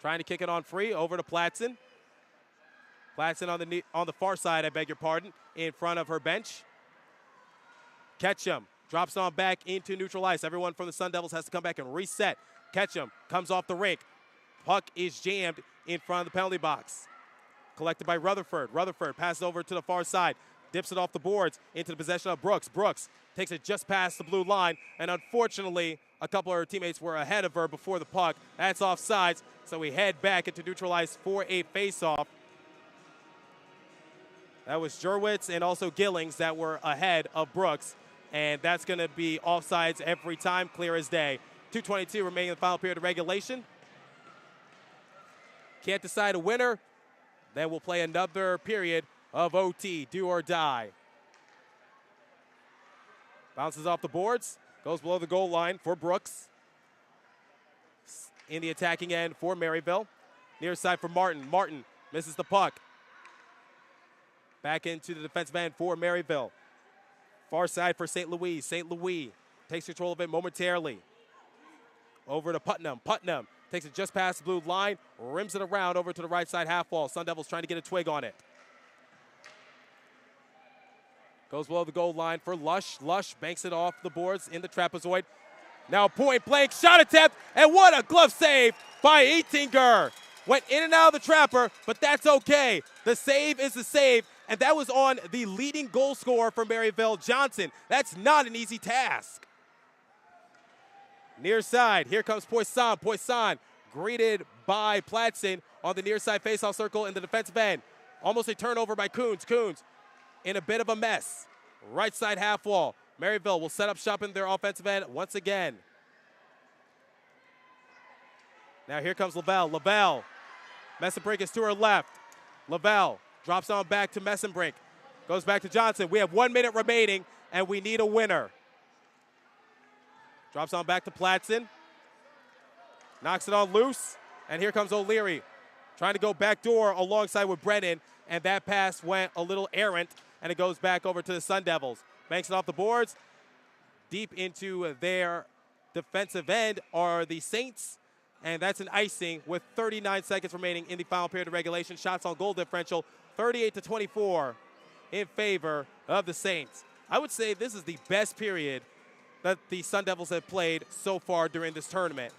Trying to kick it on free over to Platson. Platson on the far side, I beg your pardon, in front of her bench. Ketchum drops on back into neutral ice. Everyone from the Sun Devils has to come back and reset. Ketchum comes off the rink. Puck is jammed in front of the penalty box. Collected by Rutherford. Rutherford passes over to the far side. Dips it off the boards into the possession of Brooks. Brooks takes it just past the blue line, and unfortunately, a couple of her teammates were ahead of her before the puck. That's offsides, so we head back into neutral ice for a faceoff. That was Jurwitz and also Gillings that were ahead of Brooks, and that's going to be offsides every time, clear as day. 2:22 remaining in the final period of regulation. Can't decide a winner. Then we'll play another period of OT, do or die. Bounces off the boards, goes below the goal line for Brooks. In the attacking end for Maryville. Near side for Martin. Martin misses the puck. Back into the defensive end for Maryville. Far side for St. Louis. St. Louis takes control of it momentarily. Over to Putnam. Putnam Takes it just past the blue line, rims it around over to the right side half wall. Sun Devils trying to get a twig on it. Goes below the goal line for Lush. Lush banks it off the boards in the trapezoid. Now point blank shot attempt, and what a glove save by Etinger. Went in and out of the trapper, but that's okay. The save is the save, and that was on the leading goal scorer for Maryville, Johnson. That's not an easy task. Near side, here comes Poisson. Poisson greeted by Platson on the near side faceoff circle in the defensive end. Almost a turnover by Coons. Coons in a bit of a mess. Right side half wall. Maryville will set up shop in their offensive end once again. Now here comes Lavelle. Lavelle. Messenbrink is to her left. Lavelle drops on back to Messenbrink. Goes back to Johnson. We have 1 minute remaining, and we need a winner. Drops on back to Platson. Knocks it on loose, and here comes O'Leary. Trying to go backdoor alongside with Brennan, and that pass went a little errant, and it goes back over to the Sun Devils. Banks it off the boards. Deep into their defensive end are the Saints, and that's an icing with 39 seconds remaining in the final period of regulation. Shots on goal differential, 38-24 in favor of the Saints. I would say this is the best period that the Sun Devils have played so far during this tournament.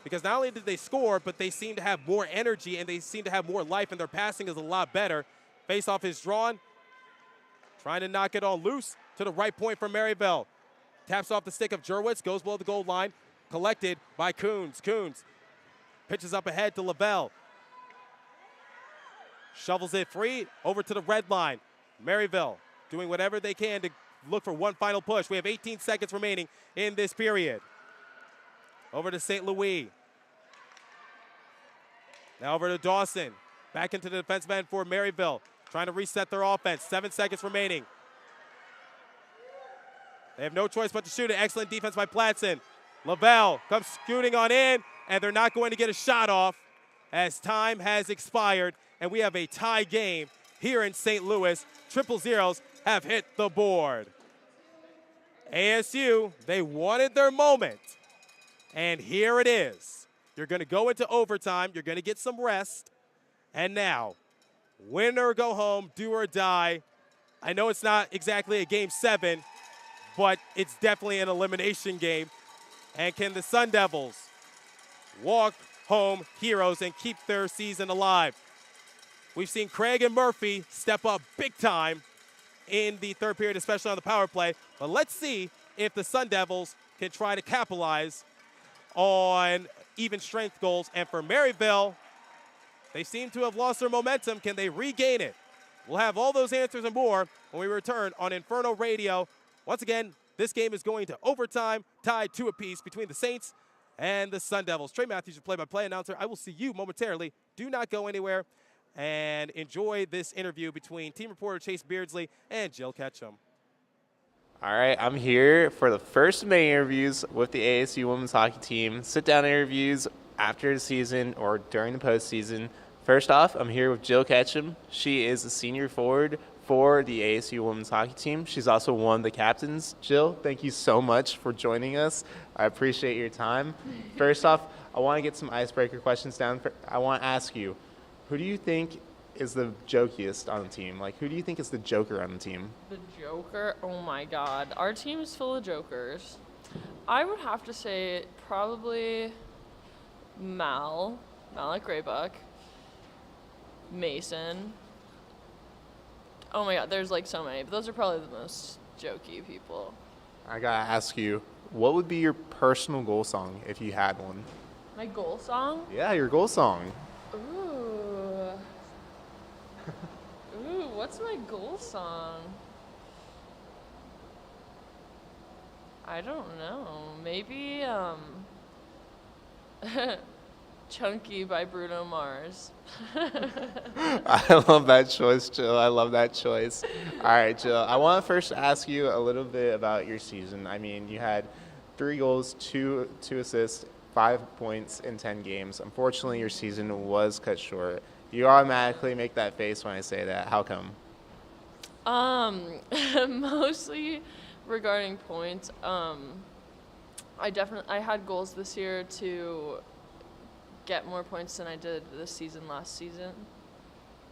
Because not only did they score, but they seem to have more energy and they seem to have more life, and their passing is a lot better. Face-off is drawn. Trying to knock it on loose to the right point for Maryville. Taps off the stick of Jurwitz, goes below the goal line. Collected by Coons. Coons pitches up ahead to Lavelle. Shovels it free over to the red line. Maryville doing whatever they can to look for one final push. We have 18 seconds remaining in this period. Over to St. Louis. Now over to Dawson. Back into the defensive end for Maryville. Trying to reset their offense. 7 seconds remaining. They have no choice but to shoot it. Excellent defense by Platson. Lavelle comes scooting on in, and they're not going to get a shot off as time has expired, and we have a tie game here in St. Louis. Triple zeros have hit the board. ASU, they wanted their moment, and here it is. You're going to go into overtime. You're going to get some rest, and now, win or go home, do or die. I know it's not exactly a game 7, but it's definitely an elimination game. And can the Sun Devils walk home heroes and keep their season alive? We've seen Craig and Murphy step up big time in the third period, especially on the power play. But let's see if the Sun Devils can try to capitalize on even strength goals. And for Maryville, they seem to have lost their momentum. Can they regain it? We'll have all those answers and more when we return on Inferno Radio. Once again, this game is going to overtime, tied 2 apiece between the Saints and the Sun Devils. Trey Matthews, your play-by-play announcer. I will see you momentarily. Do not go anywhere, and enjoy this interview between team reporter Chase Beardsley and Jill Ketchum. All right, I'm here for the first main interviews with the ASU women's hockey team. Sit-down interviews after the season or during the postseason. First off, I'm here with Jill Ketchum. She is a senior forward for the ASU women's hockey team. She's also one of the captains. Jill, thank you so much for joining us. I appreciate your time. First off, I want to get some icebreaker questions down. I want to ask you, who do you think is the jokiest on the team? Like, who do you think is the joker on the team? The joker? Oh my god. Our team is full of jokers. I would have to say probably Malik Graybuck, Mason. Oh my god, there's like so many, but those are probably the most jokey people. I gotta ask you, what would be your personal goal song if you had one? My goal song? Yeah, your goal song. Ooh. Ooh, what's my goal song? I don't know. Maybe, Chunky by Bruno Mars. I love that choice, Jill. I love that choice. All right, Jill, I want to first ask you a little bit about your season. I mean, you had 3 goals, 2 assists, 5 points in 10 games. Unfortunately, your season was cut short. You automatically make that face when I say that. How come? Mostly regarding points. I had goals this year to get more points than I did last season.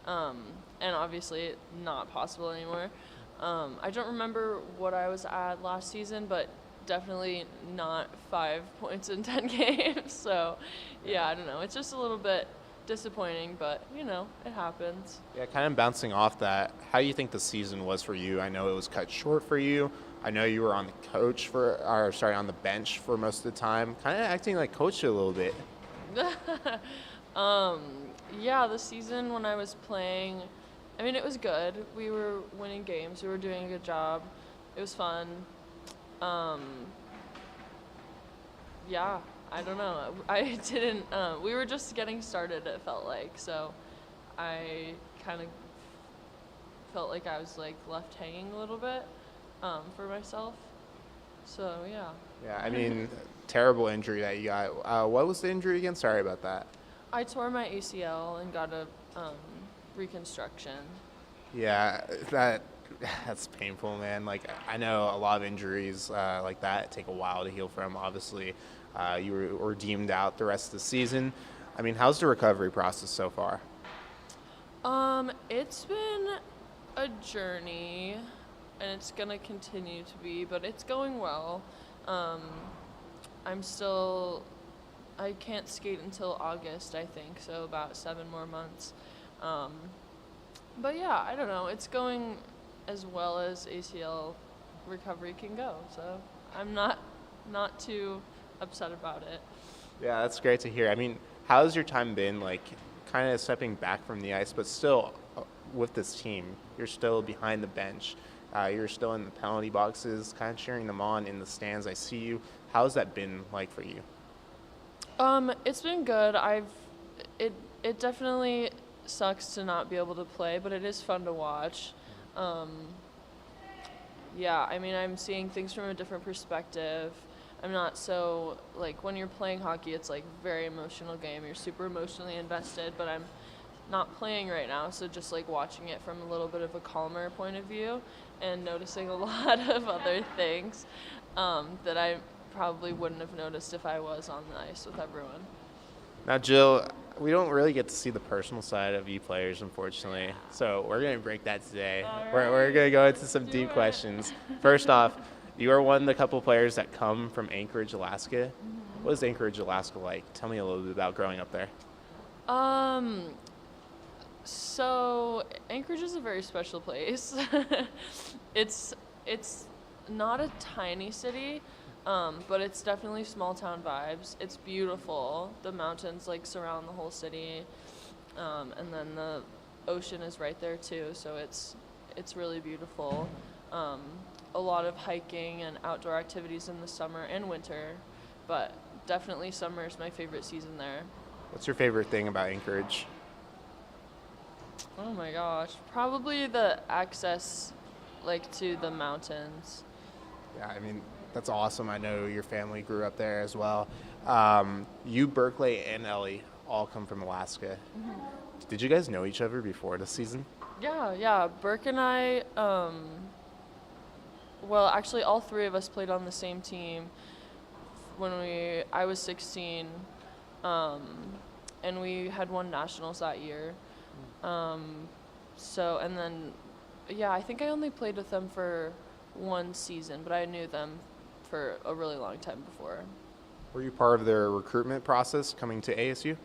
And obviously not possible anymore. I don't remember what I was at last season, but definitely not 5 points in 10 games. So, yeah, I don't know. It's just a little bit disappointing, but, it happens. Yeah, kind of bouncing off that, how do you think the season was for you? I know it was cut short for you. I know you were on the bench for most of the time, kind of acting like coach a little bit. Yeah, the season when I was playing, it was good. We were winning games. We were doing a good job. It was fun. Yeah, I don't know. I didn't, we were just getting started, it felt like. So I kind of felt like I was left hanging a little bit for myself. So, yeah. Yeah, terrible injury that you got. What was the injury again? Sorry about that. I tore my ACL and got a reconstruction. Yeah, that's painful, man. I know a lot of injuries like that take a while to heal from. Obviously, you were deemed out the rest of the season. How's the recovery process so far? It's been a journey, and it's gonna continue to be, but it's going well. I can't skate until August, I think, so about 7 more months. But yeah, I don't know. It's going as well as ACL recovery can go, so I'm not too upset about it. Yeah, that's great to hear. How's your time been, kind of stepping back from the ice, but still with this team? You're still behind the bench. You're still in the penalty boxes, kind of cheering them on in the stands. I see you. How's that been like for you? It's been good. It definitely sucks to not be able to play, but it is fun to watch. Yeah, I'm seeing things from a different perspective. I'm not so, when you're playing hockey, it's very emotional game. You're super emotionally invested, but I'm not playing right now, so just watching it from a little bit of a calmer point of view and noticing a lot of other things that I probably wouldn't have noticed if I was on the ice with everyone. Now, Jill, we don't really get to see the personal side of you players, unfortunately, so we're going to break that today. Right. We're going to go into some deep questions. First off, you are one of the couple players that come from Anchorage, Alaska. Mm-hmm. What is Anchorage, Alaska like? Tell me a little bit about growing up there. So Anchorage is a very special place. It's not a tiny city, but it's definitely small town vibes. It's beautiful. The mountains surround the whole city, and then the ocean is right there too. So it's really beautiful. A lot of hiking and outdoor activities in the summer and winter, but definitely summer is my favorite season there. What's your favorite thing about Anchorage? Oh my gosh, probably the access to the mountains. Yeah, that's awesome. I know your family grew up there as well. You, Berkeley, and Ellie all come from Alaska. Mm-hmm. Did you guys know each other before the season? Yeah. Burke and I, well, actually, all three of us played on the same team when I was 16, and we had won nationals that year. And then, I think I only played with them for 1 season, but I knew them for a really long time before. Were you part of their recruitment process coming to ASU?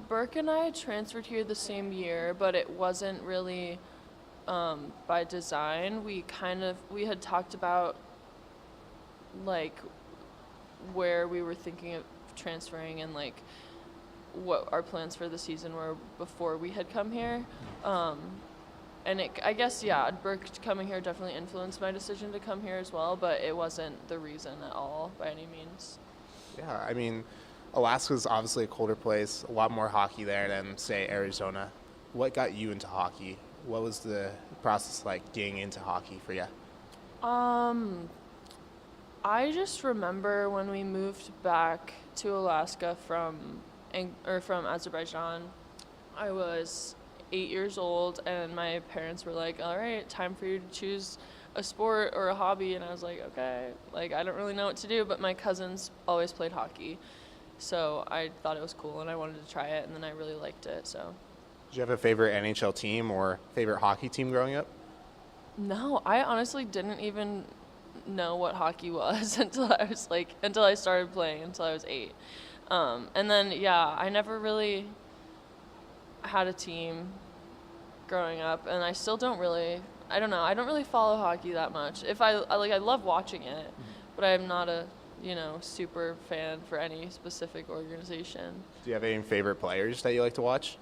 Burke and I transferred here the same year, but it wasn't really by design. We had talked about where we were thinking of transferring and what our plans for the season were before we had come here. And I guess, Burke coming here definitely influenced my decision to come here as well, but it wasn't the reason at all by any means. Yeah, Alaska's obviously a colder place, a lot more hockey there than, say, Arizona. What got you into hockey? What was the process like getting into hockey for you? I just remember when we moved back to Alaska from Azerbaijan. I was 8 years old, and my parents were like, all right, time for you to choose a sport or a hobby, and I was like, okay, like I don't really know what to do, but my cousins always played hockey, so I thought it was cool and I wanted to try it, and then I really liked it. So Did you have a favorite NHL team or favorite hockey team growing up? no, I honestly didn't even know what hockey was until I started playing, until I was 8. And then I never really had a team growing up, and I still don't really. I don't know. I don't really follow hockey that much. If I love watching it, but I'm not a super fan for any specific organization. Do you have any favorite players that you like to watch?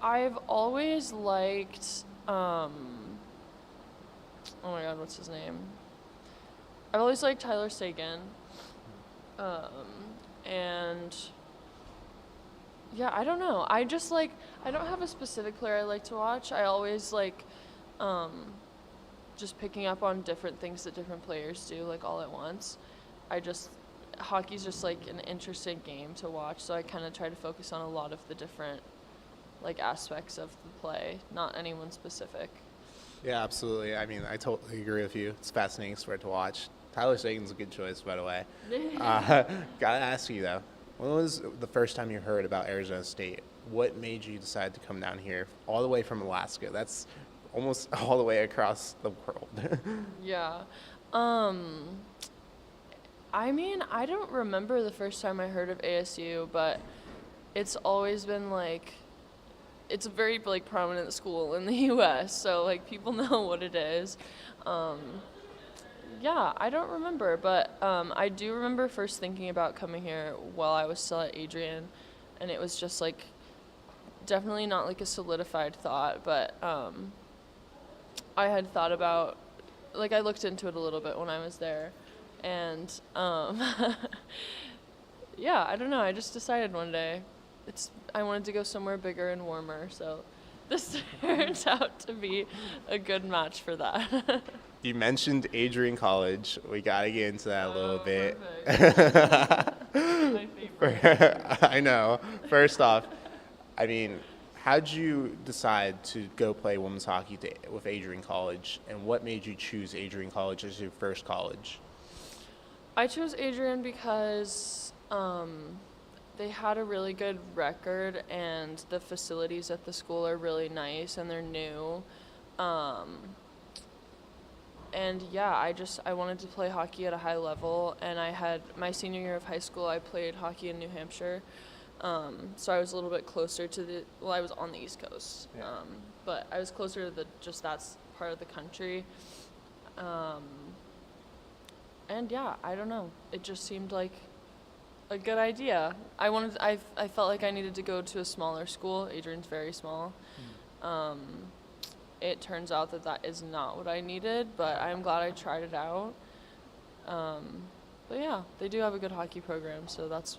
I've always liked. Oh my God, what's his name? I've always liked Tyler Seguin. And yeah, I don't know. I don't have a specific player I like to watch. I always like just picking up on different things that different players do, like all at once. Hockey's just like an interesting game to watch, so I kind of try to focus on a lot of the different like aspects of the play, not anyone specific. Yeah, absolutely. I mean, I totally agree with you. It's a fascinating sport to watch. Tyler Seguin's a good choice, by the way. Gotta ask you, though, when was the first time you heard about Arizona State? What made you decide to come down here all the way from Alaska? That's almost all the way across the world. Yeah. I mean, I don't remember the first time I heard of ASU, but it's always been like, it's a very like prominent school in the U.S., so like people know what it is. Yeah, I don't remember, but I do remember first thinking about coming here while I was still at Adrian, and it was just like definitely not like a solidified thought, but I had thought about, like I looked into it a little bit when I was there, and yeah, I don't know, I just decided one day I wanted to go somewhere bigger and warmer, so this turns out to be a good match for that. You mentioned Adrian College. We got to get into that a little bit. My favorite. I know. First off, I mean, how'd you decide to go play women's hockey with Adrian College, and what made you choose Adrian College as your first college? I chose Adrian because they had a really good record, and the facilities at the school are really nice, and they're new. And yeah, I wanted to play hockey at a high level, and I had my senior year of high school, I played hockey in New Hampshire. So I was a little bit closer to I was on the East Coast, but I was closer to that part of the country. And yeah, I don't know, it just seemed like a good idea. I felt like I needed to go to a smaller school. Adrian's very small. It turns out that is not what I needed, but I'm glad I tried it out. But yeah, they do have a good hockey program, so that's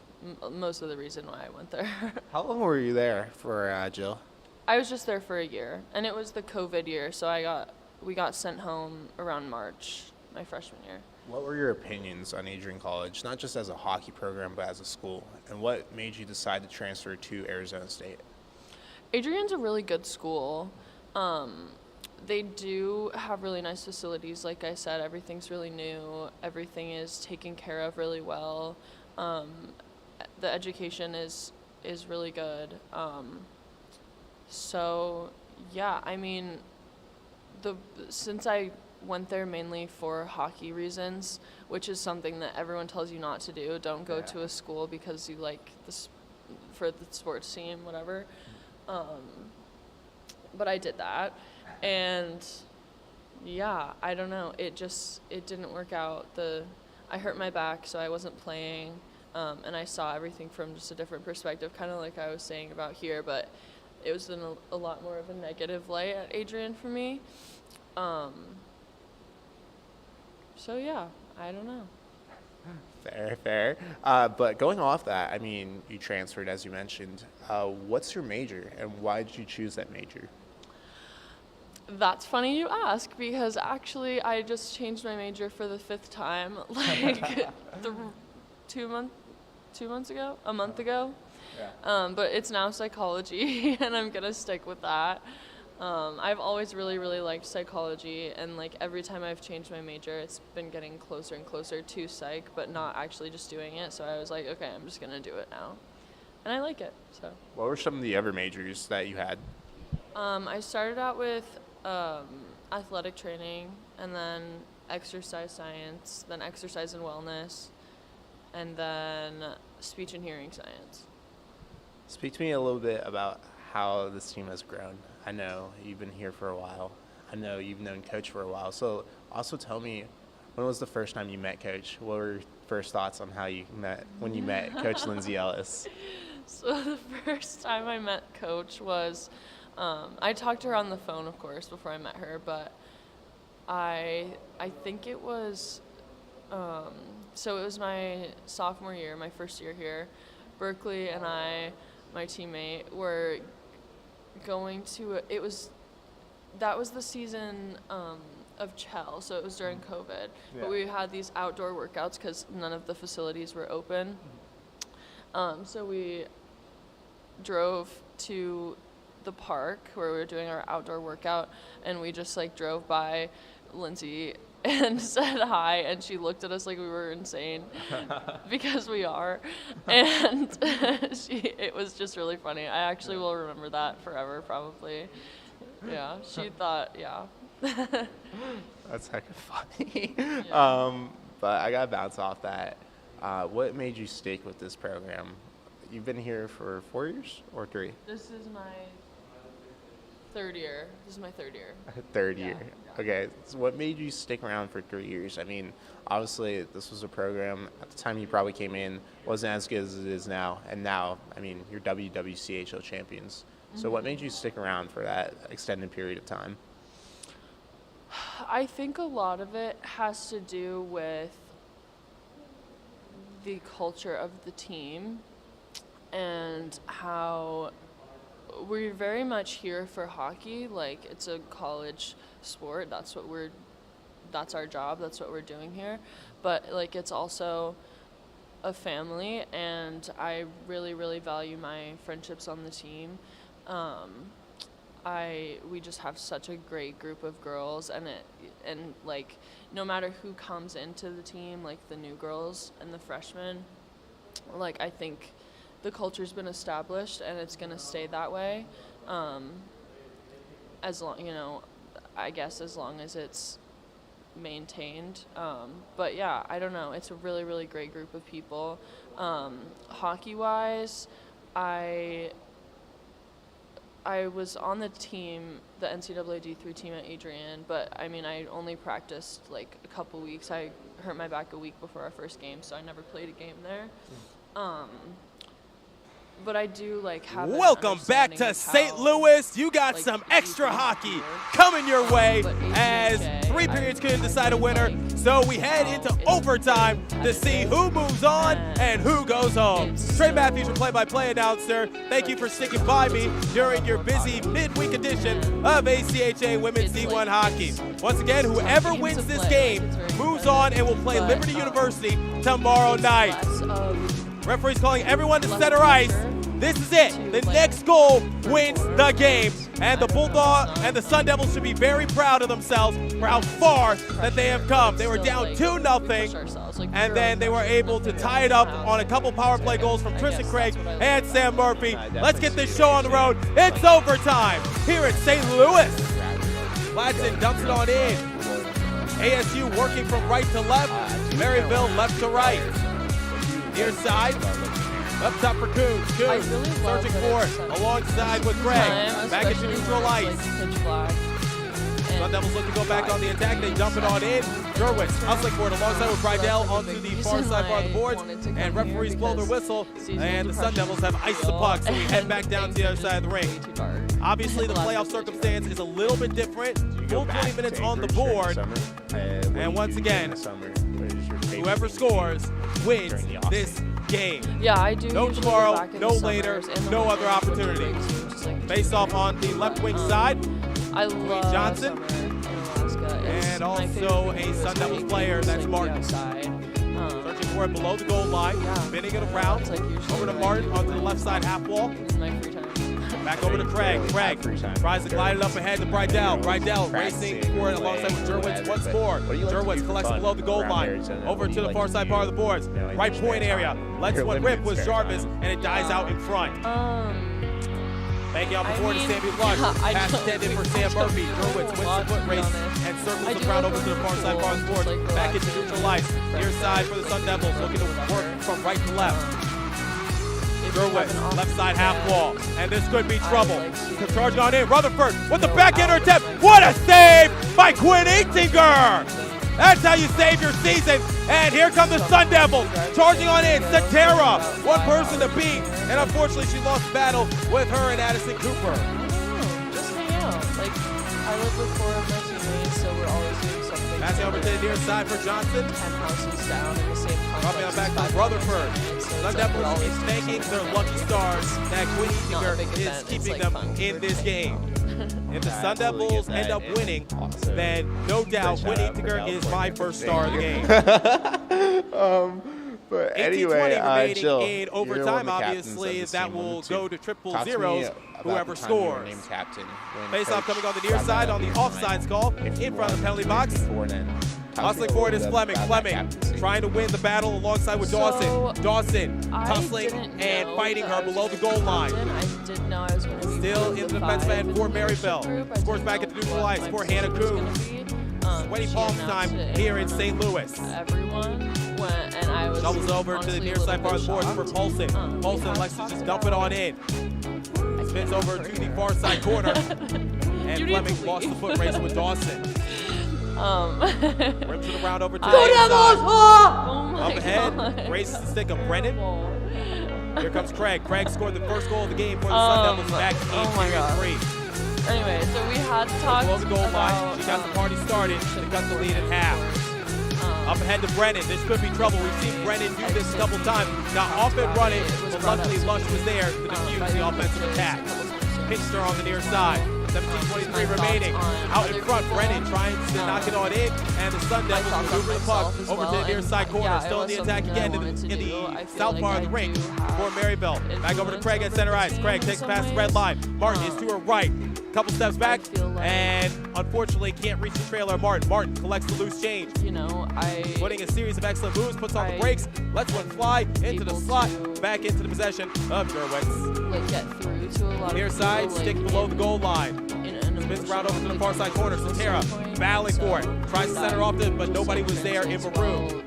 most of the reason why I went there. How long were you there for, Jill? I was just there for a year, and it was the COVID year, so we got sent home around March, my freshman year. What were your opinions on Adrian College, not just as a hockey program, but as a school? And what made you decide to transfer to Arizona State? Adrian's a really good school. They do have really nice facilities. Like I said, everything's really new. Everything is taken care of really well. The education is really good. So yeah, I mean, since I went there mainly for hockey reasons, which is something that everyone tells you not to do. Don't go to a school because you like for the sports team, whatever. But I did that, and yeah, I don't know. It didn't work out. I hurt my back, so I wasn't playing, and I saw everything from just a different perspective, kind of like I was saying about here, but it was in a lot more of a negative light at Adrian for me. So yeah, I don't know. Fair. But going off that, I mean, you transferred, as you mentioned. What's your major, and why did you choose that major? That's funny you ask, because actually I just changed my major for the 5th time, like 2 months ago, a month ago. Yeah. But it's now psychology, and I'm gonna stick with that. I've always really, really liked psychology, and like every time I've changed my major, it's been getting closer and closer to psych, but not actually just doing it. So I was like, okay, I'm just gonna do it now, and I like it. So. What were some of the other majors that you had? I started out with athletic training, and then exercise science, then exercise and wellness, and then speech and hearing science. Speak to me a little bit about how this team has grown. I know you've been here for a while. I know you've known Coach for a while. So also tell me, when was the first time you met Coach? What were your first thoughts on how you met when you met Coach Lindsay Ellis? So the first time I met Coach was, I talked to her on the phone, of course, before I met her, but I think it was, so it was my sophomore year, my first year here. Berkeley and I, my teammate, were going to, that was the season of CHEL, so it was during COVID. Yeah. But we had these outdoor workouts because none of the facilities were open. So we drove to the park where we were doing our outdoor workout, and we just like drove by Lindsay and said hi, and she looked at us like we were insane because we are, and it was just really funny. I actually will remember that forever, probably. Yeah, she thought, yeah. That's hecka funny. Yeah. But I gotta bounce off that. What made you stick with this program? You've been here for 4 years or 3? This is my third year. Third year. Okay. So what made you stick around for 3 years? I mean, obviously, this was a program at the time you probably came in wasn't as good as it is now, and now, I mean, you're WWCHL champions. So what made you stick around for that extended period of time? I think a lot of it has to do with the culture of the team and how we're very much here for hockey. Like, it's a college sport. That's our job. That's what we're doing here. But like, it's also a family, and I really, really value my friendships on the team. We just have such a great group of girls, and like, no matter who comes into the team, like the new girls and the freshmen, like, I think the culture's been established and it's gonna stay that way. As long, I guess as long as it's maintained. But yeah, I don't know. It's a really, really great group of people. Hockey-wise, I was on the team, the NCAA D3 team at Adrian, but I mean, I only practiced like a couple weeks. I hurt my back a week before our first game, so I never played a game there. But I do like have. Welcome back to St. Louis. You got like, some extra hockey coming your way as 3 periods couldn't decide a winner. So we head into overtime to see who moves on and who goes home. Trey Matthews, your play-by-play announcer. Thank you for sticking by me during your busy midweek edition of ACHA Women's D1 Hockey. Once again, whoever wins this game moves on and will play Liberty University tomorrow night. Referee's calling everyone to center ice. This is it. The next goal wins the game. And the Bulldog and the Sun Devils should be very proud of themselves for how far that they have come. They were down 2-0, and then they were able to tie it up on a couple power play goals from Tristan Craig and Sam Murphy. Let's get this show on the road. It's overtime here in St. Louis. Gladson dumps it on in. ASU working from right to left. Maryville left to right. Near side, up top for Coons. Coons searching for it alongside with Greg. Back into neutral ice. Sun Devils look to go back on the attack. They dump it on in. Derwitz hustling for it alongside with Bridell onto the far side bar of the boards. And referees blow their whistle. And the Sun Devils have iced the puck, so we head back down to the other side of the ring. Obviously, the playoff circumstance is a little bit different. Full 20 minutes on the board. And once again, whoever scores wins this game. Yeah, I do. No tomorrow, no later, no other opportunity. Face off on the left wing side. I love Johnson. And also a Sun Devils player, that's Martin. Searching for it below the goal line, spinning it around. Over to Martin onto the left side half wall. This is my free time. Back over to Craig. Craig tries to glide it up ahead to Brydell. Brydell racing for it alongside with Jerwitz once more. Jerwitz collects below the goal line. Over to the far side part of the boards. Right point area. Lets one rip with Jarvis, and it dies out in front. Backing out before to Sammy Lush. Pass intended for Sam Murphy. Jerwitz wins the foot race and circles the crowd over to the far side part of the boards. Back into neutral ice. Near side for the Sun Devils, looking to work from right to left. Jerwitz, left side half wall, and this could be trouble. Charging on in, Rutherford with the backhander attempt. What a save by Quinn Eatinger! That's how you save your season. And here come the Sun Devils, charging on in. Satara, one person to beat, and unfortunately she lost the battle with her and Addison Cooper. Just hang out. Like, I live with 4 of my teammates, so we're always doing something. Passing over to the near side for Johnson. 10 houses down in the same complex. Dropping on back to Rutherford. Sun Devils is thanking their lucky stars that Quinn Eatinger is keeping them in this game. If the Sun Devils end up winning, then no doubt Quinn Eatinger is my first star of the game. But anyway, 18-20 Jill, remaining in overtime, obviously, that will go to triple zeros, whoever scores. Face-off coming on the near side on the offsides call, in front of the penalty box. Hustling forward is Fleming. Fleming trying to win the battle alongside with Dawson. Dawson tussling and fighting her below the goal line. I didn't know I was going to be Still in the defensive end for Maryville. Scores back into neutral ice for Hannah Coons. Sweaty palms time here in St. Louis. Everyone went, and I was Shovels over to the near side part of the board for Paulson. Paulson likes to just dump it on in. Spins over to the far side corner. And Fleming lost the foot race with Dawson. Rips it around over to the inside. Up ahead, raises the stick of Brennan. Here comes Craig. Craig scored the first goal of the game for the Sun Devils back in period 3. Anyway, so we had to talk Below the goal line, about, she got the party started. She cut the lead in half. Up ahead to Brennan. This could be trouble. We've seen Brennan do this a couple times. Got off and running, but luckily Lush was there to defuse the offensive attack. Pinched her on the near side. 17:23 remaining. Out in front, Brennan trying to knock it on in, and the Sun Devils maneuver the puck over to the near side corner. Still in the attack again in the south part of the rink for Maryville. Back over to Craig at center ice. Craig takes past the red line. Martin is to her right. Couple steps back, and unfortunately can't reach the trailer. Martin collects the loose change. Putting a series of excellent moves, puts on the brakes, lets one fly into the slot, back into the possession of Jerwitz. Get through to a lot near side, stick below the goal line. Spins around over to the far side corner. Satara battling for it. Tries to center off it, but nobody was there in Maroon.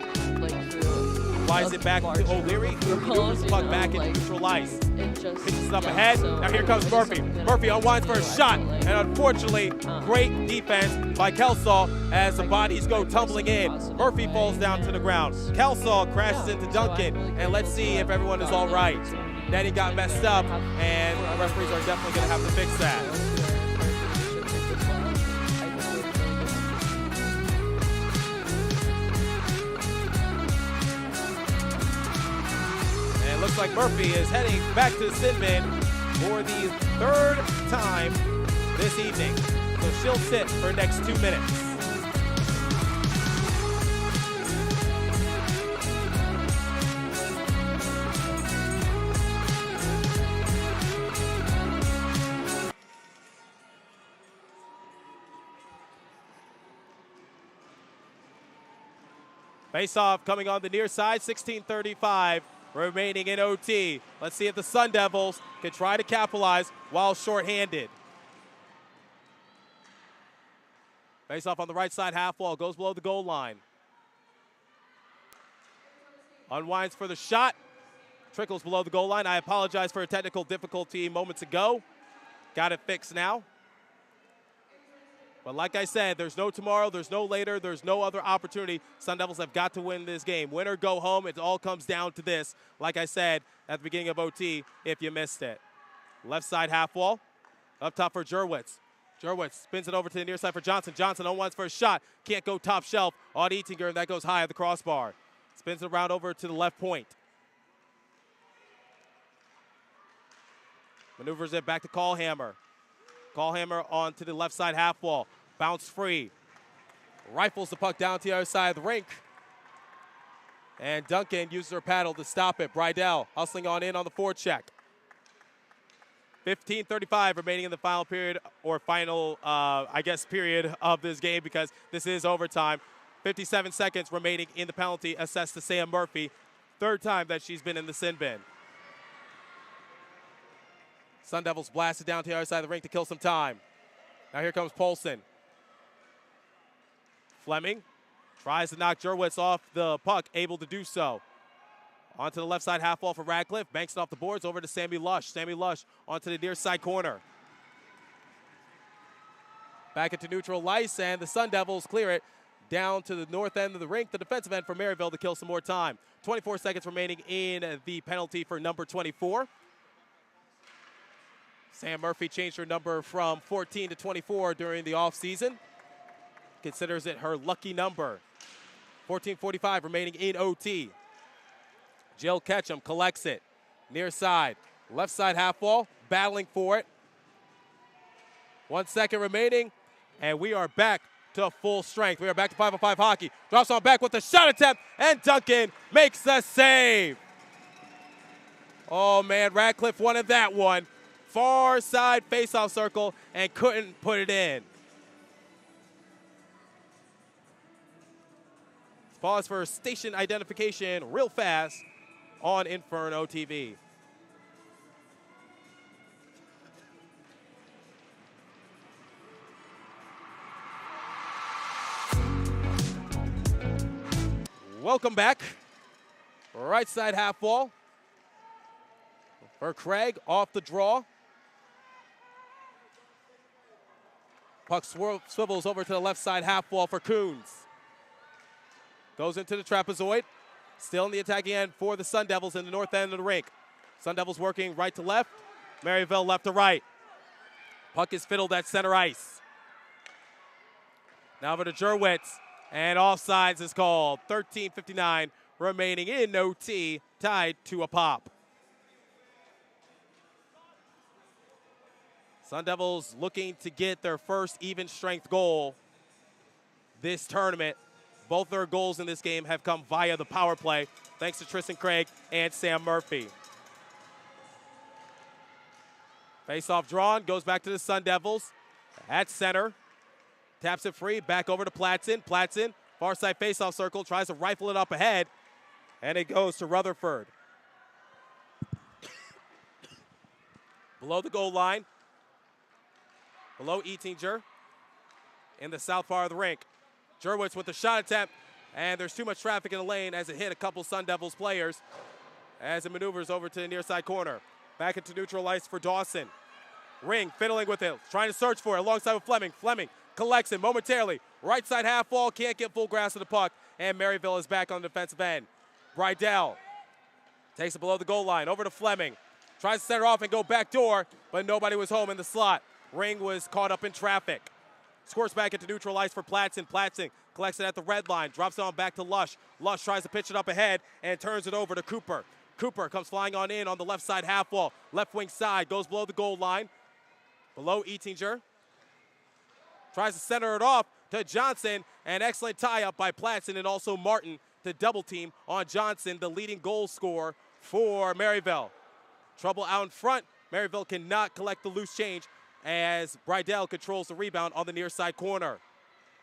Flies it back to O'Leary, who maneuvers the puck back into neutral ice. Pitches it up ahead. Now here comes Murphy. Murphy unwinds for a shot, and unfortunately, great defense by Kelsall as the bodies go tumbling in. Murphy falls down to the ground. Kelsall crashes into Duncan, and let's see if everyone is all right. Netting got messed up, and the referees are definitely going to have to fix that. Looks like Murphy is heading back to Sidman for the 3rd time this evening. So she'll sit for the next 2 minutes. Face-off coming on the near side, 16:35. Remaining in OT. Let's see if the Sun Devils can try to capitalize while shorthanded. Face off on the right side half wall, goes below the goal line. Unwinds for the shot. Trickles below the goal line. I apologize for a technical difficulty moments ago. Got it fixed now. But like I said, there's no tomorrow, there's no later, there's no other opportunity. Sun Devils have got to win this game. Win or go home, it all comes down to this. Like I said at the beginning of OT, if you missed it. Left side half wall, up top for Jerwitz. Jerwitz spins it over to the near side for Johnson. Johnson on once for a shot, can't go top shelf on Eatinger, and that goes high at the crossbar. Spins it around over to the left point. Maneuvers it back to Callhammer. Callhammer on to the left side half wall. Bounce free. Rifles the puck down to the other side of the rink. And Duncan uses her paddle to stop it. Brydell hustling on in on the forecheck. 15:35 remaining in the final period, or final, period of this game, because this is overtime. 57 seconds remaining in the penalty assessed to Sam Murphy. Third time that she's been in the sin bin. Sun Devils blasted down to the other side of the rink to kill some time. Now here comes Polson. Fleming tries to knock Jurwitz off the puck, able to do so. Onto the left side half wall for Radcliffe. Banks it off the boards over to Sammy Lush. Sammy Lush onto the near side corner. Back into neutral ice, and the Sun Devils clear it down to the north end of the rink, the defensive end for Maryville, to kill some more time. 24 seconds remaining in the penalty for number 24. Sam Murphy changed her number from 14 to 24 during the offseason. Considers it her lucky number. 14:45 remaining in OT. Jill Ketchum collects it. Near side. Left side half wall. Battling for it. 1 second remaining. And we are back to full strength. We are back to 5-on-5 hockey. Drops on back with a shot attempt. And Duncan makes the save. Oh, man. Radcliffe wanted that one. Far side faceoff circle and couldn't put it in. Pause for station identification real fast on Inferno TV. Welcome back. Right side half wall for Craig, off the draw. Puck swivels over to the left side half wall for Coons. Goes into the trapezoid. Still in the attacking end for the Sun Devils in the north end of the rink. Sun Devils working right to left. Maryville left to right. Puck is fiddled at center ice. Now over to Jurwitz. And offsides is called. 13:59 remaining in OT, tied to a pop. Sun Devils looking to get their first even strength goal this tournament. Both their goals in this game have come via the power play, thanks to Tristan Craig and Sam Murphy. Face-off drawn, goes back to the Sun Devils. At center, taps it free, back over to Platson. Platson, far side face-off circle, tries to rifle it up ahead, and it goes to Rutherford. Below the goal line, below Etinger, in the south part of the rink. Jurwitz with the shot attempt, and there's too much traffic in the lane as it hit a couple Sun Devils players as it maneuvers over to the near side corner. Back into neutral ice for Dawson. Ring fiddling with it, trying to search for it alongside with Fleming. Fleming collects it momentarily. Right side half wall, can't get full grasp of the puck, and Maryville is back on the defensive end. Brydell takes it below the goal line, over to Fleming. Tries to set her off and go back door, but nobody was home in the slot. Ring was caught up in traffic. Squirts back into neutral ice for Platson. Platson collects it at the red line, drops it on back to Lush. Lush tries to pitch it up ahead and turns it over to Cooper. Cooper comes flying on in on the left side half wall. Left wing side, goes below the goal line. Below Etinger. Tries to center it off to Johnson. An excellent tie-up by Platson and also Martin to double team on Johnson, the leading goal scorer for Maryville. Trouble out in front. Maryville cannot collect the loose change as Brydell controls the rebound on the near side corner.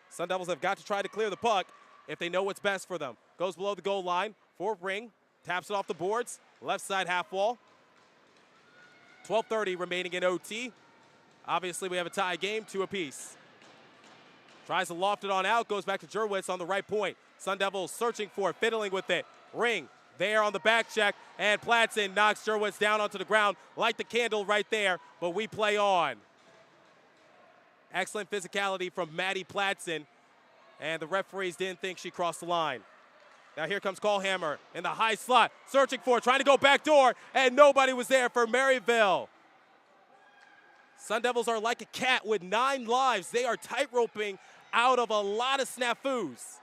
Sun Devils have got to try to clear the puck if they know what's best for them. Goes below the goal line for Ring. Taps it off the boards. Left side half wall. 12:30 remaining in OT. Obviously, we have a tie game, 2 apiece. Tries to loft it on out. Goes back to Jurwitz on the right point. Sun Devils searching for it, fiddling with it. Ring there on the back check. And Platson knocks Jurwitz down onto the ground. Light the candle right there, but we play on. Excellent physicality from Maddie Platson, and the referees didn't think she crossed the line. Now here comes Callhammer in the high slot, searching for it, trying to go back door, and nobody was there for Maryville. Sun Devils are like a cat with 9 lives. They are tight-roping out of a lot of snafus.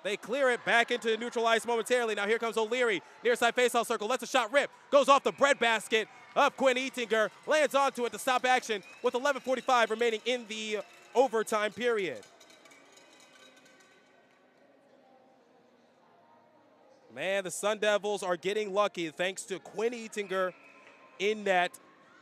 They clear it back into the neutral ice momentarily. Now here comes O'Leary, near side faceoff circle, lets a shot rip, goes off the breadbasket of Quinn Etinger, lands onto it to stop action with 11:45 remaining in the overtime period. Man, the Sun Devils are getting lucky thanks to Quinn Etinger in net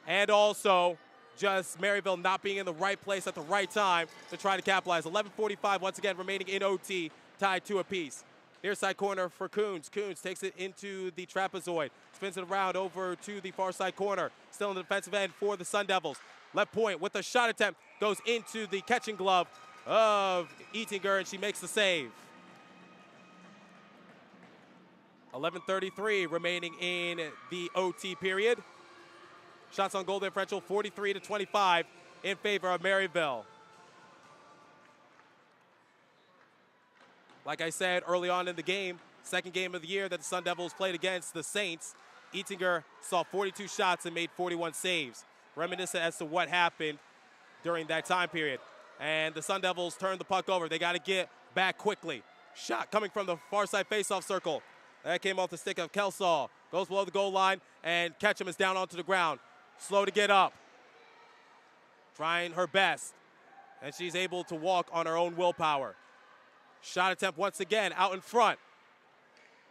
And also just Maryville not being in the right place at the right time to try to capitalize. 11:45 once again remaining in OT, tied 2 apiece. Near side corner for Coons. Coons takes it into the trapezoid. Spins it around over to the far side corner. Still in the defensive end for the Sun Devils. Left point with the shot attempt goes into the catching glove of Etinger, and she makes the save. 11:33 remaining in the OT period. Shots on goal differential 43-25 in favor of Maryville. Like I said early on in the game, second game of the year that the Sun Devils played against the Saints, Etinger saw 42 shots and made 41 saves. Reminiscent as to what happened during that time period. And the Sun Devils turned the puck over. They got to get back quickly. Shot coming from the far side faceoff circle. That came off the stick of Kelsall. Goes below the goal line, and Ketchum is down onto the ground. Slow to get up. Trying her best. And she's able to walk on her own willpower. Shot attempt once again out in front.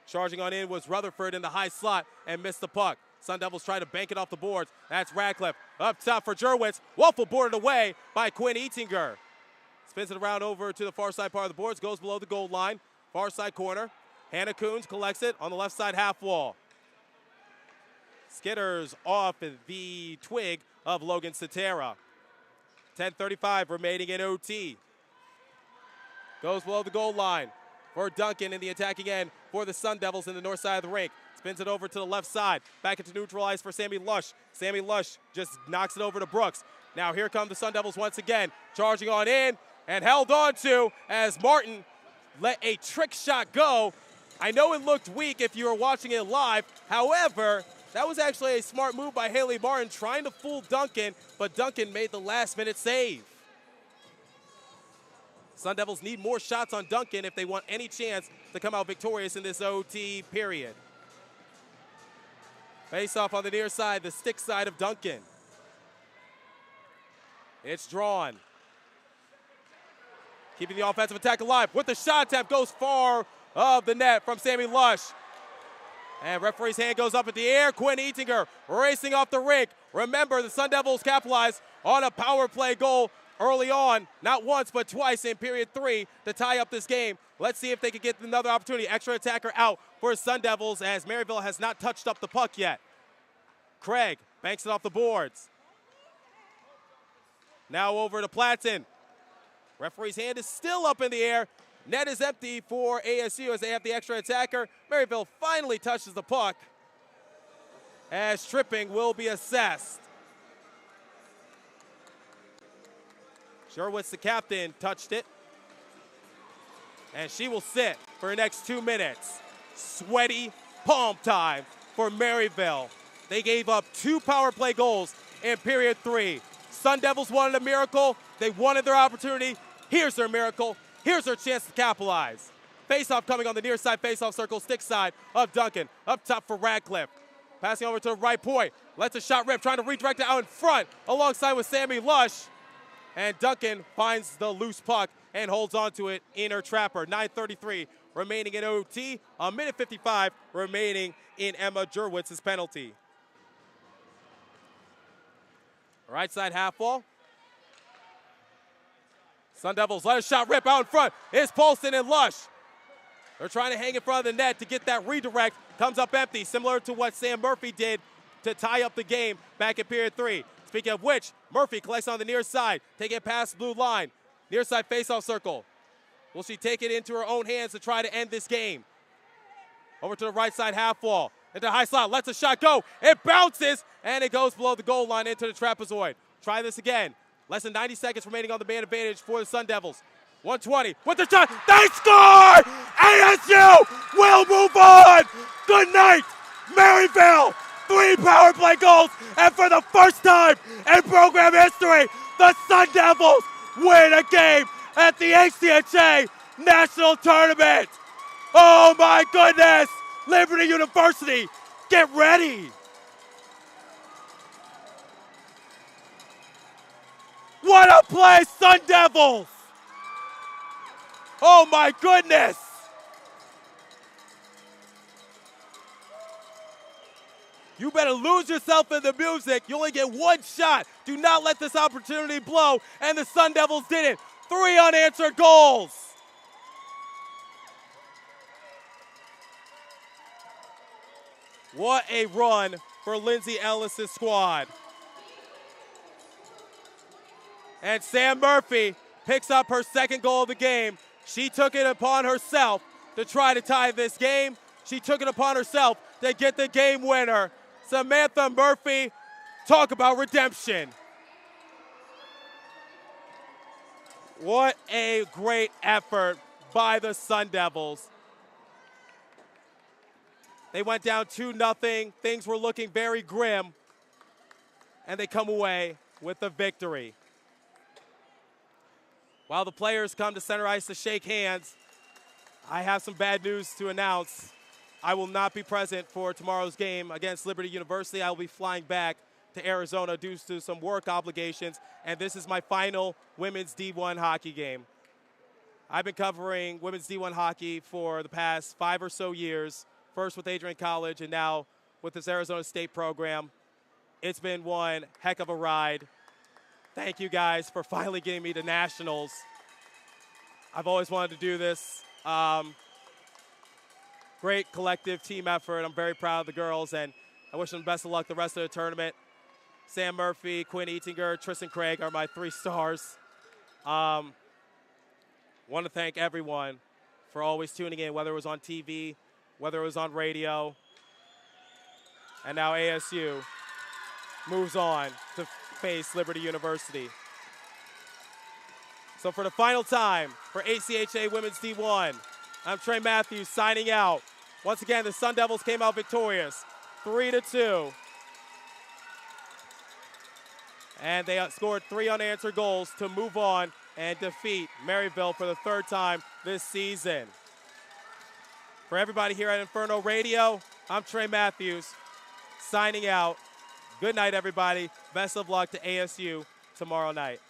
Charging on in was Rutherford in the high slot and missed the puck. Sun Devils try to bank it off the boards. That's Radcliffe. Up top for Jerwitz. Waffle boarded away by Quinn Etinger. Spins it around over to the far side part of the boards. Goes below the goal line. Far side corner. Hannah Coons collects it on the left side half wall. Skitters off the twig of Logan Cetera. 10:35 remaining in OT. Goes below the goal line for Duncan in the attacking end for the Sun Devils in the north side of the rink. Spins it over to the left side. Back into neutralize for Sammy Lush. Sammy Lush just knocks it over to Brooks. Now here come the Sun Devils once again. Charging on in and held on to as Martin let a trick shot go. I know it looked weak if you were watching it live. However, that was actually a smart move by Haley Martin trying to fool Duncan, but Duncan made the last minute save. Sun Devils need more shots on Duncan if they want any chance to come out victorious in this OT period. Face off on the near side, the stick side of Duncan. It's drawn. Keeping the offensive attack alive with the shot attempt, goes far of the net from Sammy Lush. And referee's hand goes up in the air. Quinn Etinger racing off the rink. Remember, the Sun Devils capitalized on a power play goal early on, not once but twice in period 3 to tie up this game. Let's see if they can get another opportunity. Extra attacker out for Sun Devils as Maryville has not touched up the puck yet. Craig banks it off the boards. Now over to Platton. Referee's hand is still up in the air. Net is empty for ASU as they have the extra attacker. Maryville finally touches the puck as tripping will be assessed. Sherwitz, the captain, touched it. And she will sit for the next 2 minutes. Sweaty palm time for Maryville. They gave up 2 power play goals in period 3. Sun Devils wanted a miracle. They wanted their opportunity. Here's their miracle. Here's their chance to capitalize. Faceoff coming on the near side faceoff circle, stick side of Duncan. Up top for Radcliffe. Passing over to the right point. Lets a shot rip, trying to redirect it out in front alongside with Sammy Lush. And Duncan finds the loose puck and holds on to it in her trapper. 9:33 remaining in OT. A minute 55 remaining in Emma Jerwitz's penalty. Right side half wall. Sun Devils let a shot rip out in front. It's Paulson and Lush. They're trying to hang in front of the net to get that redirect. Comes up empty, similar to what Sam Murphy did to tie up the game back in period 3. Speaking of which, Murphy collects on the near side, taking it past the blue line. Near side faceoff circle. Will she take it into her own hands to try to end this game? Over to the right side half wall. Into high slot, lets a shot go. It bounces, and it goes below the goal line into the trapezoid. Try this again. Less than 90 seconds remaining on the man advantage for the Sun Devils. 120 with the shot. They score! ASU will move on! Good night, Maryville! 3 power play goals, and for the first time in program history, the Sun Devils win a game at the ACHA National Tournament. Oh my goodness! Liberty University, get ready! What a play, Sun Devils! Oh my goodness! You better lose yourself in the music. You only get one shot. Do not let this opportunity blow. And the Sun Devils did it. 3 unanswered goals. What a run for Lindsay Ellis' squad. And Sam Murphy picks up her second goal of the game. She took it upon herself to try to tie this game. She took it upon herself to get the game winner. Samantha Murphy, talk about redemption. What a great effort by the Sun Devils. They went down 2-0. Things were looking very grim. And they come away with the victory. While the players come to center ice to shake hands, I have some bad news to announce. I will not be present for tomorrow's game against Liberty University. I will be flying back to Arizona due to some work obligations, and this is my final women's D1 hockey game. I've been covering women's D1 hockey for the past 5 or so years, first with Adrian College and now with this Arizona State program. It's been one heck of a ride. Thank you guys for finally getting me to nationals. I've always wanted to do this. Great collective team effort. I'm very proud of the girls, and I wish them best of luck the rest of the tournament. Sam Murphy, Quinn Eatinger, Tristan Craig are my 3 stars. Want to thank everyone for always tuning in, whether it was on TV, whether it was on radio. And now ASU moves on to face Liberty University. So for the final time for ACHA Women's D1, I'm Trey Matthews signing out. Once again, the Sun Devils came out victorious, 3-2. And they scored 3 unanswered goals to move on and defeat Maryville for the 3rd time this season. For everybody here at Inferno Radio, I'm Trey Matthews signing out. Good night, everybody. Best of luck to ASU tomorrow night.